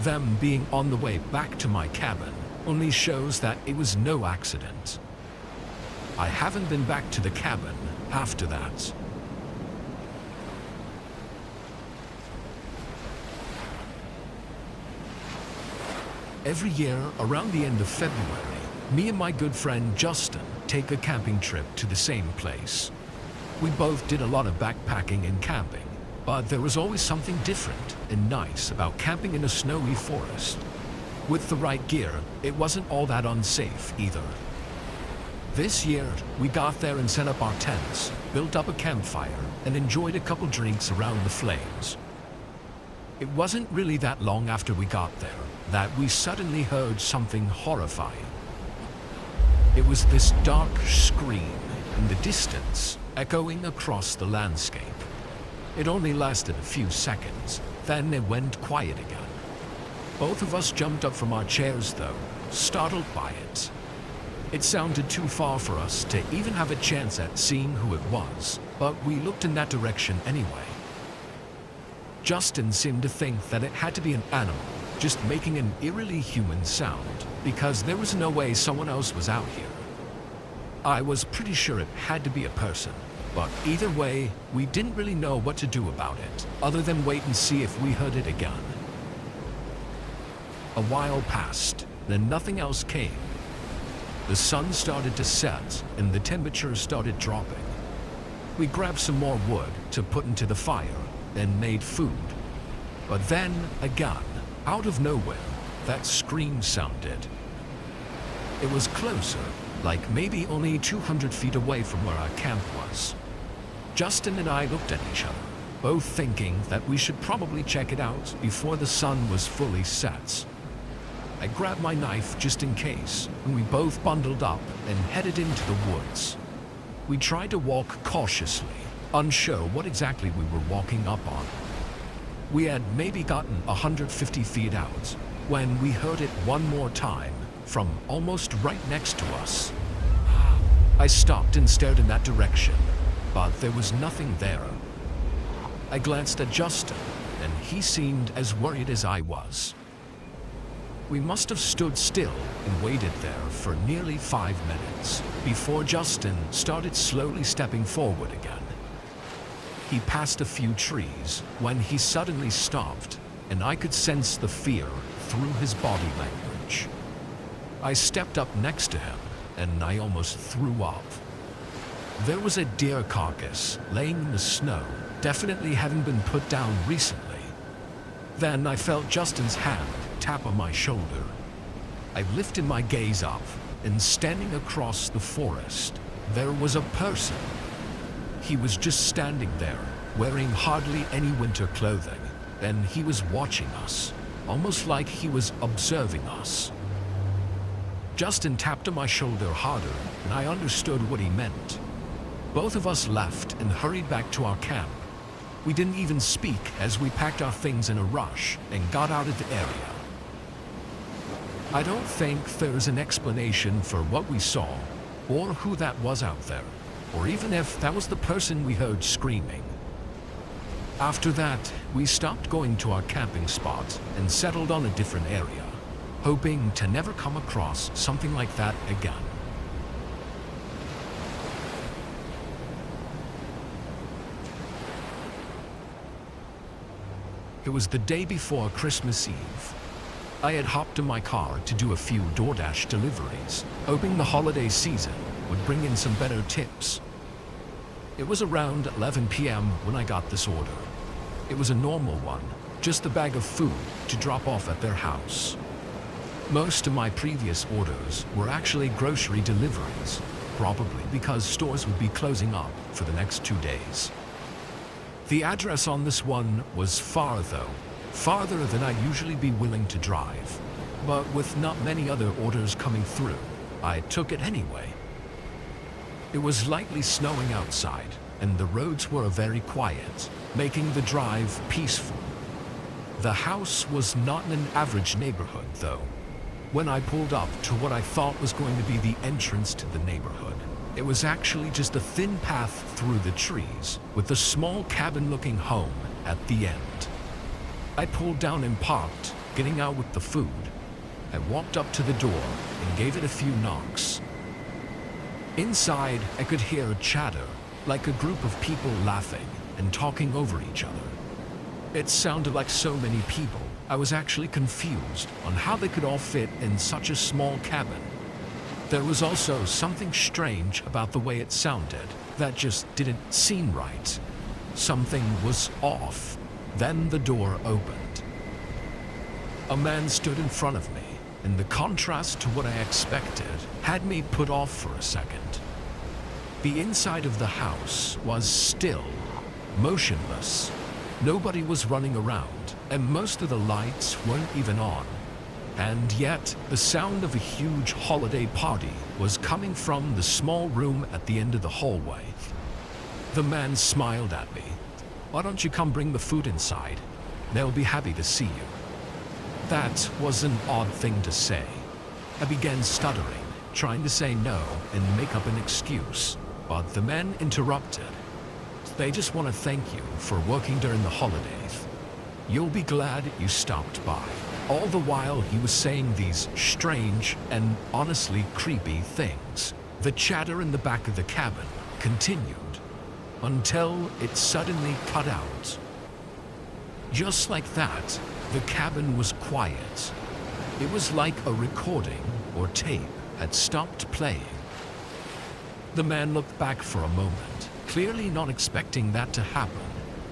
Them being on the way back to my cabin only shows that it was no accident. I haven't been back to the cabin after that. Every year, around the end of February, me and my good friend Justin take a camping trip to the same place. We both did a lot of backpacking and camping, but there was always something different and nice about camping in a snowy forest. With the right gear, it wasn't all that unsafe either. This year, we got there and set up our tents, built up a campfire, and enjoyed a couple drinks around the flames. It wasn't really that long after we got there that we suddenly heard something horrifying. It was this dark scream in the distance, echoing across the landscape. It only lasted a few seconds, then it went quiet again. Both of us jumped up from our chairs though, startled by it. It sounded too far for us to even have a chance at seeing who it was, but we looked in that direction anyway. Justin seemed to think that it had to be an animal, just making an eerily human sound, because there was no way someone else was out here. I was pretty sure it had to be a person, but either way, we didn't really know what to do about it, other than wait and see if we heard it again. A while passed, then nothing else came. The sun started to set, and the temperature started dropping. We grabbed some more wood to put into the fire, then made food. But then, again, out of nowhere, that scream sounded. It was closer, like maybe only 200 feet away from where our camp was. Justin and I looked at each other, both thinking that we should probably check it out before the sun was fully set. I grabbed my knife just in case, and we both bundled up and headed into the woods. We tried to walk cautiously, unsure what exactly we were walking up on. We had maybe gotten 150 feet out when we heard it one more time from almost right next to us. I stopped and stared in that direction, but there was nothing there. I glanced at Justin, and he seemed as worried as I was. We must have stood still and waited there for nearly 5 minutes before Justin started slowly stepping forward again. He passed a few trees when he suddenly stopped, and I could sense the fear through his body language. I stepped up next to him, and I almost threw up. There was a deer carcass laying in the snow, definitely having been put down recently. Then I felt Justin's hand tap on my shoulder. I lifted my gaze up, and standing across the forest, there was a person. He was just standing there, wearing hardly any winter clothing, and he was watching us, almost like he was observing us. Justin tapped on my shoulder harder, and I understood what he meant. Both of us left and hurried back to our camp. We didn't even speak as we packed our things in a rush and got out of the area. I don't think there's an explanation for what we saw, or who that was out there, or even if that was the person we heard screaming. After that, we stopped going to our camping spot and settled on a different area, hoping to never come across something like that again. It was the day before Christmas Eve. I had hopped in my car to do a few DoorDash deliveries, hoping the holiday season would bring in some better tips. It was around 11 p.m. when I got this order. It was a normal one, just a bag of food to drop off at their house. Most of my previous orders were actually grocery deliveries, probably because stores would be closing up for the next 2 days. The address on this one was far though, farther than I'd usually be willing to drive. But with not many other orders coming through, I took it anyway. It was lightly snowing outside, and the roads were very quiet, making the drive peaceful. The house was not in an average neighborhood though. When I pulled up to what I thought was going to be the entrance to the neighborhood, it was actually just a thin path through the trees, with a small cabin-looking home at the end. I pulled down and parked, getting out with the food. I walked up to the door and gave it a few knocks. Inside, I could hear chatter, like a group of people laughing and talking over each other. It sounded like so many people, I was actually confused on how they could all fit in such a small cabin. There was also something strange about the way it sounded that just didn't seem right. Something was off. Then the door opened. A man stood in front of me, and the contrast to what I expected had me put off for a second. The inside of the house was still, motionless. Nobody was running around, and most of the lights weren't even on. And yet, the sound of a huge holiday party was coming from the small room at the end of the hallway. The man smiled at me. "Why don't you come bring the food inside? They'll be happy to see you." That was an odd thing to say. I began stuttering, trying to say no and make up an excuse, but the man interrupted. "They just want to thank you for working during the holidays. You'll be glad you stopped by." All the while he was saying these strange and honestly creepy things. The chatter in the back of the cabin continued until it suddenly cut out. Just like that, the cabin was quiet. It was like a recording or tape had stopped playing. The man looked back for a moment, clearly not expecting that to happen,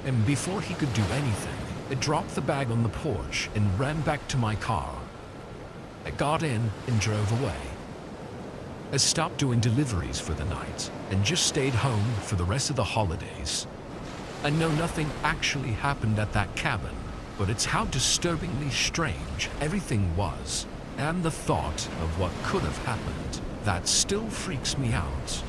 and before he could do anything, I dropped the bag on the porch and ran back to my car. I got in and drove away. I stopped doing deliveries for the night and just stayed home for the rest of the holidays. I know nothing actually happened at that cabin, but it's how disturbingly strange everything was, and the thought of what could have happened that still freaks me out.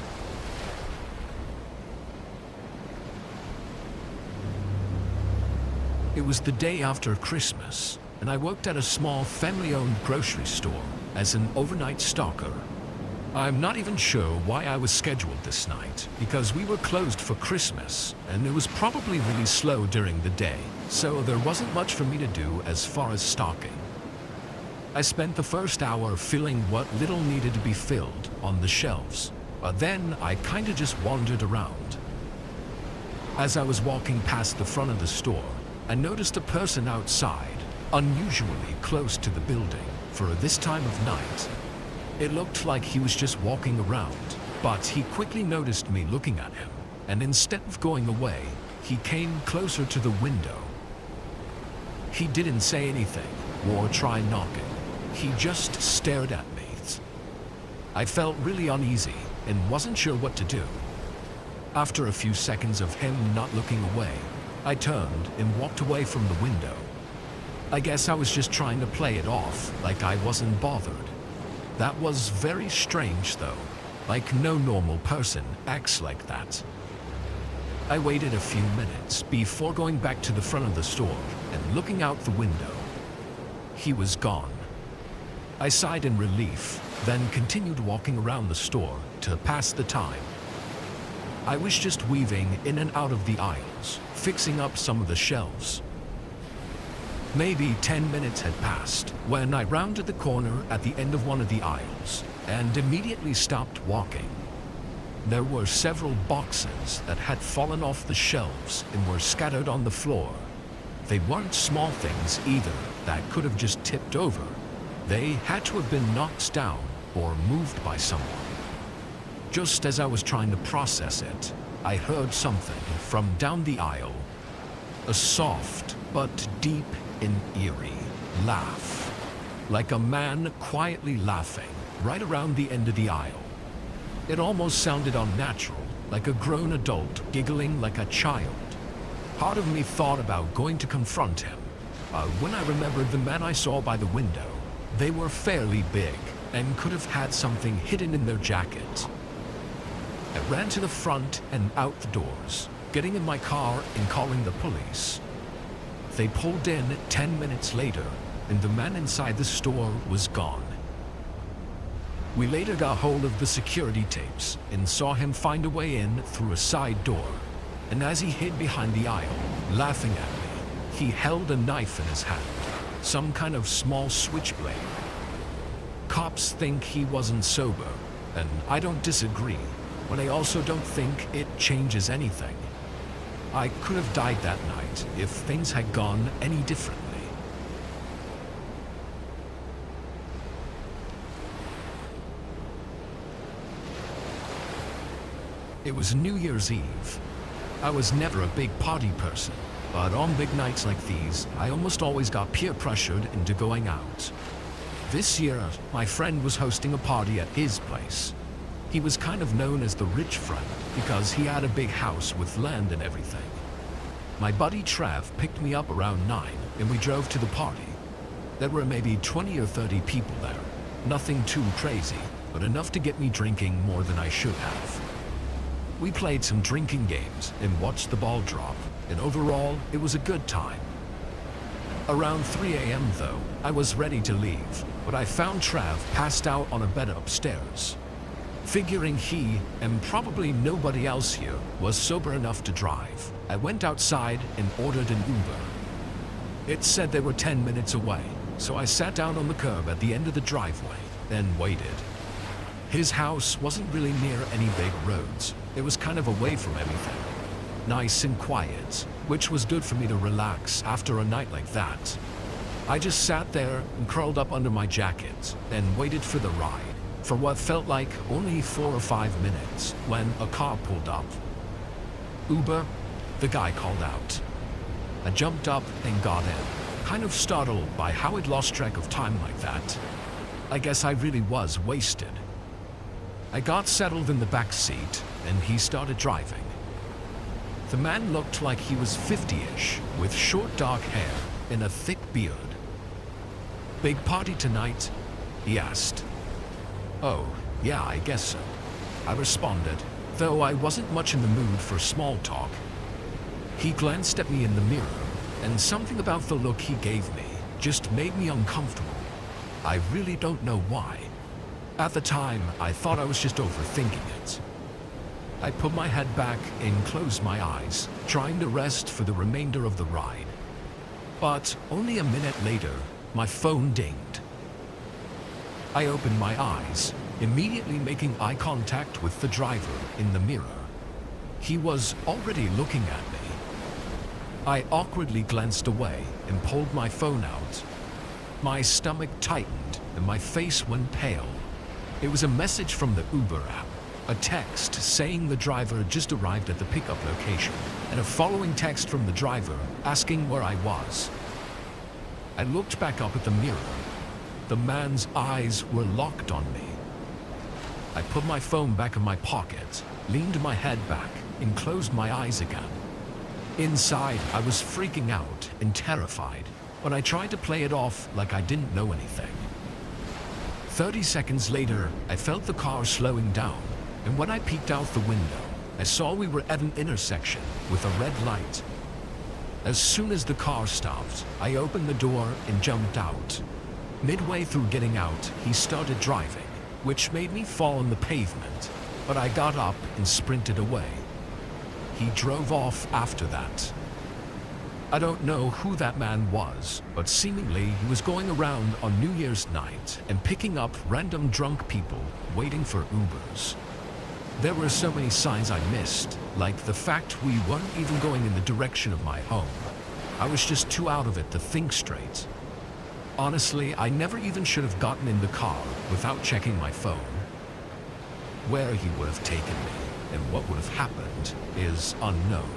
It was the day after Christmas, and I worked at a small family-owned grocery store as an overnight stalker. I'm not even sure why I was scheduled this night, because we were closed for Christmas, and it was probably really slow during the day, so there wasn't much for me to do as far as stalking. I spent the first hour filling what little needed to be filled on the shelves, but then I kinda just wandered around. As I was walking past the front of the store, I noticed a person outside, unusually close to the building for this time of night. It looked like he was just walking around, but he quickly noticed me looking at him, and instead of going away, he came closer to the window. He didn't say anything or try knocking. He just stared at me. I felt really uneasy and wasn't sure what to do. After a few seconds of him not looking away, I turned and walked away from the window. I guess I was just trying to play it off like I wasn't bothered. That was very strange though, like no normal person acts like that. I waited a few minutes before going back to the front of the store and looking out the window. He was gone. I sighed in relief, then continued walking around the store to pass the time. I was just weaving in and out of the aisles, fixing up some of the shelves. Maybe 10 minutes had passed when I rounded the corner at the end of one of the aisles and immediately stopped walking. There were several boxes that had fallen off the shelves and were scattered on the floor. They weren't small things either that could have just tipped over. They had to have been knocked down or moved by someone. Just as I was trying to process it, I heard something from down the aisle. A soft but deep and eerie laugh, like a man quietly laughing right around the end of the aisle. It almost sounded unnatural, like a grown adult giggling like a child. Part of me thought about going to confront him, but when I remembered the man I saw by the window, they were fairly big and could have had something hidden in their jacket. I ran to the front and out the doors, getting in my car and calling the police. They pulled in 10 minutes later, and the man inside the store was gone. We later got hold of the security tapes and saw him find a way in through a side door, and as he hid behind the aisle, laughing at me, he held a knife in his hand, some kind of small switchblade. Cops think he wasn't sober, and I don't disagree, but I also don't think it changes anything. I could have died that night if things had gone any differently. It was New Year's Eve. I was never a big party person, but on big nights like these, I almost always got peer pressured into going out. This year, my friend was hosting a party at his place. He was kind of known as the rich friend because he had a big house with land and everything. My buddy Trav picked me up around 9 and we drove to the party. There were maybe 20 or 30 people there. Nothing too crazy, but enough to get me drinking more than I should have. We played some drinking games and watched the ball drop, and overall, it was a good time. Around 3 a.m. though, I was ready to leave, but I found Trav passed out on a bed upstairs. Figuring he, and probably nobody else here, was sober enough to drive, I went outside and ordered an Uber. It said they were 10 minutes away, so I sat down on the curb at the end of the driveway, then waited. His house wasn't really near any big roads. It was kind of away from everything. Nice and quiet, which was good for me to relax after a night like that. I just sat there and curled up under my jacket and waited for the ride, for what felt like only 4 or 5 minutes, when a car pulled up. "Uber?" the guy called out. I jumped up and got in, kind of startled by how I'd lost track of time like that. I guess I really was wasted. I got settled in the back seat, and he started driving. The man looked like he was 50-ish, with short dark hair and a thick beard. "Big party tonight?" he asked. "Oh, yeah, I guess so," I responded, though I wasn't much in the mood for small talk. He glanced at me in the mirror, and something about the look he gave me just made me uncomfortable. I really don't know why. At the time, I thought I was just overthinking it. I put my head back and closed my eyes, trying to rest for the remainder of the ride. But only a minute later, my phone dinged. I opened my eyes, immediately making eye contact with the driver in the mirror. He was already looking at me. I awkwardly glanced away and pulled my phone out. My stomach tightened and my face went pale. It was a message from the Uber app, a text saying the driver just arrived at the pickup location, and a following text from the driver asking where I was. I looked back up at the mirror. The man's eyes were locked on me. I put my phone back in my pocket, leaned my head back, and closed my eyes again. Inside, I was freaking out and terrified, but I tried to play it off like I didn't know anything. 30 seconds later, I felt the car slowing down, and when I peeked out the window, I saw we were at an intersection with a red light. As soon as the car stopped, I opened the door and jumped out. Midway through getting out, he started driving, which made me fall on the pavement, but I got up and sprinted away. He drove off after that. I don't know who that man was, but seemingly he was going around on New Year's night and picking up random drunk people waiting for Ubers. There were so many signs I missed, like the fact we weren't even going in the direction of my home. I was just too out of it to think straight. Honestly, I never even should have gotten in the car without checking my phone. Where he would have taken me and what would have happened is unknown.